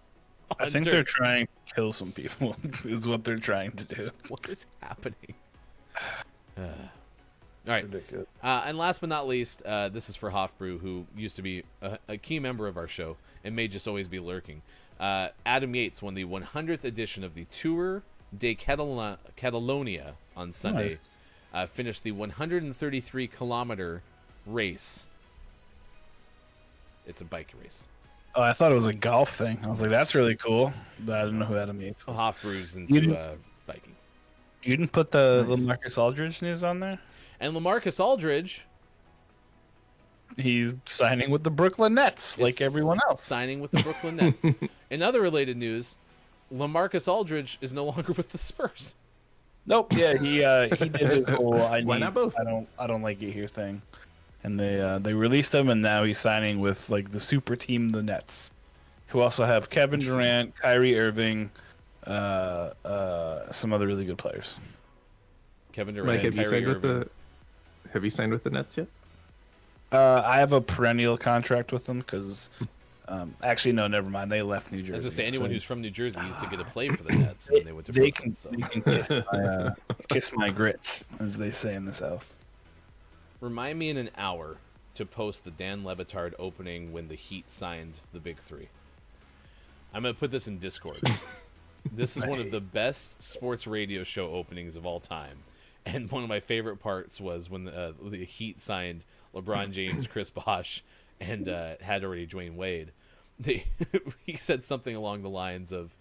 I on think dirt? they're trying to kill some people, is what they're trying to do. What is happening? All right. Ridiculous. And last but not least, this is for Hofbrew, who used to be a key member of our show and may just always be lurking. Adam Yates won the 100th edition of the Tour de Catalonia on Sunday. Finished the 133-kilometer race. It's a bike race. Oh, I thought it was a golf thing. I was like, that's really cool. But I didn't know who Adam Yates was. Hofbrew's You into didn't- biking. You didn't put the LaMarcus Aldridge news on there? And LaMarcus Aldridge He's signing with the Brooklyn Nets, like is everyone else. signing with the Brooklyn Nets. In other related news, LaMarcus Aldridge is no longer with the Spurs. Nope. Yeah, he did his whole Why not both? I don't like it here thing. And they released him, and now he's signing with like the super team, the Nets, who also have Kevin Durant, Kyrie Irving, some other really good players. Kevin Durant, Mike, have you Kyrie signed with Irving. Have you signed with the Nets yet? I have a perennial contract with them because, actually, no, never mind. They left New Jersey. As I say, anyone so who's from New Jersey used to get to play for the Nets, and then they went to they Brooklyn. can So. they can kiss my grits, as they say in the South. Remind me in an hour to post the Dan Levitard opening when the Heat signed the Big Three. I'm going to put this in Discord. This is one of the best sports radio show openings of all time. And one of my favorite parts was when the Heat signed LeBron James, Chris Bosh, and had already Dwayne Wade. He said something along the lines of,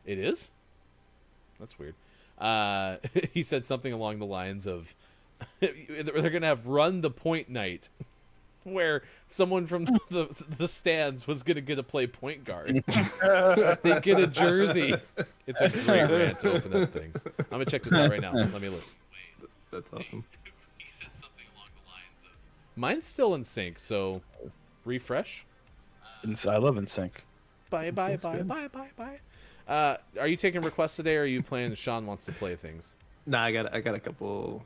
"It is? That's weird." He said something along the lines of, they're going to have run the point night where someone from the stands was going to get to play point guard. They get a jersey. It's a great rant to open up things. I'm going to check this out right now. Let me look. That's awesome. He said something along the lines of... Mine's still in sync, so refresh. I love NSYNC. Bye. Are you taking requests today, or are you playing Sean Wants to Play things? Nah, I got a couple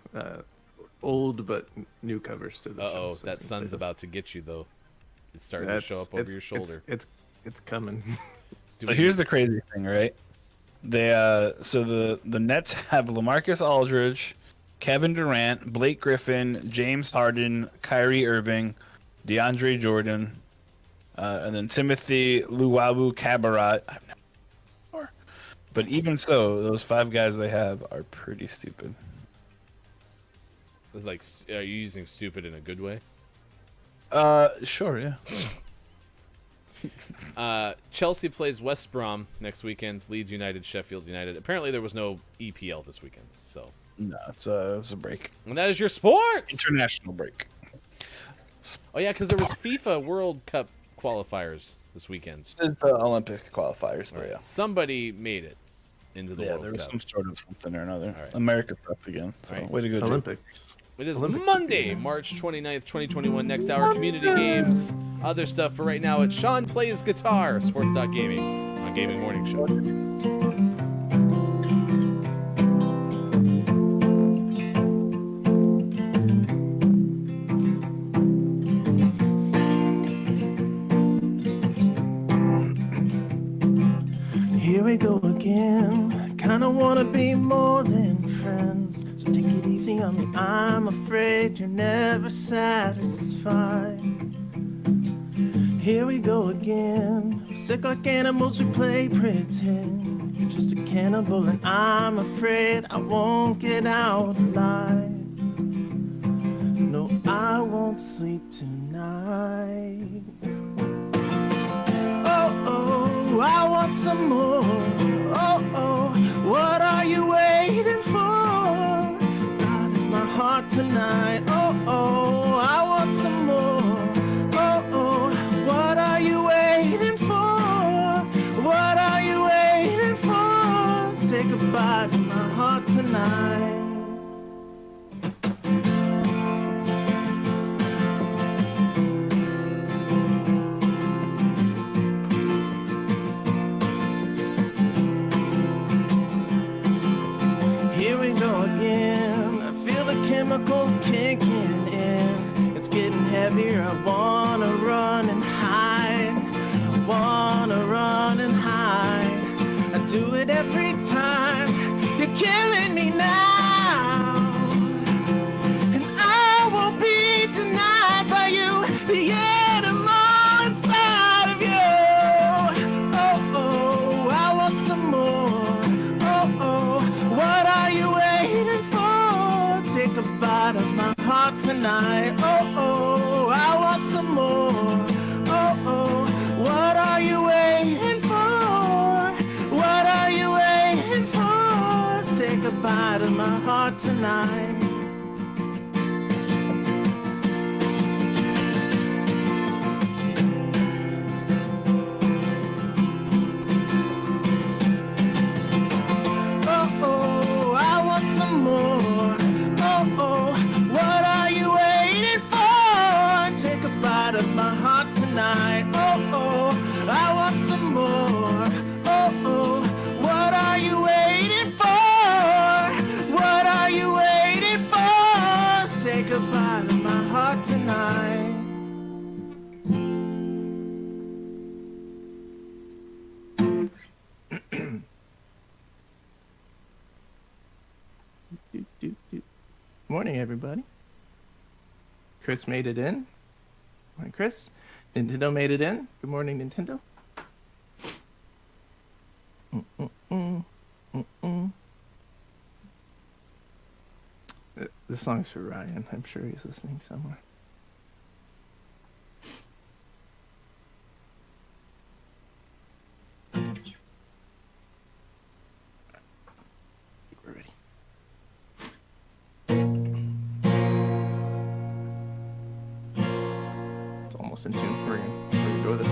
old but new covers to the show. Uh-oh, so that sun's about to get you, though. It's starting to show up over your shoulder. It's coming. So here's the crazy thing, right? They so the Nets have LaMarcus Aldridge, Kevin Durant, Blake Griffin, James Harden, Kyrie Irving, DeAndre Jordan, and then Timothy Luwawu Cabarrot. I've never before. But even so, those 5 guys they have are pretty stupid. Like, are you using stupid in a good way? Sure, yeah. Chelsea plays West Brom next weekend. Leeds United, Sheffield United. Apparently, there was no EPL this weekend, so. No, it was a break. And that is your sports. International break. Oh yeah, because there was FIFA World Cup qualifiers this weekend. It's the Olympic qualifiers, but Right. yeah. Somebody made it into the World there was Cup. some sort of something or another. All right. America sucked again. So All right. way to go, Jim. Olympics. It is Olympics Monday, March 29th, 2021. Next hour, community games, other stuff. But right now, it's Sean Plays Guitar, Sports.Gaming on Gaming Morning Show. Here we go again. Kinda wanna be more than friends. So take it easy on me. I'm afraid you're never satisfied. Here we go again. Sick like animals, we play pretend. You're just a cannibal, and I'm afraid I won't get out alive. No, I won't sleep tonight. Oh, I want some more. Oh, what are you waiting for? God, in my heart tonight. Oh, I want some more. Oh, what are you waiting for? What are you waiting for? Say goodbye to my heart tonight. Here we go again. I feel the chemicals kicking in. It's getting heavier. I wanna run and hide. I wanna run and hide. I do it every time. You're killing me now. And I won't be denied by you. Yet I'm all inside of you. Oh, I want some more. Oh, what are you waiting for? Take a bite of my heart tonight. Oh, I want some more. Oh, what are you waiting for? What are you waiting for? Say goodbye to my heart tonight. Oh, I want some more. Oh, what are you waiting for? Take a bite of my heart tonight. Oh, I want some more. Oh, what are you waiting for? What are you waiting for? Say goodbye to my heart tonight. Morning, everybody. Chris made it in. Morning, Chris. Nintendo made it in. Good morning, Nintendo. This song's for Ryan. I'm sure he's listening somewhere. We're ready. It's almost in tune. We're gonna go with it.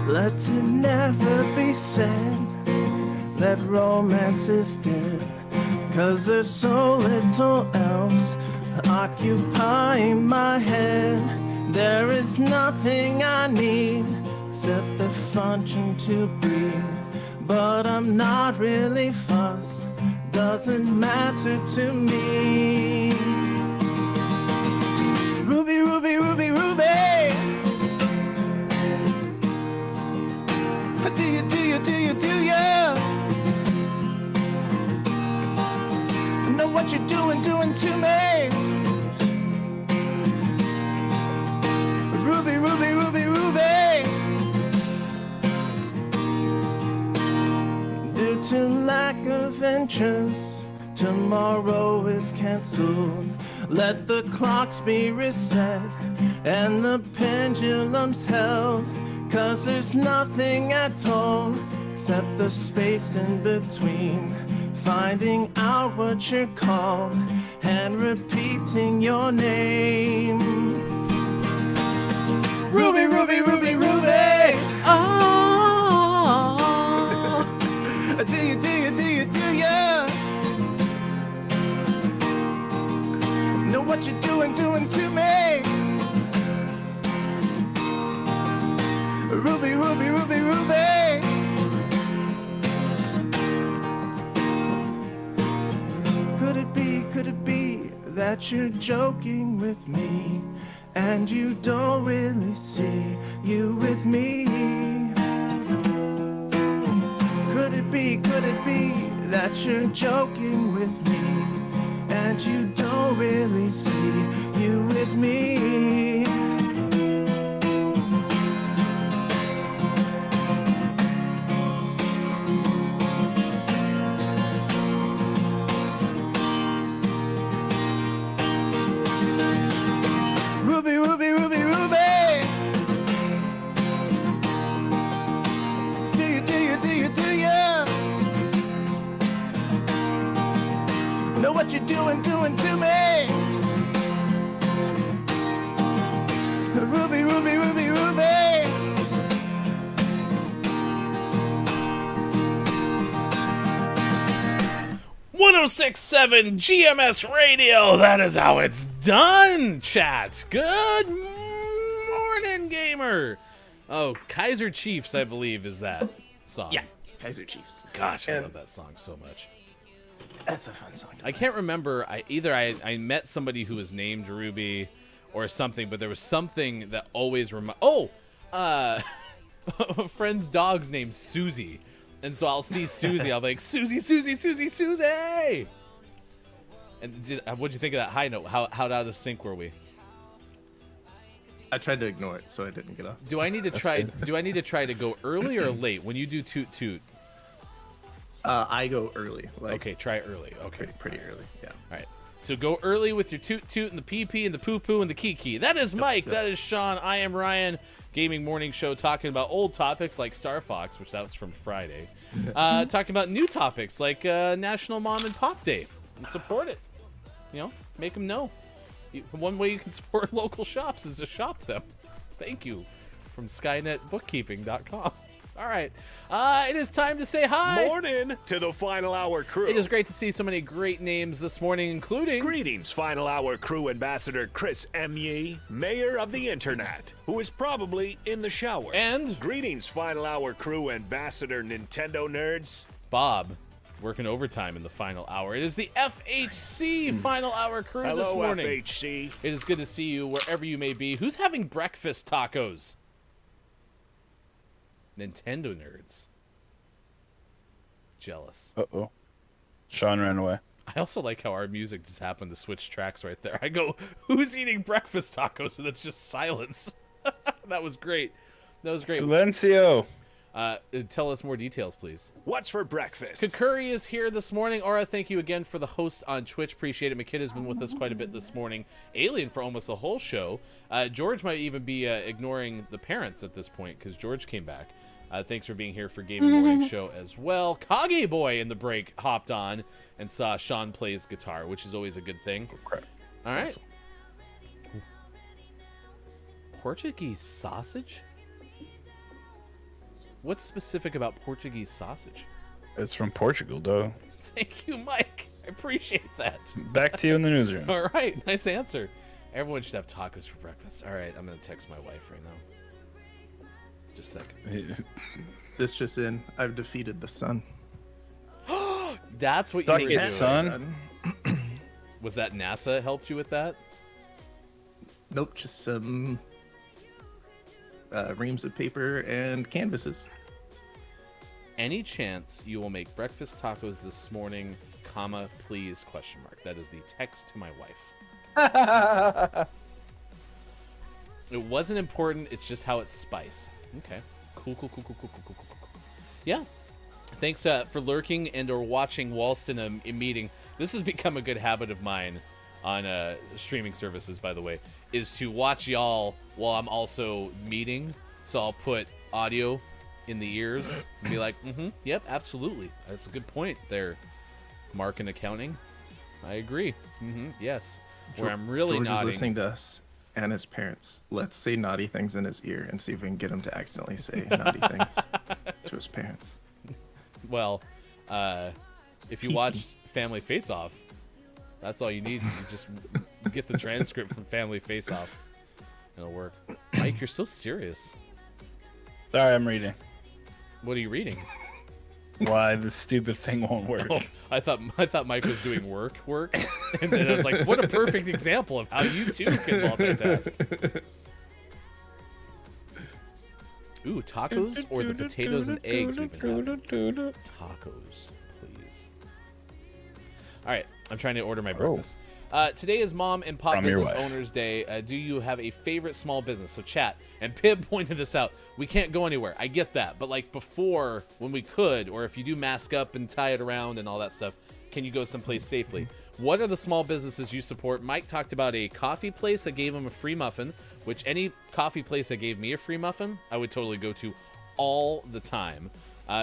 Let it never be said that romance is dead. 'Cause there's so little else occupying my head. There is nothing I need except the function to breathe. But I'm not really fussed, doesn't matter to me. Ruby, Ruby, Ruby, Ruby. Do you, do you, do you, do you? I know what you're doing to me. Ruby, Ruby, Ruby, Ruby. Due to lack of interest, tomorrow is cancelled. Let the clocks be reset and the pendulums held. 'Cause there's nothing at all except the space in between. Finding out what you're called and repeating your name. Ruby, Ruby, Ruby, Ruby. Oh. Do you, do you, do you, do you? Know what you're doing to me. Ruby, Ruby, Ruby, Ruby. Could it be that you're joking with me and you don't really see you with me? Could it be that you're joking with me and you don't really see you with me? Ruby, Ruby, Ruby, Ruby. Do you, do you, do you, do you? Know what you're doing to me? Ruby, Ruby, Ruby, Ruby. 1067 GMS Radio. That is how it's done, chat. Good morning, gamer. Oh, Kaiser Chiefs, I believe, is that song. Yeah, Kaiser Chiefs. Gosh, I love that song so much. That's a fun song. I can't remember. I met somebody who was named Ruby or something, but there was something that always a friend's dog's named Susie. And so I'll see Susie. I'll be like, Susie, Susie, Susie, Susie. And what'd you think of that high note? How out of sync were we? I tried to ignore it, so I didn't get off. Do I need to try? Do I need to try to go early or late when you do toot toot? I go early. Okay, try early. Okay, pretty early. Yeah. All right. So go early with your toot toot and the pee pee and the poo poo and the kiki. That is Mike. That is Sean. I am Ryan. Gaming morning show talking about old topics like Star Fox, which that was from Friday. Talking about new topics like National Mom and Pop Day. And support it. You know, make them know. One way you can support local shops is to shop them. Thank you. From SkynetBookkeeping.com. All right. It is time to say hi. Morning to the Final Hour crew. It is great to see so many great names this morning, including... Greetings, Final Hour crew ambassador Chris M. Yee, mayor of the internet, who is probably in the shower. And... Greetings, Final Hour crew ambassador Nintendo nerds. Bob, working overtime in the final hour. It is the FHC Final Hour crew this morning. Hello, FHC. It is good to see you wherever you may be. Who's having breakfast tacos? Nintendo nerds. Jealous. Uh-oh. Sean ran away. I also like how our music just happened to switch tracks right there. I go, who's eating breakfast tacos? And it's just silence. That was great. That was great. Silencio. Tell us more details, please. What's for breakfast? Kakuri is here this morning. Aura, thank you again for the host on Twitch. Appreciate it. McKid has been with us quite a bit this morning. Alien for almost the whole show. George might even be ignoring the parents at this point because George came back. Thanks for being here for Gaming Morning Show as well. Kage Boy in the break hopped on and saw Sean plays guitar, which is always a good thing. Okay. All right. Awesome. Portuguese sausage? What's specific about Portuguese sausage? It's from Portugal, though. Thank you, Mike. I appreciate that. Back to you in the newsroom. All right, nice answer. Everyone should have tacos for breakfast. All right, I'm gonna text my wife right now. Just a second. This just in. I've defeated the sun. That's what Stuck you were it, doing. son. Was that NASA helped you with that? Nope, just some reams of paper and canvases. Any chance you will make breakfast tacos this morning, comma, please, question mark. That is the text to my wife. It wasn't important, it's just how it's spiced. Okay. Cool. Yeah. Thanks for lurking and or watching whilst in a meeting. This has become a good habit of mine on streaming services, by the way, is to watch y'all while I'm also meeting. So I'll put audio in the ears and be like, yep, absolutely. That's a good point there, Mark in accounting. I agree. Yes. Where I'm really George nodding. is listening to us and his parents. Let's say naughty things in his ear and see if we can get him to accidentally say naughty things to his parents. Well, if you watched Family Face Off, that's all you need. You just get the transcript from Family Face Off. It'll work. Mike, you're so serious. Sorry, I'm reading. What are you reading? Why this stupid thing won't work. Oh, I thought Mike was doing work, and then I was like, what a perfect example of how you too can multitask. Ooh, tacos or the potatoes and eggs we've been having? Tacos, please. All right, I'm trying to order my breakfast. Today is Mom and Pop From your Business wife. Owners Day. Do you have a favorite small business? So chat, and Pib pointed this out. We can't go anywhere. I get that. But like before, when we could, or if you do mask up and tie it around and all that stuff, can you go someplace safely? What are the small businesses you support? Mike talked about a coffee place that gave him a free muffin, which any coffee place that gave me a free muffin, I would totally go to all the time.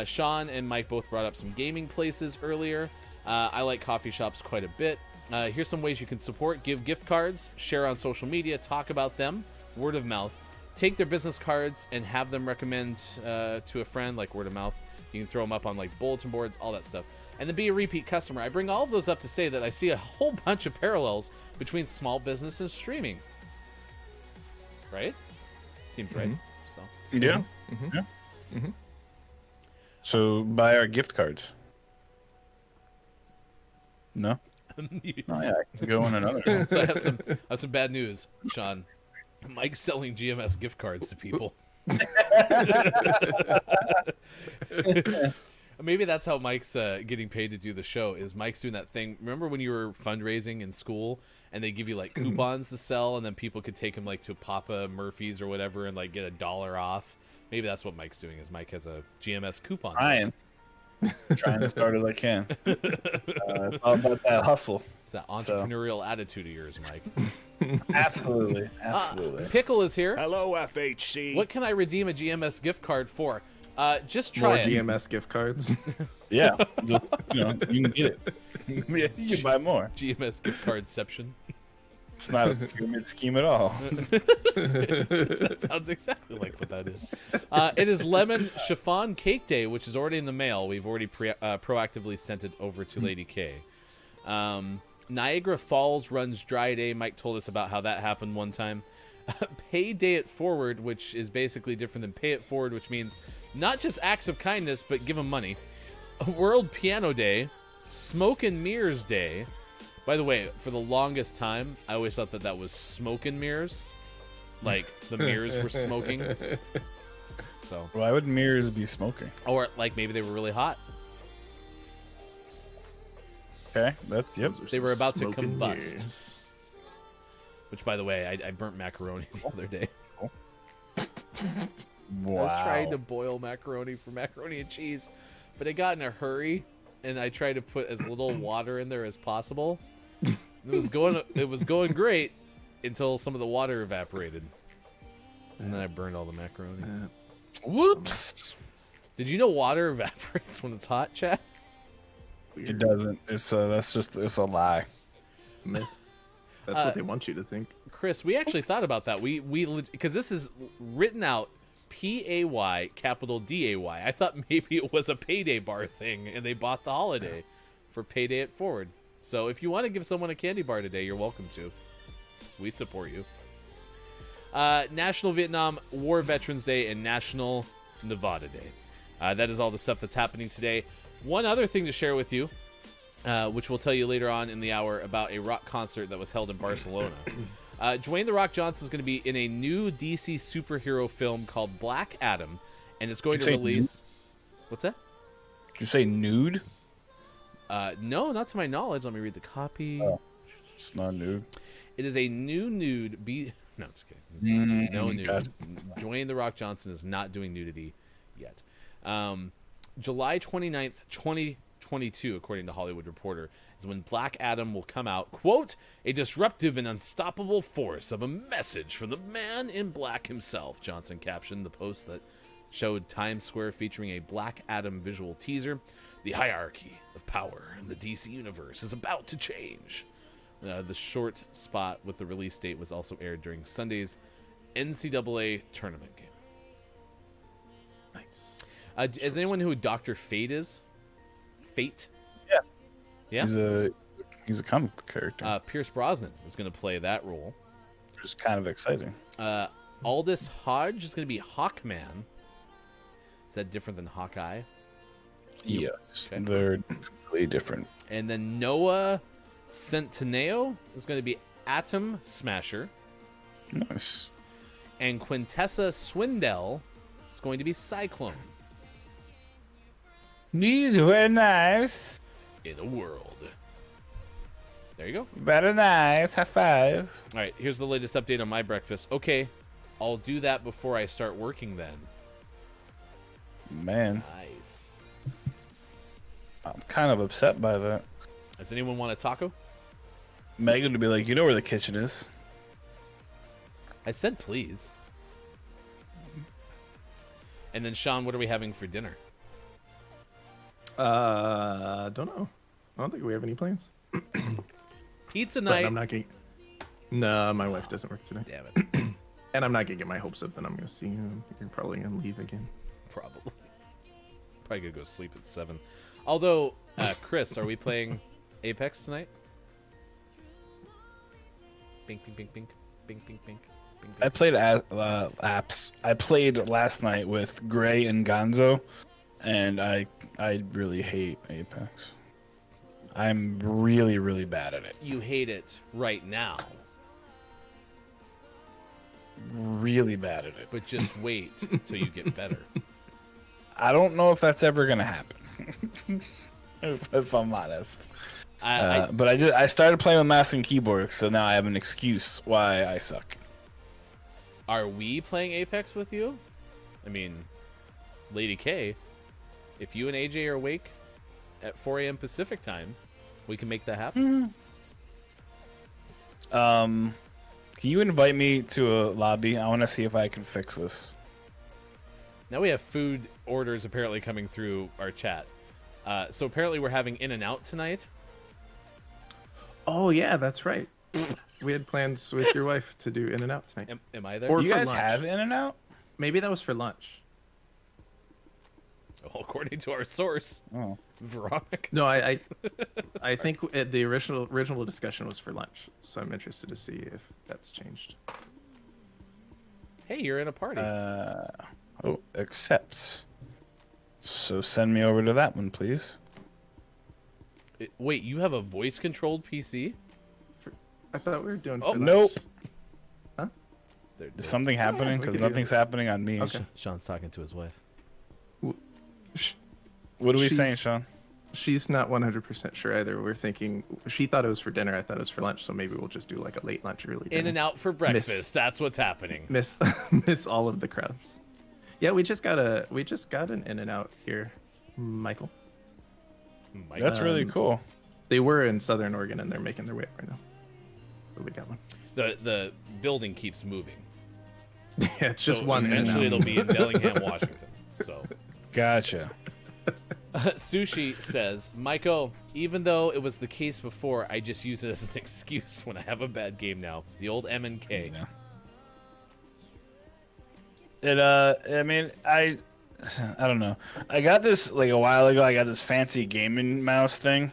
Sean and Mike both brought up some gaming places earlier. I like coffee shops quite a bit. Here's some ways you can support. Give gift cards, share on social media, talk about them, word of mouth. Take their business cards and have them recommend to a friend, like word of mouth. You can throw them up on like bulletin boards, all that stuff. And then be a repeat customer. I bring all of those up to say that I see a whole bunch of parallels between small business and streaming. Right? Seems right. So Yeah. So buy our gift cards. No? Oh, yeah, I can go on another one. So I have some bad news, Sean. Mike's selling GMS gift cards to people. Maybe that's how Mike's getting paid to do the show. Is Mike's doing that thing? Remember when you were fundraising in school and they give you like coupons to sell, and then people could take them like to Papa Murphy's or whatever and like get $1 off? Maybe that's what Mike's doing. Is Mike has a GMS coupon? Trying to start as I can. It's all about that hustle. It's that entrepreneurial attitude of yours, Mike. Absolutely. Pickle is here. Hello, FHC. What can I redeem a GMS gift card for? Just More try it. GMS gift cards. Yeah. Just, you can get it. Yeah, you can buy more. GMS gift cardception. It's not a pyramid scheme at all. That sounds exactly like what that is. It is Lemon Chiffon Cake Day, which is already in the mail. We've already proactively sent it over to Lady K. Niagara Falls runs dry day. Mike told us about how that happened one time. Pay Day It Forward, which is basically different than Pay It Forward, which means not just acts of kindness, but give them money. World Piano Day. Smoke and Mirrors Day. By the way, for the longest time, I always thought that was smoke and mirrors. Like, the mirrors were smoking. So. Why would mirrors be smoking? Or, like, maybe they were really hot. Okay, that's, yep. They were about to Smoking combust. mirrors. Which, by the way, I burnt macaroni the other day. Wow. I was trying to boil macaroni for macaroni and cheese, but I got in a hurry, and I tried to put as little water in there as possible. It was going great until some of the water evaporated, and then I burned all the macaroni. Whoops. Did you know water evaporates when it's hot, Chad? It doesn't. It's it's a lie. It's a myth. That's what they want you to think. Chris, we actually thought about that. We because this is written out Pay, capital Day. I thought maybe it was a payday bar thing, and they bought the holiday for Payday It Forward. So if you want to give someone a candy bar today, you're welcome to. We support you. National Vietnam War Veterans Day and National Nevada Day. That is all the stuff that's happening today. One other thing to share with you, which we'll tell you later on in the hour, about a rock concert that was held in Barcelona. Dwayne The Rock Johnson is going to be in a new DC superhero film called Black Adam, and it's going to release... What's that? Did you say nude? No, not to my knowledge. Let me read the copy. Oh, it's not nude. It is a new nude. No, I'm just kidding. No nude. gotcha. Dwayne The Rock Johnson is not doing nudity yet. July 29th, 2022, according to Hollywood Reporter, is when Black Adam will come out. Quote, a disruptive and unstoppable force of a message from the man in black himself, Johnson captioned the post that showed Times Square featuring a Black Adam visual teaser. The hierarchy of power in the DC universe is about to change. The short spot with the release date was also aired during Sunday's NCAA tournament game. Nice. Is anyone who Dr. Fate is? Fate? Yeah. Yeah? He's a comic book character. Pierce Brosnan is going to play that role. Which is kind of exciting. Aldous Hodge is going to be Hawkman. Is that different than Hawkeye? Yes, Okay. they're completely different. And then Noah Centineo is going to be Atom Smasher. Nice. And Quintessa Swindell is going to be Cyclone. These were nice. In a world. There you go. Very nice. High five. All right, here's the latest update on my breakfast. Okay, I'll do that before I start working then. Man, Nice. I'm kind of upset by that. Does anyone want a taco? Megan would be like, you know where the kitchen is. I said please. And then, Sean, what are we having for dinner? Don't know. I don't think we have any plans. Pizza But night. I'm not gonna. No, my wife doesn't work today, Damn it. and I'm not gonna get my hopes up that I'm gonna see you. You're probably gonna leave again. Probably. Probably gonna go sleep at 7. Although, Chris, are we playing Apex tonight? Bink, bink, bink, bink. Bink, bink, bink. Bink, I bink. played apps. I played last night with Gray and Gonzo, and I really hate Apex. I'm really, really bad at it. You hate it right now, Really bad at it. but just wait till you get better. I don't know if that's ever gonna happen. if I'm honest. But I started playing with mouse and keyboard, so now I have an excuse why I suck. Are we playing Apex with you? I mean, Lady K, if you and AJ are awake at 4 a.m. Pacific time, we can make that happen. Can you invite me to a lobby? I want to see if I can fix this. Now we have food orders apparently coming through our chat. So apparently we're having In-N-Out tonight. Oh yeah, that's right. We had plans with your wife to do In-N-Out tonight. Am I there? Or Do you for guys lunch. have In-N-Out? Maybe that was for lunch. Well, according to our source, Oh. Veronica. No, I think the original discussion was for lunch. So I'm interested to see if that's changed. Hey, you're in a party. Accepts. So send me over to that one, please. Wait, you have a voice-controlled PC? I thought we were doing. Oh, for lunch. Nope. They're- Is something happening? we Because could do nothing's happening on me. Okay. Sean's talking to his wife. What are we She's- saying, Sean? She's not 100% sure either. We're thinking she thought it was for dinner. I thought it was for lunch. So maybe we'll just do like a late lunch, early dinner. In-N-Out for breakfast. That's what's happening. Miss miss all of the crowds. Yeah, we just got an In-N-Out here, Michael. Mike. That's really cool. They were in Southern Oregon and they're making their way up right now. So we got one. The building keeps moving. Yeah, it's just So one. Eventually, In-N-Out. it'll be in Bellingham, Washington. So, Gotcha. Sushi says, Michael, even though it was the case before, I just use it as an excuse when I have a bad game now. The old M and K. Yeah. I mean, I don't know. I got this like a while ago. I got this fancy gaming mouse thing,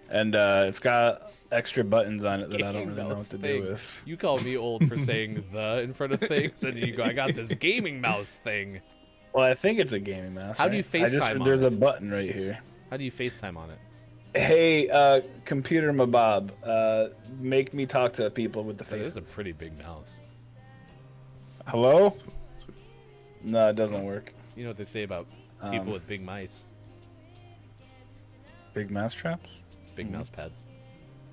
and it's got extra buttons on it that I don't really know what to do with. You call me old for saying the in front of things, and you go, I got this gaming mouse thing. Well, I think it's a gaming mouse. How do you FaceTime on There's it? a button right here. How do you FaceTime on it? Hey, computer mabob, make me talk to people with the This faces. is a pretty big mouse. Hello? No, it doesn't work. You know what they say about people with big mice? Big mouse traps? Big mouse pads.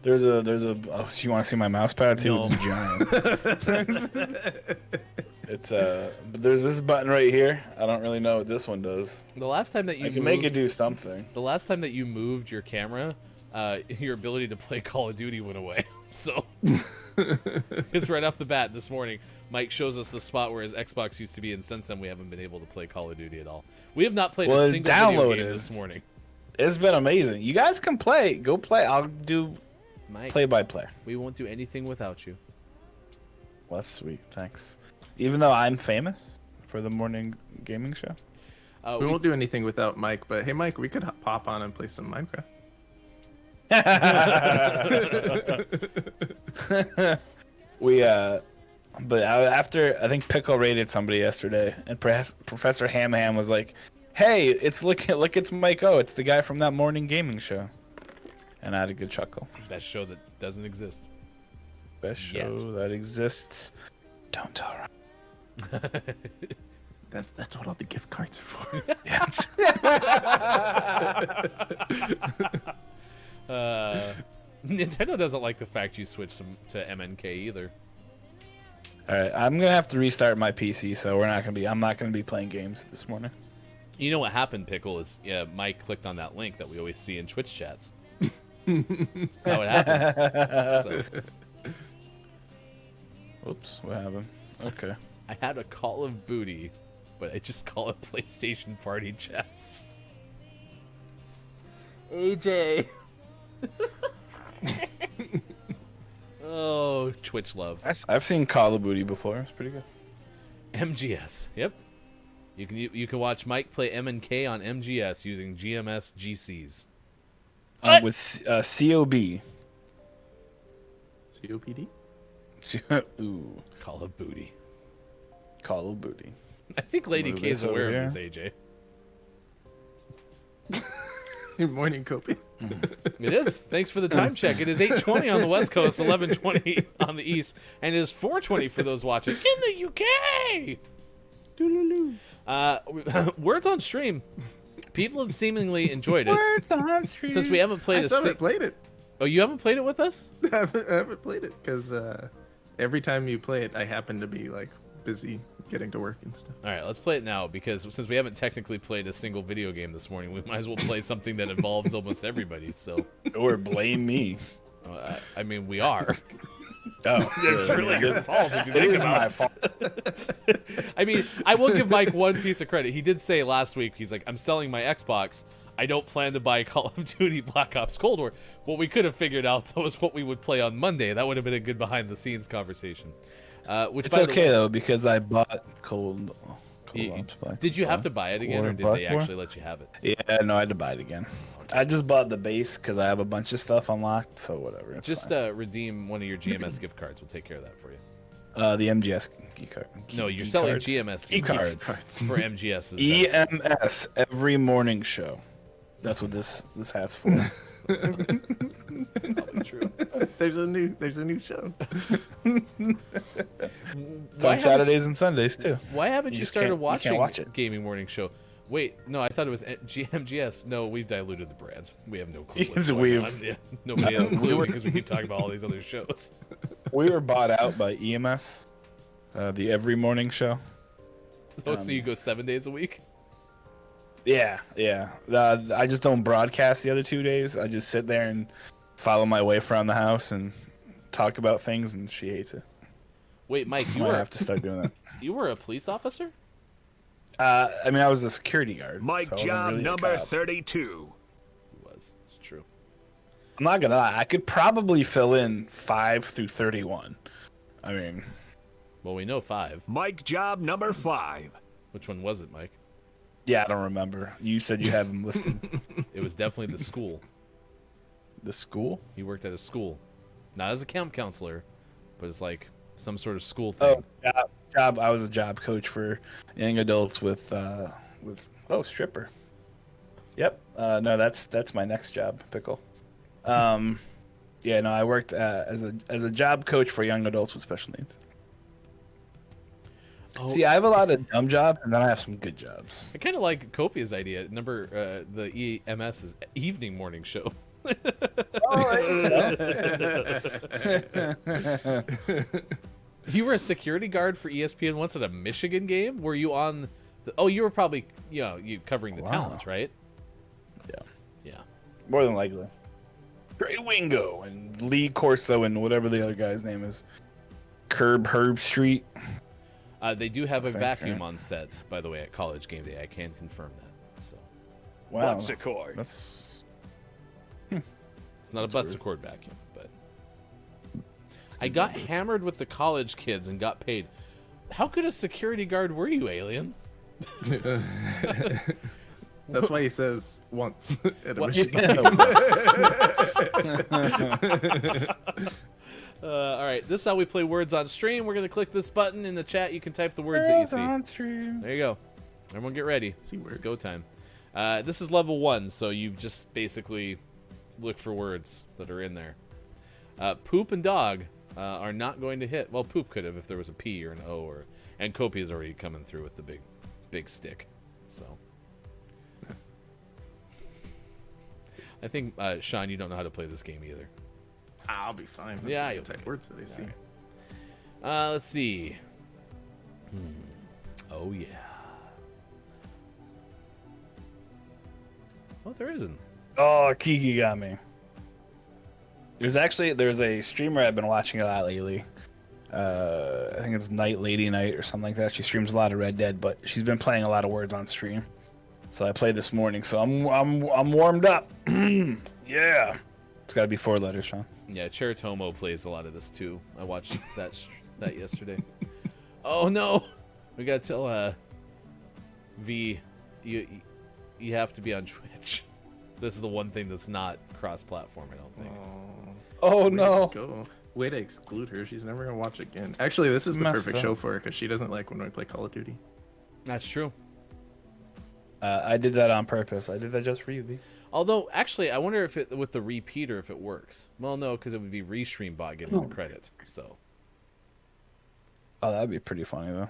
There's a. Oh, you want to see my mouse pad too? No. It's giant. It's but there's this button right here. I don't really know what this one does. The last time that you I can make it do something. The last time that you moved your camera, your ability to play Call of Duty went away. So it's right off the bat this morning. Mike shows us the spot where his Xbox used to be, and since then we haven't been able to play Call of Duty at all. We have not played a single video game this morning. It's been amazing. You guys can play. Go play. I'll do Mike, play-by-play. we won't do anything without you. Well, that's sweet. Thanks. Even though I'm famous for the morning gaming show. We won't do anything without Mike, but hey, Mike, we could pop on and play some Minecraft. But after I think Pickle rated somebody yesterday, and Professor Ham was like, "Hey, look, it's Mike O. It's the guy from that morning gaming show," and I had a good chuckle. That show that doesn't exist. Best show Yet. that exists. Don't tell Ryan. That's what all the gift cards are for. Yes. Nintendo doesn't like the fact you switched to MNK either. All right, I'm gonna have to restart my PC, so I'm not gonna be playing games this morning. You know what happened, Pickle, is Mike clicked on that link that we always see in Twitch chats. That's how it happens. So, Oops, what happened? Okay. I had a Call of Booty, but I just call it PlayStation Party chats. AJ. Oh, Twitch love. I've seen Call of Duty before. It's pretty good. MGS. Yep. You can watch Mike play MNK on MGS using GMS GCs. With COB. COPD? Ooh. Call of Booty. Call of Duty. I think Lady Move K is this aware over of this, AJ. Good morning, Kobe. It is. Thanks for the time check. It is 8:20 on the West Coast, 11:20 on the East, and it is 4:20 for those watching in the UK. Words on stream. People have seemingly enjoyed it. Words on stream. Since we haven't played I still haven't played it. Oh, you haven't played it with us? I haven't played it because every time you play it, I happen to be like busy getting to work and stuff. All right, let's play it now because since we haven't technically played a single video game this morning, we might as well play something that involves almost everybody. So, Or blame me. I mean, we are. Oh, It's really your fault. If you It think is about my it. fault. I mean, I will give Mike one piece of credit. He did say last week, he's like, I'm selling my Xbox. I don't plan to buy Call of Duty Black Ops Cold War. What we could have figured out, though, is what we would play on Monday. That would have been a good behind-the-scenes conversation. Which, It's by the okay way, though because I bought Cold Ops. Did you have to buy it again, or did they actually let you have it? Yeah, no, I had to buy it again. I just bought the base because I have a bunch of stuff unlocked, so whatever. It's Just fine. redeem one of your GMS gift cards. We'll take care of that for you. The MGS key card. No, you're key selling cards. GMS key gift cards. for MGS. EMS every morning show. That's what this hat's for. True. There's a new show. It's on Saturdays and Sundays too. Why haven't you just started can't- you watching can't watch it. Gaming Morning Show? Wait, no, I thought it was MGS. No, we've diluted the brand. We have no clue. What's Yes, going we've- on. Yeah, nobody has a clue because we keep talking about all these other shows. We were bought out by EMS, the every morning show. Oh, so you go 7 days a week? Yeah. I just don't broadcast the other 2 days. I just sit there and follow my wife around the house and talk about things, and she hates it. Wait, Mike, I might have to start doing that. you were a police officer? I mean, I was a security guard. Mike so I wasn't job really a number cop. 32. He was. It's true. I'm not gonna lie. I could probably fill in 5 through 31. I mean, Well, we know 5. Mike job number 5. Which one was it, Mike? Yeah, I don't remember. You said you have them listed. It was definitely the school. The school? He worked at a school. Not as a camp counselor, but it's like some sort of school thing. Oh, job. I was a job coach for young adults with stripper. Yep. No, that's my next job, Pickle. Yeah, no, I worked as a job coach for young adults with special needs. Oh. See, I have a lot of dumb jobs, and then I have some good jobs. I kind of like Copia's idea. The EMS is evening morning show. You were a security guard for ESPN once at a Michigan game. Were you on? You were probably you covering the talents, right? Yeah. More than likely. Trey Wingo and Lee Corso and whatever the other guy's name is. Herb Street. They do have a vacuum on set, by the way, at College Game Day. I can confirm that. So. Wow. Buttsicord. That's It's not a Buttsicord vacuum, but I got hammered with the college kids and got paid. How good a security guard were you, Alien? That's why he says once at a What? Michigan. All right, this is how we play Words on Stream. We're going to click this button in the chat. You can type the words that you see. on stream. There you go. Everyone get ready. See It's words. go time. This is level 1, so you just basically look for words that are in there. Poop and dog are not going to hit. Well, poop could have if there was a P or an O, and Copy is already coming through with the big stick. So I think Sean, you don't know how to play this game either. I'll be fine. Yeah, the you'll type be words that I see. Let's see. Oh yeah. Oh, there isn't. Oh, Kiki got me. There's a streamer I've been watching a lot lately. I think it's Night Lady Night or something like that. She streams a lot of Red Dead, but she's been playing a lot of words on stream. So I played this morning, so I'm warmed up. Yeah. It's got to be 4 letters, Sean. Yeah, Cheritomo plays a lot of this too. I watched that yesterday. Oh no, we gotta tell V, you have to be on Twitch. This is the one thing that's not cross-platform, I don't think. Oh Way to no. go. Way to exclude her. She's never gonna watch again. Actually, this is the Messed perfect up. show for her because she doesn't like when we play Call of Duty. That's true. I did that on purpose. I did that just for you, V. Although, actually, I wonder if it with the repeater if it works. Well, no, because it would be Restreambot getting the credit. So. Oh, that'd be pretty funny though.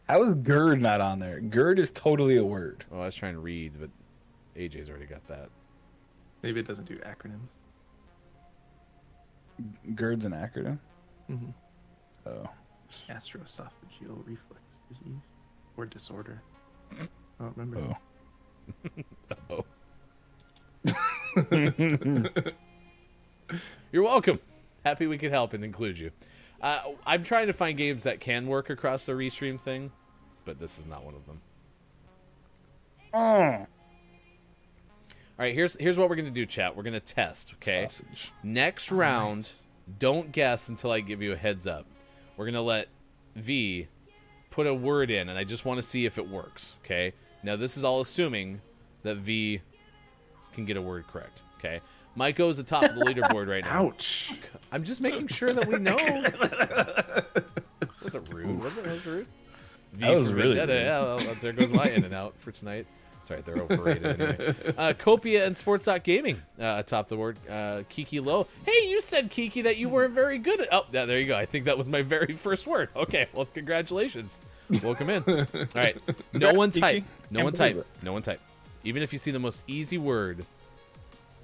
How is GERD not on there? GERD is totally a word. Oh, I was trying to read, but AJ's already got that. Maybe it doesn't do acronyms. GERD's an acronym. Mm-hmm. Oh. Gastroesophageal reflux disease or disorder. I don't remember. Oh. Oh. You're welcome. Happy we could help and include you. I'm trying to find games that can work across the restream thing, but this is not one of them. All right, here's what we're gonna do, chat. We're gonna test, okay? Sausage. Next round, don't guess until I give you a heads up. We're gonna let V put a word in, and I just want to see if it works, okay? Now, this is all assuming that V can get a word correct, okay? Maiko is atop of the leaderboard right now. Ouch. I'm just making sure that we know. Was it rude? Was it rude? V That was for really Vendetta. rude. Yeah, well, there goes my in and out for tonight. Sorry, they're overrated anyway. Copia and Sports.Gaming atop the word. Kiki Low. Hey, you said, Kiki, that you weren't very good at... Oh, there you go. I think that was my very first word. Okay, well, congratulations. Welcome in. All right. No Congrats, one Kiki. type. No Can't one believe type. No one type. Even if you see the most easy word.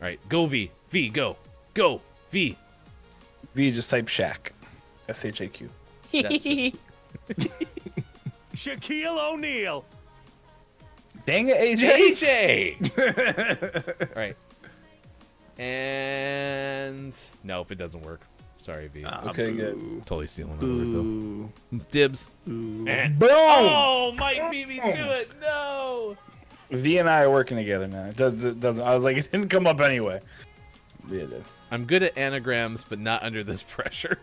All right, go V. V, go. Go. V. V, just type Shaq. SHAQ. That's it. Shaquille O'Neal. Dang it, AJ. AJ! All right. And... Nope, it doesn't work. Sorry, V. Okay, good. Totally stealing that word, Ooh. though. Dibs. Boom! Oh, Mike beat me to it. No. V and I are working together now. It doesn't. I was like, it didn't come up anyway. Yeah, it did. I'm good at anagrams, but not under this pressure.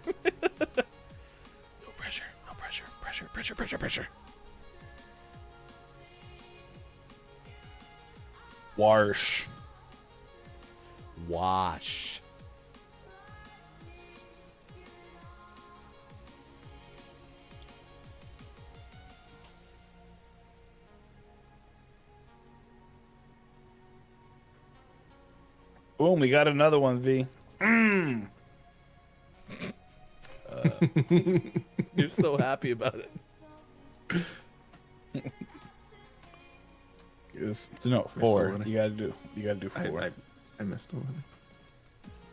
Pressure. Wash. Wash. Boom, we got another one, V. You're so happy about it. No, 4. one. You gotta do 4. I missed one.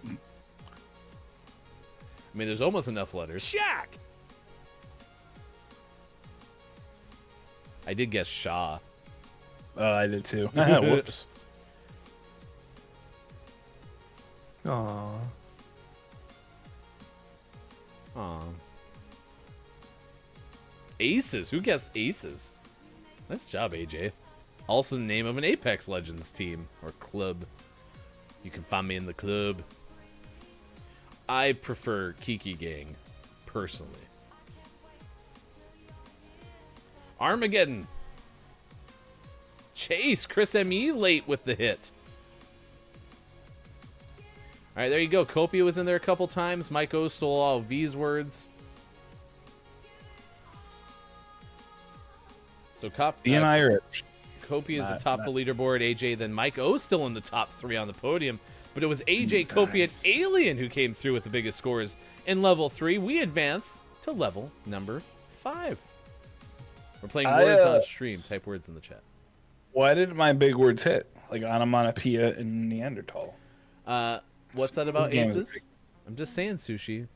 I mean, there's almost enough letters. Shaq! I did guess Shaw. I did too. Whoops. Aww. Aw. Aces. Who guessed Aces? Nice job, AJ. Also the name of an Apex Legends team or club. You can find me in the club. I prefer Kiki Gang, personally. Armageddon. Chase. Chris M.E. late with the hit. All right, there you go. Copia was in there a couple times. Mike O stole all of V's words. So V and I are Copia is atop the leaderboard. AJ, then Mike O still in the top 3 on the podium. But it was AJ, Copia, and Alien who came through with the biggest scores. In level 3, we advance to level number 5. We're playing words on stream. Type words in the chat. Why did my big words hit? Like onomatopoeia and Neanderthal. What's that about This game is Aces? big. I'm just saying, Sushi.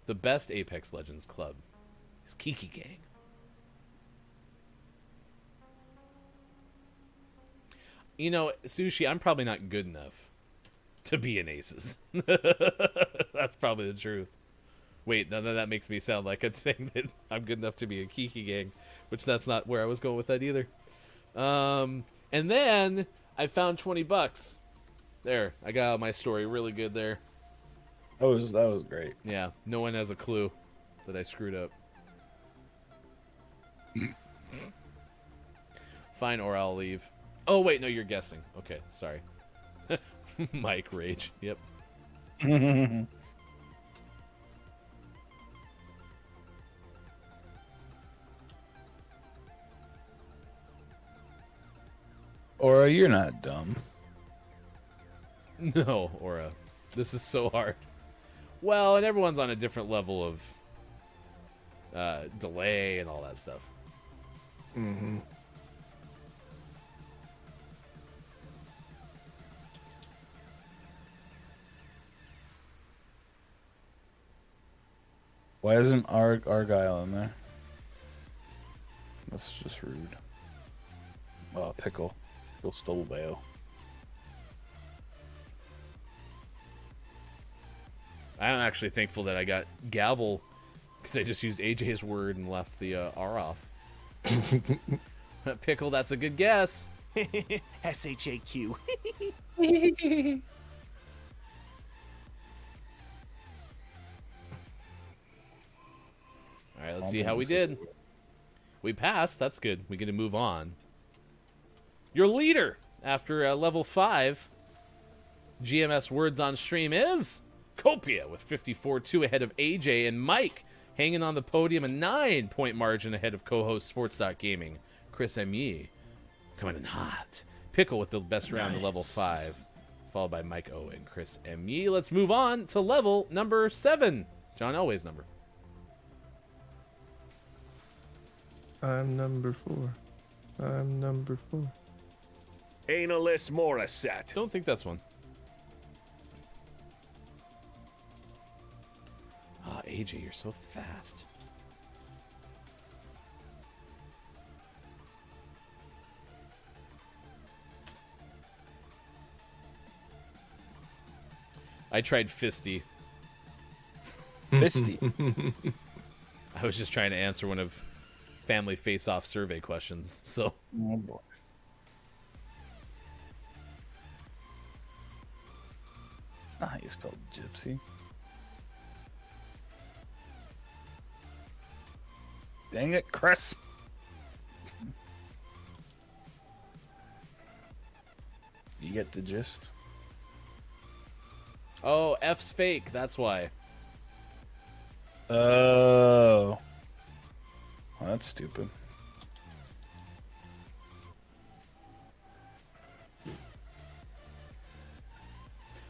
The best Apex Legends club is Kiki Gang. You know, Sushi, I'm probably not good enough to be an Aces. That's probably the truth. Wait, none of that makes me sound like I'm saying that I'm good enough to be a Kiki Gang, which that's not where I was going with that either. And then I found $20. There, I got out my story really good there. That was great. Yeah, no one has a clue that I screwed up. Fine, or I'll leave. Oh, wait, no, you're guessing. Okay, sorry. Mike Rage, yep. Aura, you're not dumb. No, Aura. This is so hard. Well, and everyone's on a different level of delay and all that stuff. Mm-hmm. Why isn't Argyle in there? That's just rude. Oh, Pickle. Pickle stole Bayo. I'm actually thankful that I got Gavel because I just used AJ's word and left the R off. Pickle, that's a good guess. SHAQ. All right, let's see how we did. We passed. That's good. We get to move on. Your leader after level 5 GMS words on stream is Copia with 54-2 ahead of AJ, and Mike hanging on the podium, a 9-point margin ahead of co-host Sports.Gaming Chris M.E. coming in hot. Pickle with the best round of level 5, followed by Mike O and Chris M.E. Let's move on to level number 7. John Elway's number. I'm number 4. I'm number 4. Analist Morissette. Don't think that's one. Ah, AJ, you're so fast. I tried Fisty. Fisty. I was just trying to answer one of Family Face-Off survey questions, so... Oh, boy. It's not how you spell gypsy. Dang it, Chris. You get the gist? Oh, F's fake. That's why. Oh. Well, that's stupid.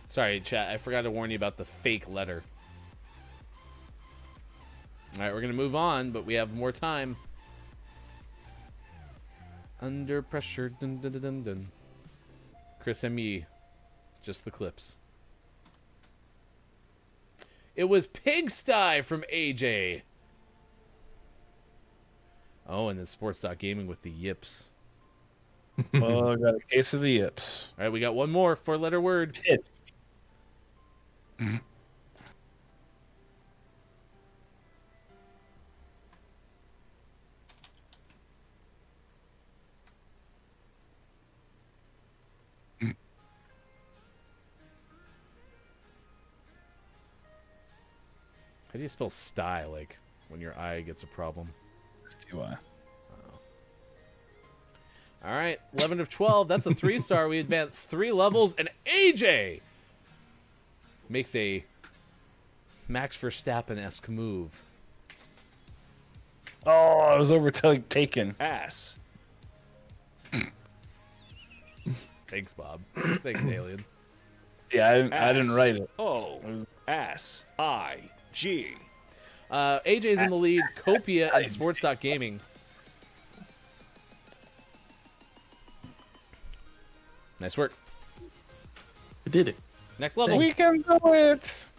Sorry, chat. I forgot to warn you about the fake letter. All right, we're going to move on, but we have more time. Under pressure. Dun, dun, dun, dun, dun. Chris M.E. Just the clips. It was Pigsty from AJ. Oh, and then Sports.Gaming with the yips. Oh, I got a case of the yips. All right, we got one more 4-letter word. Pit. How do you spell sty, like, when your eye gets a problem? S-T-Y. All right, 11 of 12. That's a 3-star. We advance 3 levels, and AJ makes a Max Verstappen-esque move. Oh, I was overtaken. Ass. Thanks, Bob. Thanks, Alien. Yeah, I didn't write it. O. S. I. G. AJ's in the lead. Copia and Sports.Gaming. Nice work. I did it. Next level. We can do it.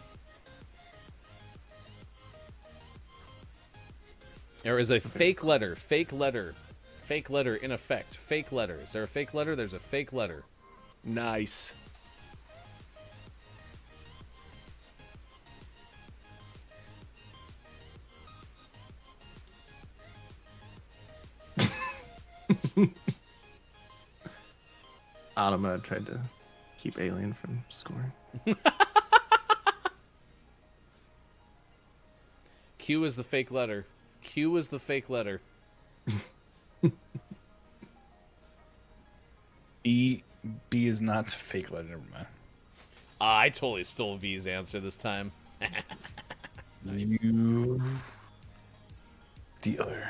There is a fake letter. Fake letter. Fake letter in effect. Fake letter. Is there a fake letter? There's a fake letter. Nice. Automa tried to keep Alien from scoring. Q is the fake letter. Q is the fake letter. B is not fake letter. Never mind. I totally stole V's answer this time. Nice. You dealer.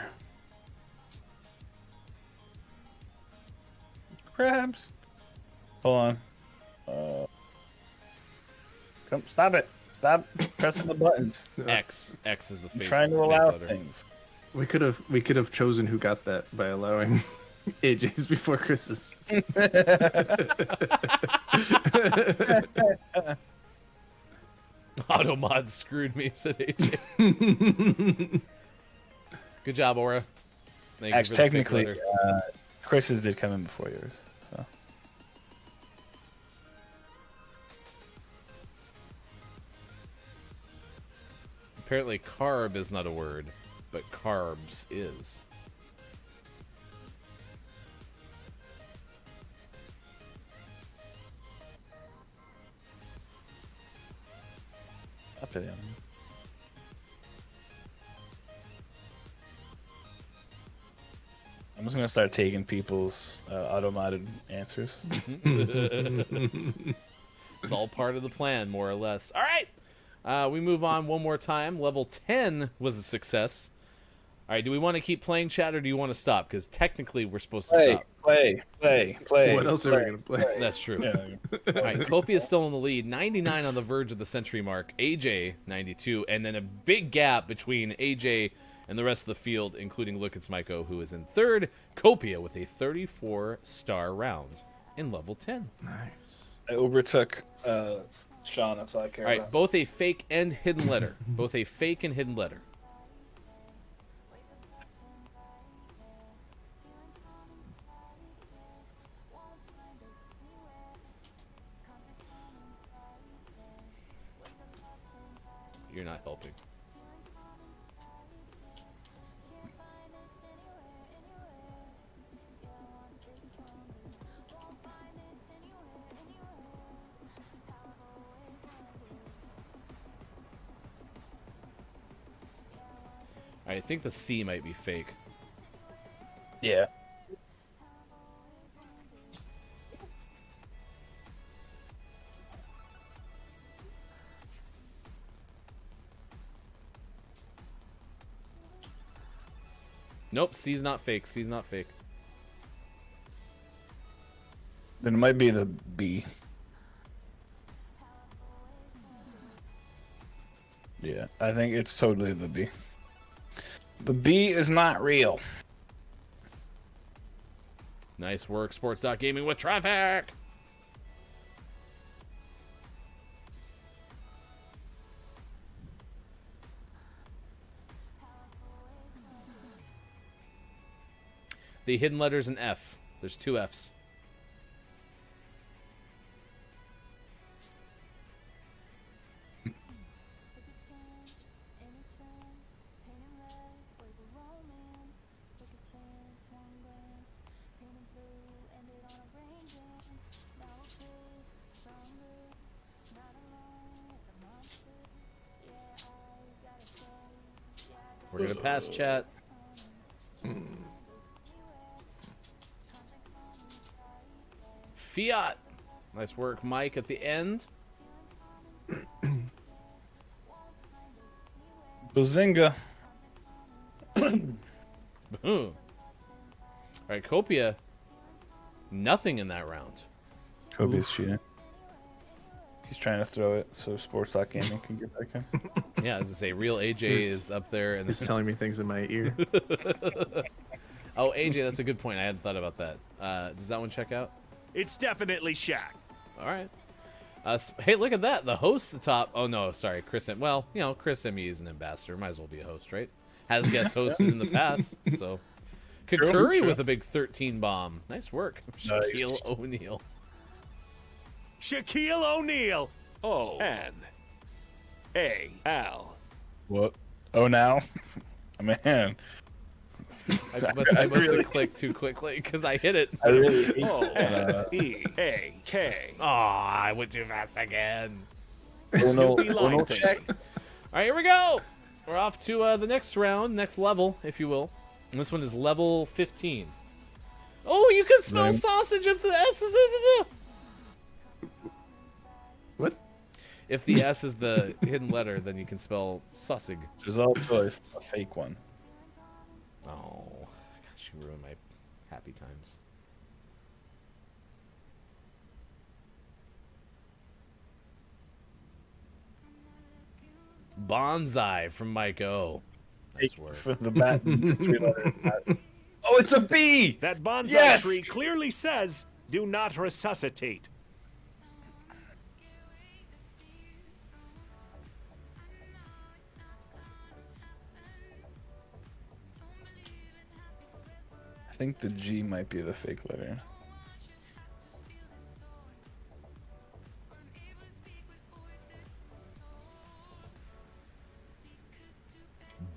Crabs. Hold on. Come, stop it. Stop pressing the buttons. X is the I'm fake trying to fake allow letter. things. We could have chosen who got that by allowing AJ's before Chris's. Automod screwed me, said AJ. Good job, Aura. Thank Actually, you for the fake technically, letter. Chris's did come in before yours. So Apparently carb is not a word, but carbs is. up it in. I'm just gonna start taking people's automated answers. It's all part of the plan, more or less. All right. We move on one more time. Level 10 was a success. All right, do we want to keep playing, chat, or do you want to stop? Because technically we're supposed to stop. Play. What else are we gonna play? That's true. Yeah. All right, Copia is still in the lead. 99 on the verge of the century mark. AJ, 92. And then a big gap between AJ and the rest of the field, including Lucas Maiko, who is in third. Copia with a 34-star round in level 10. Nice. I overtook Sean. That's all I care All right, about. both a fake and hidden letter. Both a fake and hidden letter. You're not helping. All I think the C might be fake. Yeah. Nope, C's not fake. C's not fake. Then it might be the B. Yeah, I think it's totally the B. The B is not real. Nice work, Sports.Gaming with traffic. The hidden letter's an F. There's 2 F's. We're gonna pass chat. Fiat. Nice work, Mike, at the end. Bazinga. Boom. All right, Copia. Nothing in that round. Kobe's cheating. He's trying to throw it so Sports.Gaming can get back in. Yeah, as I say, real AJ is up there, and He's telling me things in my ear. oh, AJ, that's a good point. I hadn't thought about that. Does that one check out? It's definitely Shaq. All right. Hey, look at that. The host's the top. Oh, no, sorry. Chris. Well, you know, Chris ME is an ambassador. Might as well be a host, right? Has guest hosted in the past. So, Curry with a big 13 bomb. Nice work. Shaquille O'Neal. Shaquille O'Neal. O-N-A-L. What? Oh, now? Man. I must have clicked too quickly because I hit it. I really O-N-E-A-K. Oh, I went too fast again. Snoopy line thing. All right, here we go. We're off to the next round, next level, if you will. And this one is level 15. Oh, you can smell sausage if the S is in it. What? If the S is the hidden letter, then you can spell sausage. There's also a fake one. Oh, gosh, you ruined my happy times. Bonsai from Mike O. Nice work. For the bat. Oh, it's a B! That bonsai Yes! tree clearly says, do not resuscitate. I think the G might be the fake letter.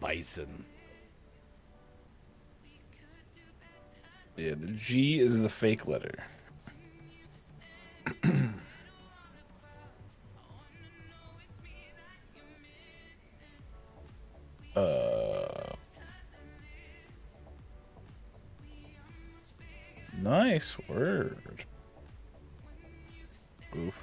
Bison. Yeah, the G is the fake letter. Nice word. Oof.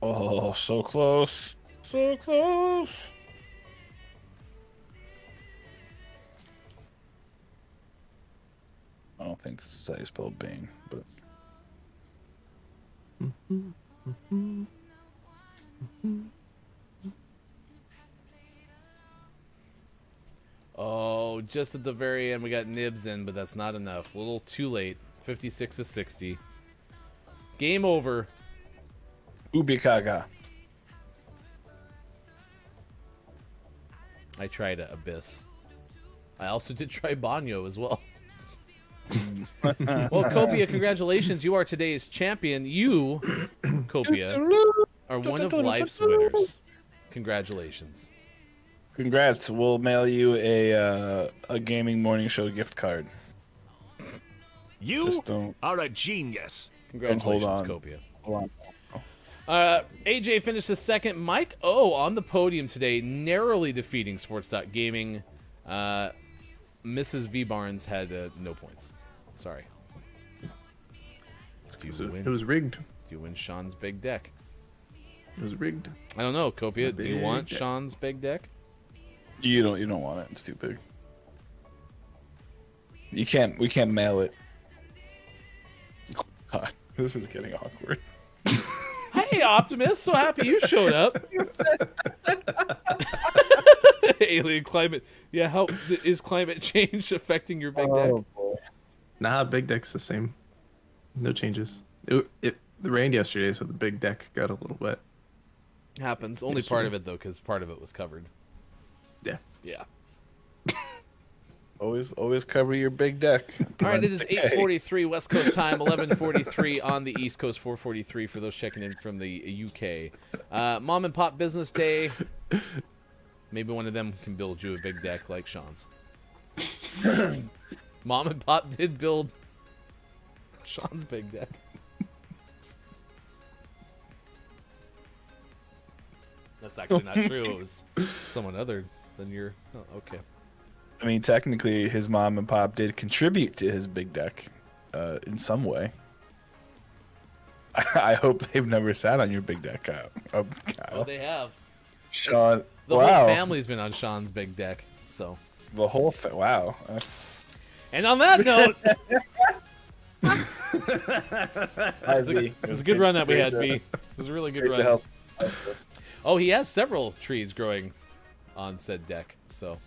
Oh, so close. So close. I don't think this is how you spell Bing, but. Oh, just at the very end we got nibs in, but that's not enough. A little too late. 56 to 60. Game over. Ubikaga. I tried Abyss. I also did try Banyo as well. Well, Copia, congratulations. You are today's champion. You, Copia, are one of life's winners. Congratulations. Congrats. We'll mail you a gaming morning show gift card. You Just don't are a genius. Congratulations, on. Copia. hold on. AJ finished second. Mike O on the podium today, narrowly defeating Sports.Gaming. Mrs. V Barnes had no points. Sorry. Do you It was rigged. Do you win Sean's big deck? It was rigged. I don't know, Copia. The Do you big want deck. Sean's big deck? You don't want it. It's too big. We can't mail it. God, this is getting awkward. Hey, Optimus! So happy you showed up. Alien climate. Yeah, how is climate change affecting your big deck? boy. Nah, big deck's the same. No changes. It rained yesterday, so the big deck got a little wet. Happens. Only part of it though, because part of it was covered. Yeah. Yeah. Always cover your big deck. All right, it is 8:43 West Coast time, 11:43 on the East Coast, 4:43 for those checking in from the UK. Mom and Pop Business Day. Maybe one of them can build you a big deck like Sean's. Mom and Pop did build Sean's big deck. That's actually not true. It was someone other than your. Oh, okay. I mean, technically, his mom and pop did contribute to his big deck in some way. I hope they've never sat on your big deck, Kyle. Oh, Kyle. they have. Sean, The wow. whole family's been on Sean's big deck. So. The whole wow. That's. And on that note, Hi, V. it was a good run that we Great had, to- V. It was a really good Great to run. help. Oh, he has several trees growing on said deck. So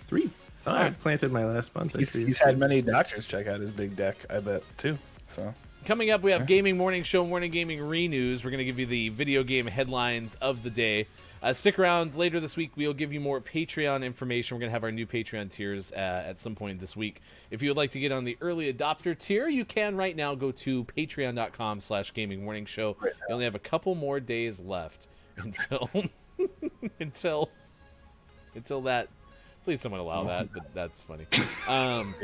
3. Oh, I planted my last bonsai He's, tree. he's had many doctors check out his big deck, I bet, too. So coming up, we have Gaming Morning Show, Morning Gaming Renews. We're going to give you the video game headlines of the day. Stick around. Later this week, we'll give you more Patreon information. We're going to have our new Patreon tiers at some point this week. If you would like to get on the early adopter tier, you can right now go to patreon.com/Gaming Morning Show. You only have a couple more days left until until that. Please, someone allow that, but that's funny. Until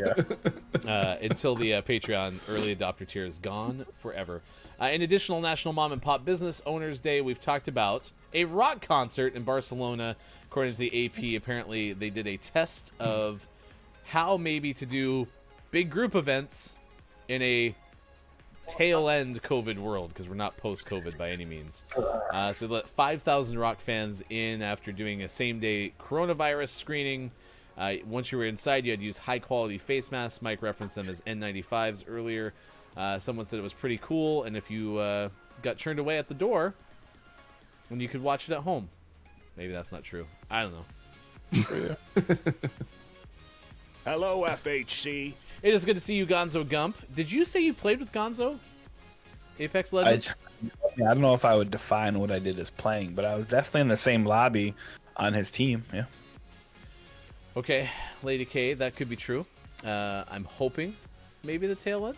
the Patreon early adopter tier is gone forever. In additional National Mom and Pop Business Owners Day, we've talked about a rock concert in Barcelona. According to the AP, apparently they did a test of how maybe to do big group events in a tail-end COVID world, because we're not post-COVID by any means. So they let 5,000 rock fans in after doing a same-day coronavirus screening. Once you were inside, you had to use high-quality face masks. Mike referenced them as N95s earlier. Someone said it was pretty cool, and if you got turned away at the door, then you could watch it at home. Maybe that's not true. I don't know. Hello, FHC. It is good to see you, Gonzo Gump. Did you say you played with Gonzo? Apex Legends? I don't know if I would define what I did as playing, but I was definitely in the same lobby on his team. Yeah. Okay, Lady K, that could be true. I'm hoping maybe the tail end.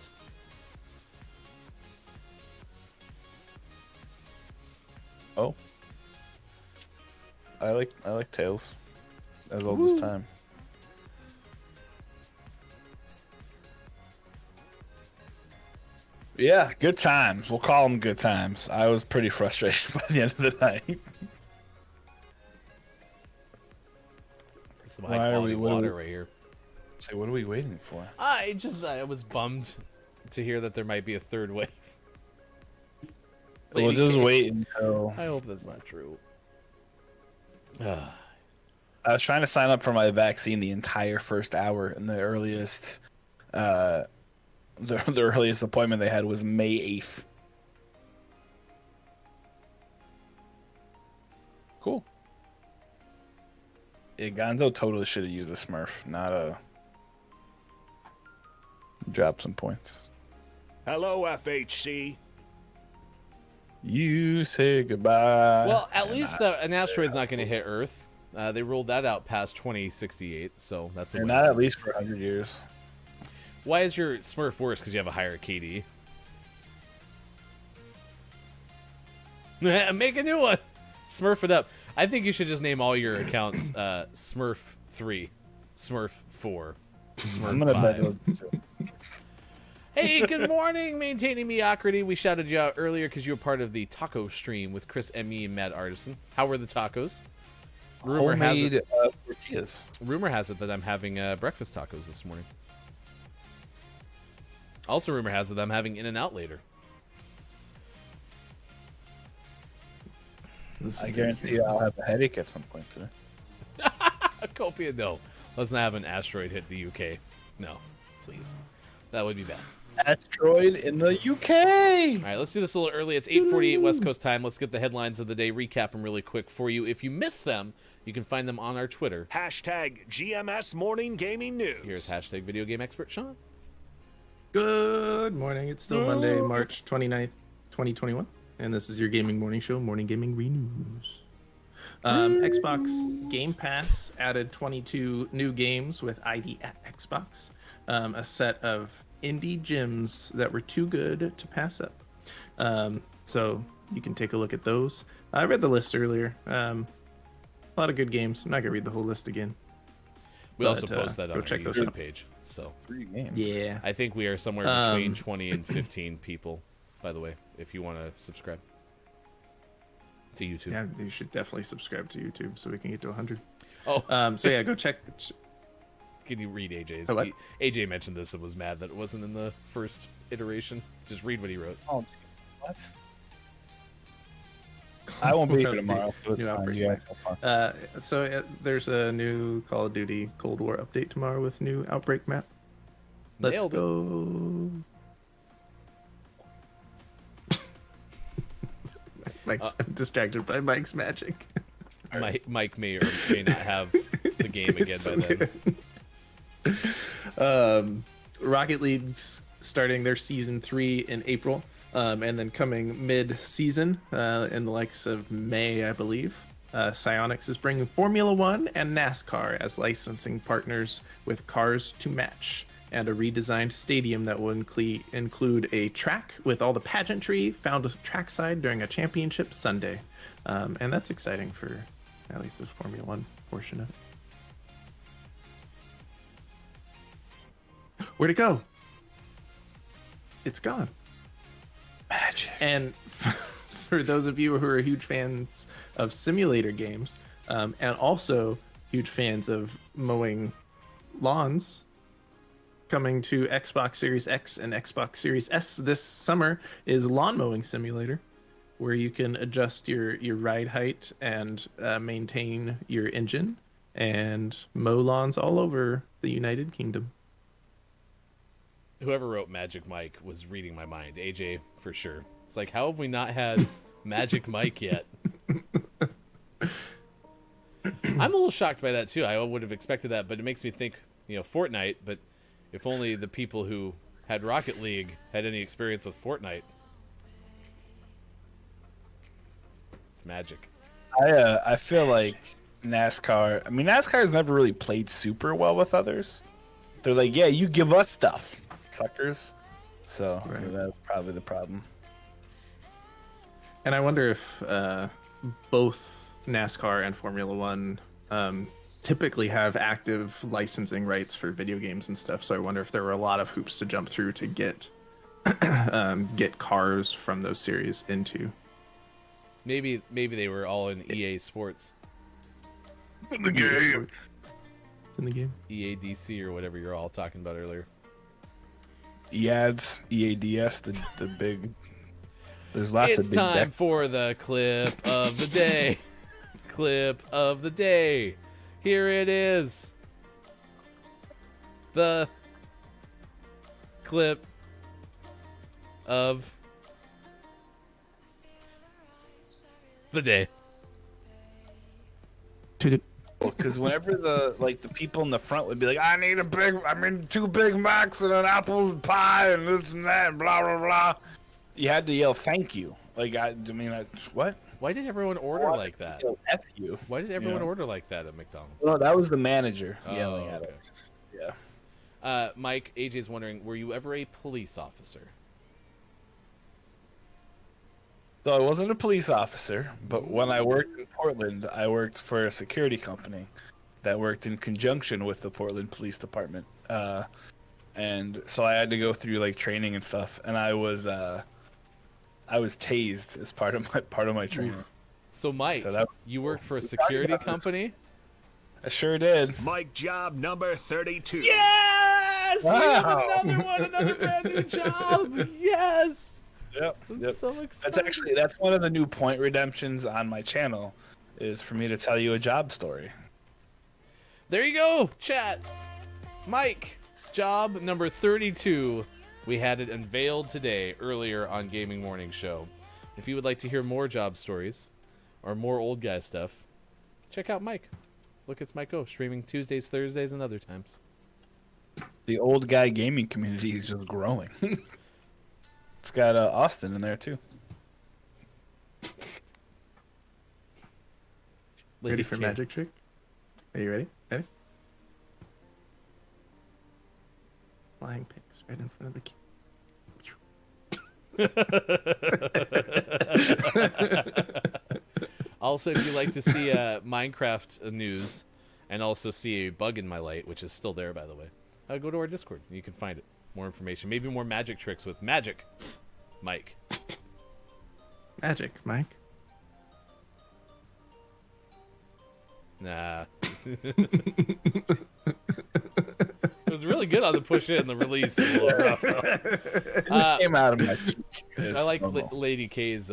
Oh. I like Tails. As old as time. Yeah, good times. We'll call them good times. I was pretty frustrated by the end of the night. Some Why high are quality we- what are water we- right here. Say, what are we waiting for? I was bummed to hear that there might be a third wave. We'll Lady just K. wait until. I hope that's not true. I was trying to sign up for my vaccine the entire first hour, and the earliest, the earliest appointment they had was May 8th. Cool. Yeah, Gonzo totally should have used a Smurf, not a. Drop some points. Hello, FHC. You say goodbye. Well, at least an asteroid's not going to hit Earth. They ruled that out past 2068, so that's a They're win. not at least for 100 years. Why is your Smurf worse? Because you have a higher KD. Make a new one. Smurf it up. I think you should just name all your accounts Smurf 3, Smurf 4, Smurf I'm gonna 5. Hey, good morning, Maintaining Mediocrity. We shouted you out earlier because you were part of the taco stream with Chris M.E. and Mad Artisan. How were the tacos? homemade tortillas. Rumor has it that I'm having breakfast tacos this morning. Also, rumor has it that I'm having In-N-Out later. I guarantee you I'll have a headache at some point today. Copia, no. Let's not have an asteroid hit the UK. No, please. That would be bad. Asteroid in the UK. All right, let's do this a little early. It's 8:48 West Coast time. Let's get the headlines of the day, recap them really quick for you. If you missed them, you can find them on our Twitter. Hashtag GMS Morning Gaming News. Here's hashtag video game expert Sean. Good morning. It's still Monday, March 29th, 2021. And this is your gaming morning show, Morning Gaming News. Xbox Game Pass added 22 new games with ID at Xbox. A set of indie gems that were too good to pass up. So you can take a look at those. I read the list earlier. A lot of good games. I'm not going to read the whole list again. We also post that on our check those YouTube out. page. So 3 games. Yeah. I think we are somewhere between 20 and 15 people, by the way, if you want to subscribe to YouTube. Yeah, you should definitely subscribe to YouTube so we can get to 100. Oh, So yeah, go check. can you read AJ's? Oh, what? AJ mentioned this and was mad that it wasn't in the first iteration. Just read what he wrote. Oh, what? I won't be here tomorrow. So it's New fine. Outbreak. You guys have fun. There's a new Call of Duty Cold War update tomorrow with new Outbreak map. Let's Nailed it. go. Mike's I'm distracted by Mike's magic. Mike may or may not have the game again It's so by then. Rocket League's starting their season 3 in April, and then coming mid-season in the likes of May, I believe. Psyonix is bringing Formula One and NASCAR as licensing partners with cars to match, and a redesigned stadium that will include a track with all the pageantry found trackside during a championship Sunday. And that's exciting for at least the Formula One portion of it. Where'd it go? It's gone. Magic. And for those of you who are huge fans of simulator games, and also huge fans of mowing lawns, coming to Xbox Series X and Xbox Series S this summer is Lawn Mowing Simulator, where you can adjust your ride height and maintain your engine and mow lawns all over the United Kingdom. Whoever wrote Magic Mike was reading my mind. AJ, for sure. It's like, how have we not had Magic Mike yet? I'm a little shocked by that, too. I would have expected that, but it makes me think, Fortnite, but if only the people who had Rocket League had any experience with Fortnite. It's magic. I feel like NASCAR. I mean, NASCAR has never really played super well with others. They're like, yeah, you give us stuff, suckers. So that's probably the problem. And I wonder if both NASCAR and Formula One typically have active licensing rights for video games and stuff. So I wonder if there were a lot of hoops to jump through to get cars from those series into. Maybe they were all in EA Sports. In the game. It's in the game. EADC or whatever you're all talking about earlier. EADS, EADS, the big. There's lots It's of big. time for the clip of the day. Clip of the day. Here it is. The clip of the day. Because whenever the people in the front would be like, I need 2 Big Macs and an apple pie and this and that and blah blah blah. You had to yell thank you. What? Why did everyone order like that? Yell F you. Why did everyone order like that at McDonald's? No, that was the manager Oh, yelling at okay. us. Yeah. Mike, AJ's wondering, were you ever a police officer? So I wasn't a police officer, but when I worked in Portland, I worked for a security company that worked in conjunction with the Portland Police Department. And so I had to go through like training and stuff, and I was tased as part of my training. So Mike, So that- you work for a security company? I sure did. Mike job number 32. Yes! We have Wow. another one, another brand new job. Yes. Yep. I'm so excited. That's one of the new point redemptions on my channel, is for me to tell you a job story. There you go, chat. Mike, job number 32. We had it unveiled today, earlier on Gaming Morning Show. If you would like to hear more job stories or more old guy stuff, check out Mike. Look, it's Mike O, streaming Tuesdays, Thursdays, and other times. The old guy gaming community is just growing. It's got Austin in there too. Ready Lady for K. magic trick? Are you ready? Ready? Flying pigs right in front of the key. Also, if you'd like to see Minecraft news and also see a bug in my light, which is still there, by the way, go to our Discord. You can find it. More information. Maybe more magic tricks with Magic Mike. Magic, Mike. Nah. It was really good on the push in, the release. A little rough, though. Came out of my cheek. I like Lady K's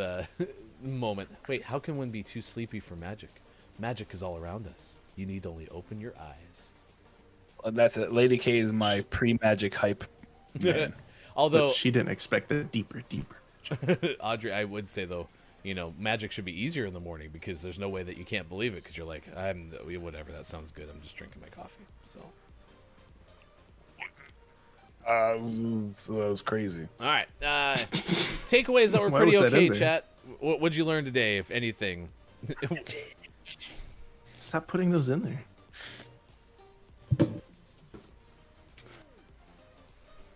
moment. Wait, how can one be too sleepy for magic? Magic is all around us. You need only open your eyes. That's it. Lady K is my pre-magic hype. Man. Although, But she didn't expect the deeper. Audrey, I would say, though, magic should be easier in the morning because there's no way that you can't believe it because you're like, whatever, that sounds good. I'm just drinking my coffee. So, So that was crazy. all right. Takeaways that were Why pretty was that okay, in there? chat. What'd you learn today, if anything? Stop putting those in there.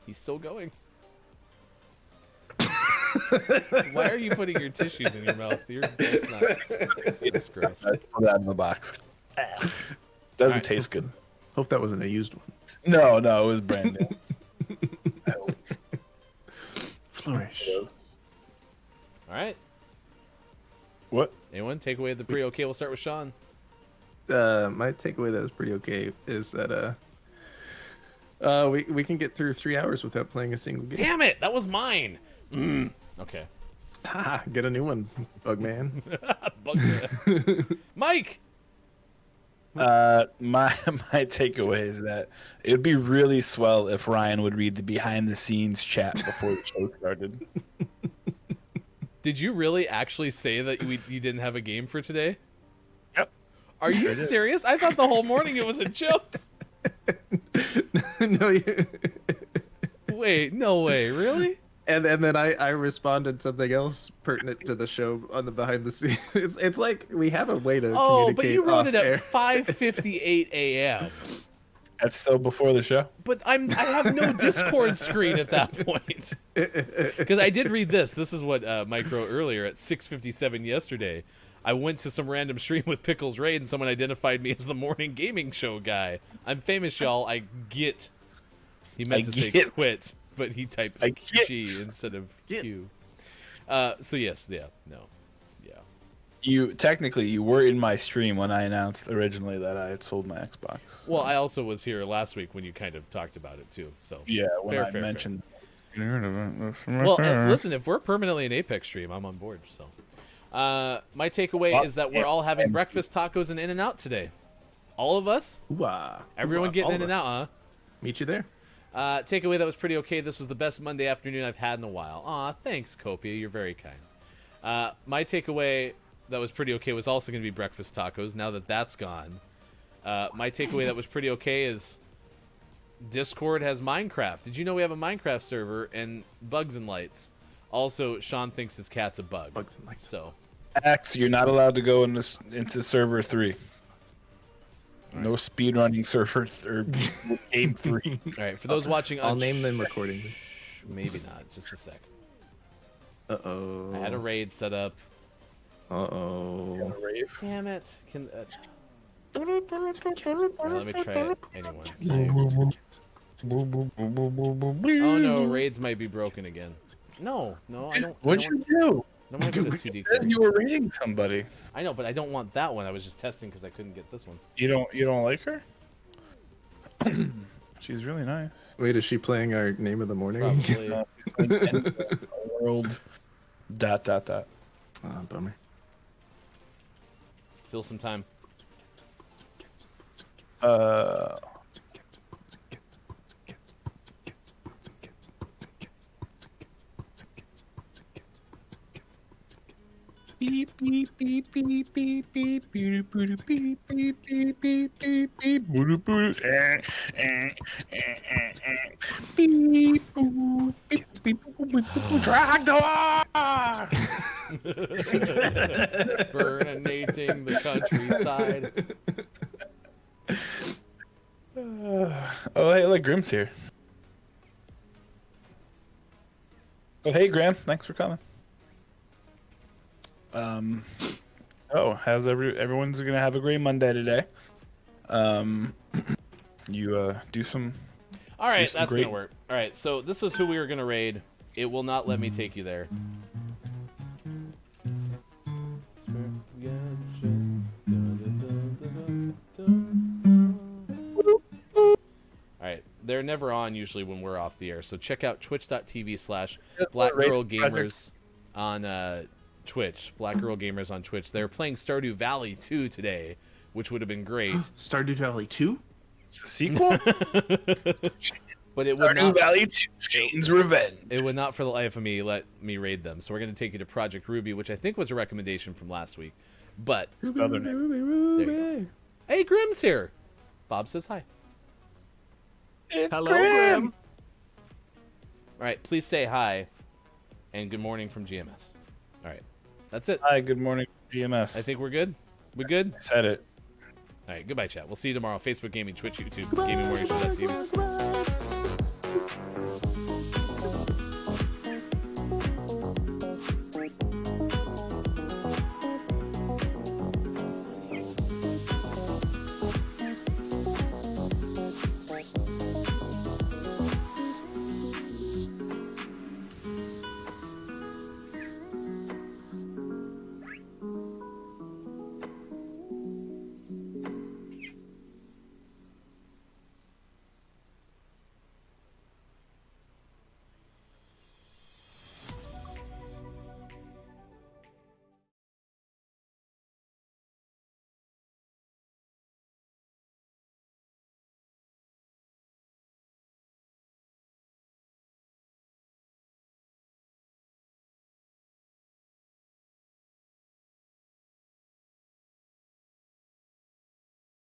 He's still going. Why are you putting your tissues in your mouth? That's gross. I put that in the box. Doesn't Alright. taste good. Hope that wasn't a used one. No, it was brand new. Flourish. All right. What? Anyone take away the pre-okay? We'll start with Sean. My takeaway that was pretty okay is that we can get through 3 hours without playing a single game. Damn it! That was mine. Okay. Ha, get a new one, Bugman. Bugman. Mike. My takeaway is that it'd be really swell if Ryan would read the behind the scenes chat before the show started. Did you really actually say that you didn't have a game for today? Yep. Are you serious? I thought the whole morning it was a joke. No, you... Wait, no way, really? And then I responded something else pertinent to the show on the behind the scenes. It's like we have a way to Oh, communicate but you wrote it off at air. 5:58 a.m. That's still before the show. But I have no Discord screen at that point. Because I did read this. This is what Mike wrote earlier at 6:57 yesterday. I went to some random stream with Pickles Raid and someone identified me as the morning gaming show guy. I'm famous, y'all. I get. He meant to say quit, but he typed G instead of Q. So yes, yeah, no. You were in my stream when I announced originally that I had sold my Xbox. Well, I also was here last week when you kind of talked about it too. So yeah, when I fair. mentioned. Well, listen, if we're permanently an Apex stream, I'm on board. So, my takeaway is that we're all having breakfast tacos and In-N-Out today. All of us. Ooh-ah. Everyone Ooh-ah, getting all of In-N-Out, us. huh? Meet you there. Takeaway that was pretty okay. This was the best Monday afternoon I've had in a while. Aw, thanks, Copia. You're very kind. My takeaway that was pretty okay was also going to be breakfast tacos. Now that that's gone, my takeaway that was pretty okay is Discord has Minecraft. Did you know we have a Minecraft server and Bugs and Lights? Also, Sean thinks his cat's a bug. Bugs and Lights. So, Max, you're not allowed to go into server 3. No speedrunning server or game 3. all right, for those watching on I'll name them accordingly. Maybe not. Just a sec. Uh-oh. I had a raid set up. Uh-oh. Rave. Damn it. Can let me try it. Anyone. Oh no, raids might be broken again. No, I don't. What'd you do? I don't want to go to 2D. It says you were raiding somebody. I know, but I don't want that one. I was just testing because I couldn't get this one. You don't like her? She's really nice. Wait, is she playing our name of the morning? Probably. World. ... Oh, bummer. Fill some time. Beep beep beep beep beep beep beep beep beep beep beep beep beep beep beep beep Dragdor! Burninating the countryside. Oh, hey, look, Grimm's here. Oh, hey, Graham. Thanks for coming. How's everyone's gonna have a great Monday today. You do some. All right, that's gonna work. All right, so this is who we were gonna raid. It will not let me take you there. All right, they're never on usually when we're off the air. So check out twitch.tv/blackgirlgamers on Twitch. Black Girl Gamers on Twitch. They're playing Stardew Valley 2 today, which would have been great. Stardew Valley 2? It's a sequel? But it would Stardew not. Valley 2, Shane's Revenge. It would not, for the life of me, let me raid them. So we're going to take you to Project Ruby, which I think was a recommendation from last week. But Other name. there you go. Hey, Grimm's here. Bob says hi. It's Hello, Grim. Grim. All right, please say hi and good morning from GMS. All right, that's it. Hi, good morning, GMS. I think we're good. We good? I said it. All right, goodbye, chat. We'll see you tomorrow. Facebook Gaming, Twitch, YouTube, GamingWarriors.tv.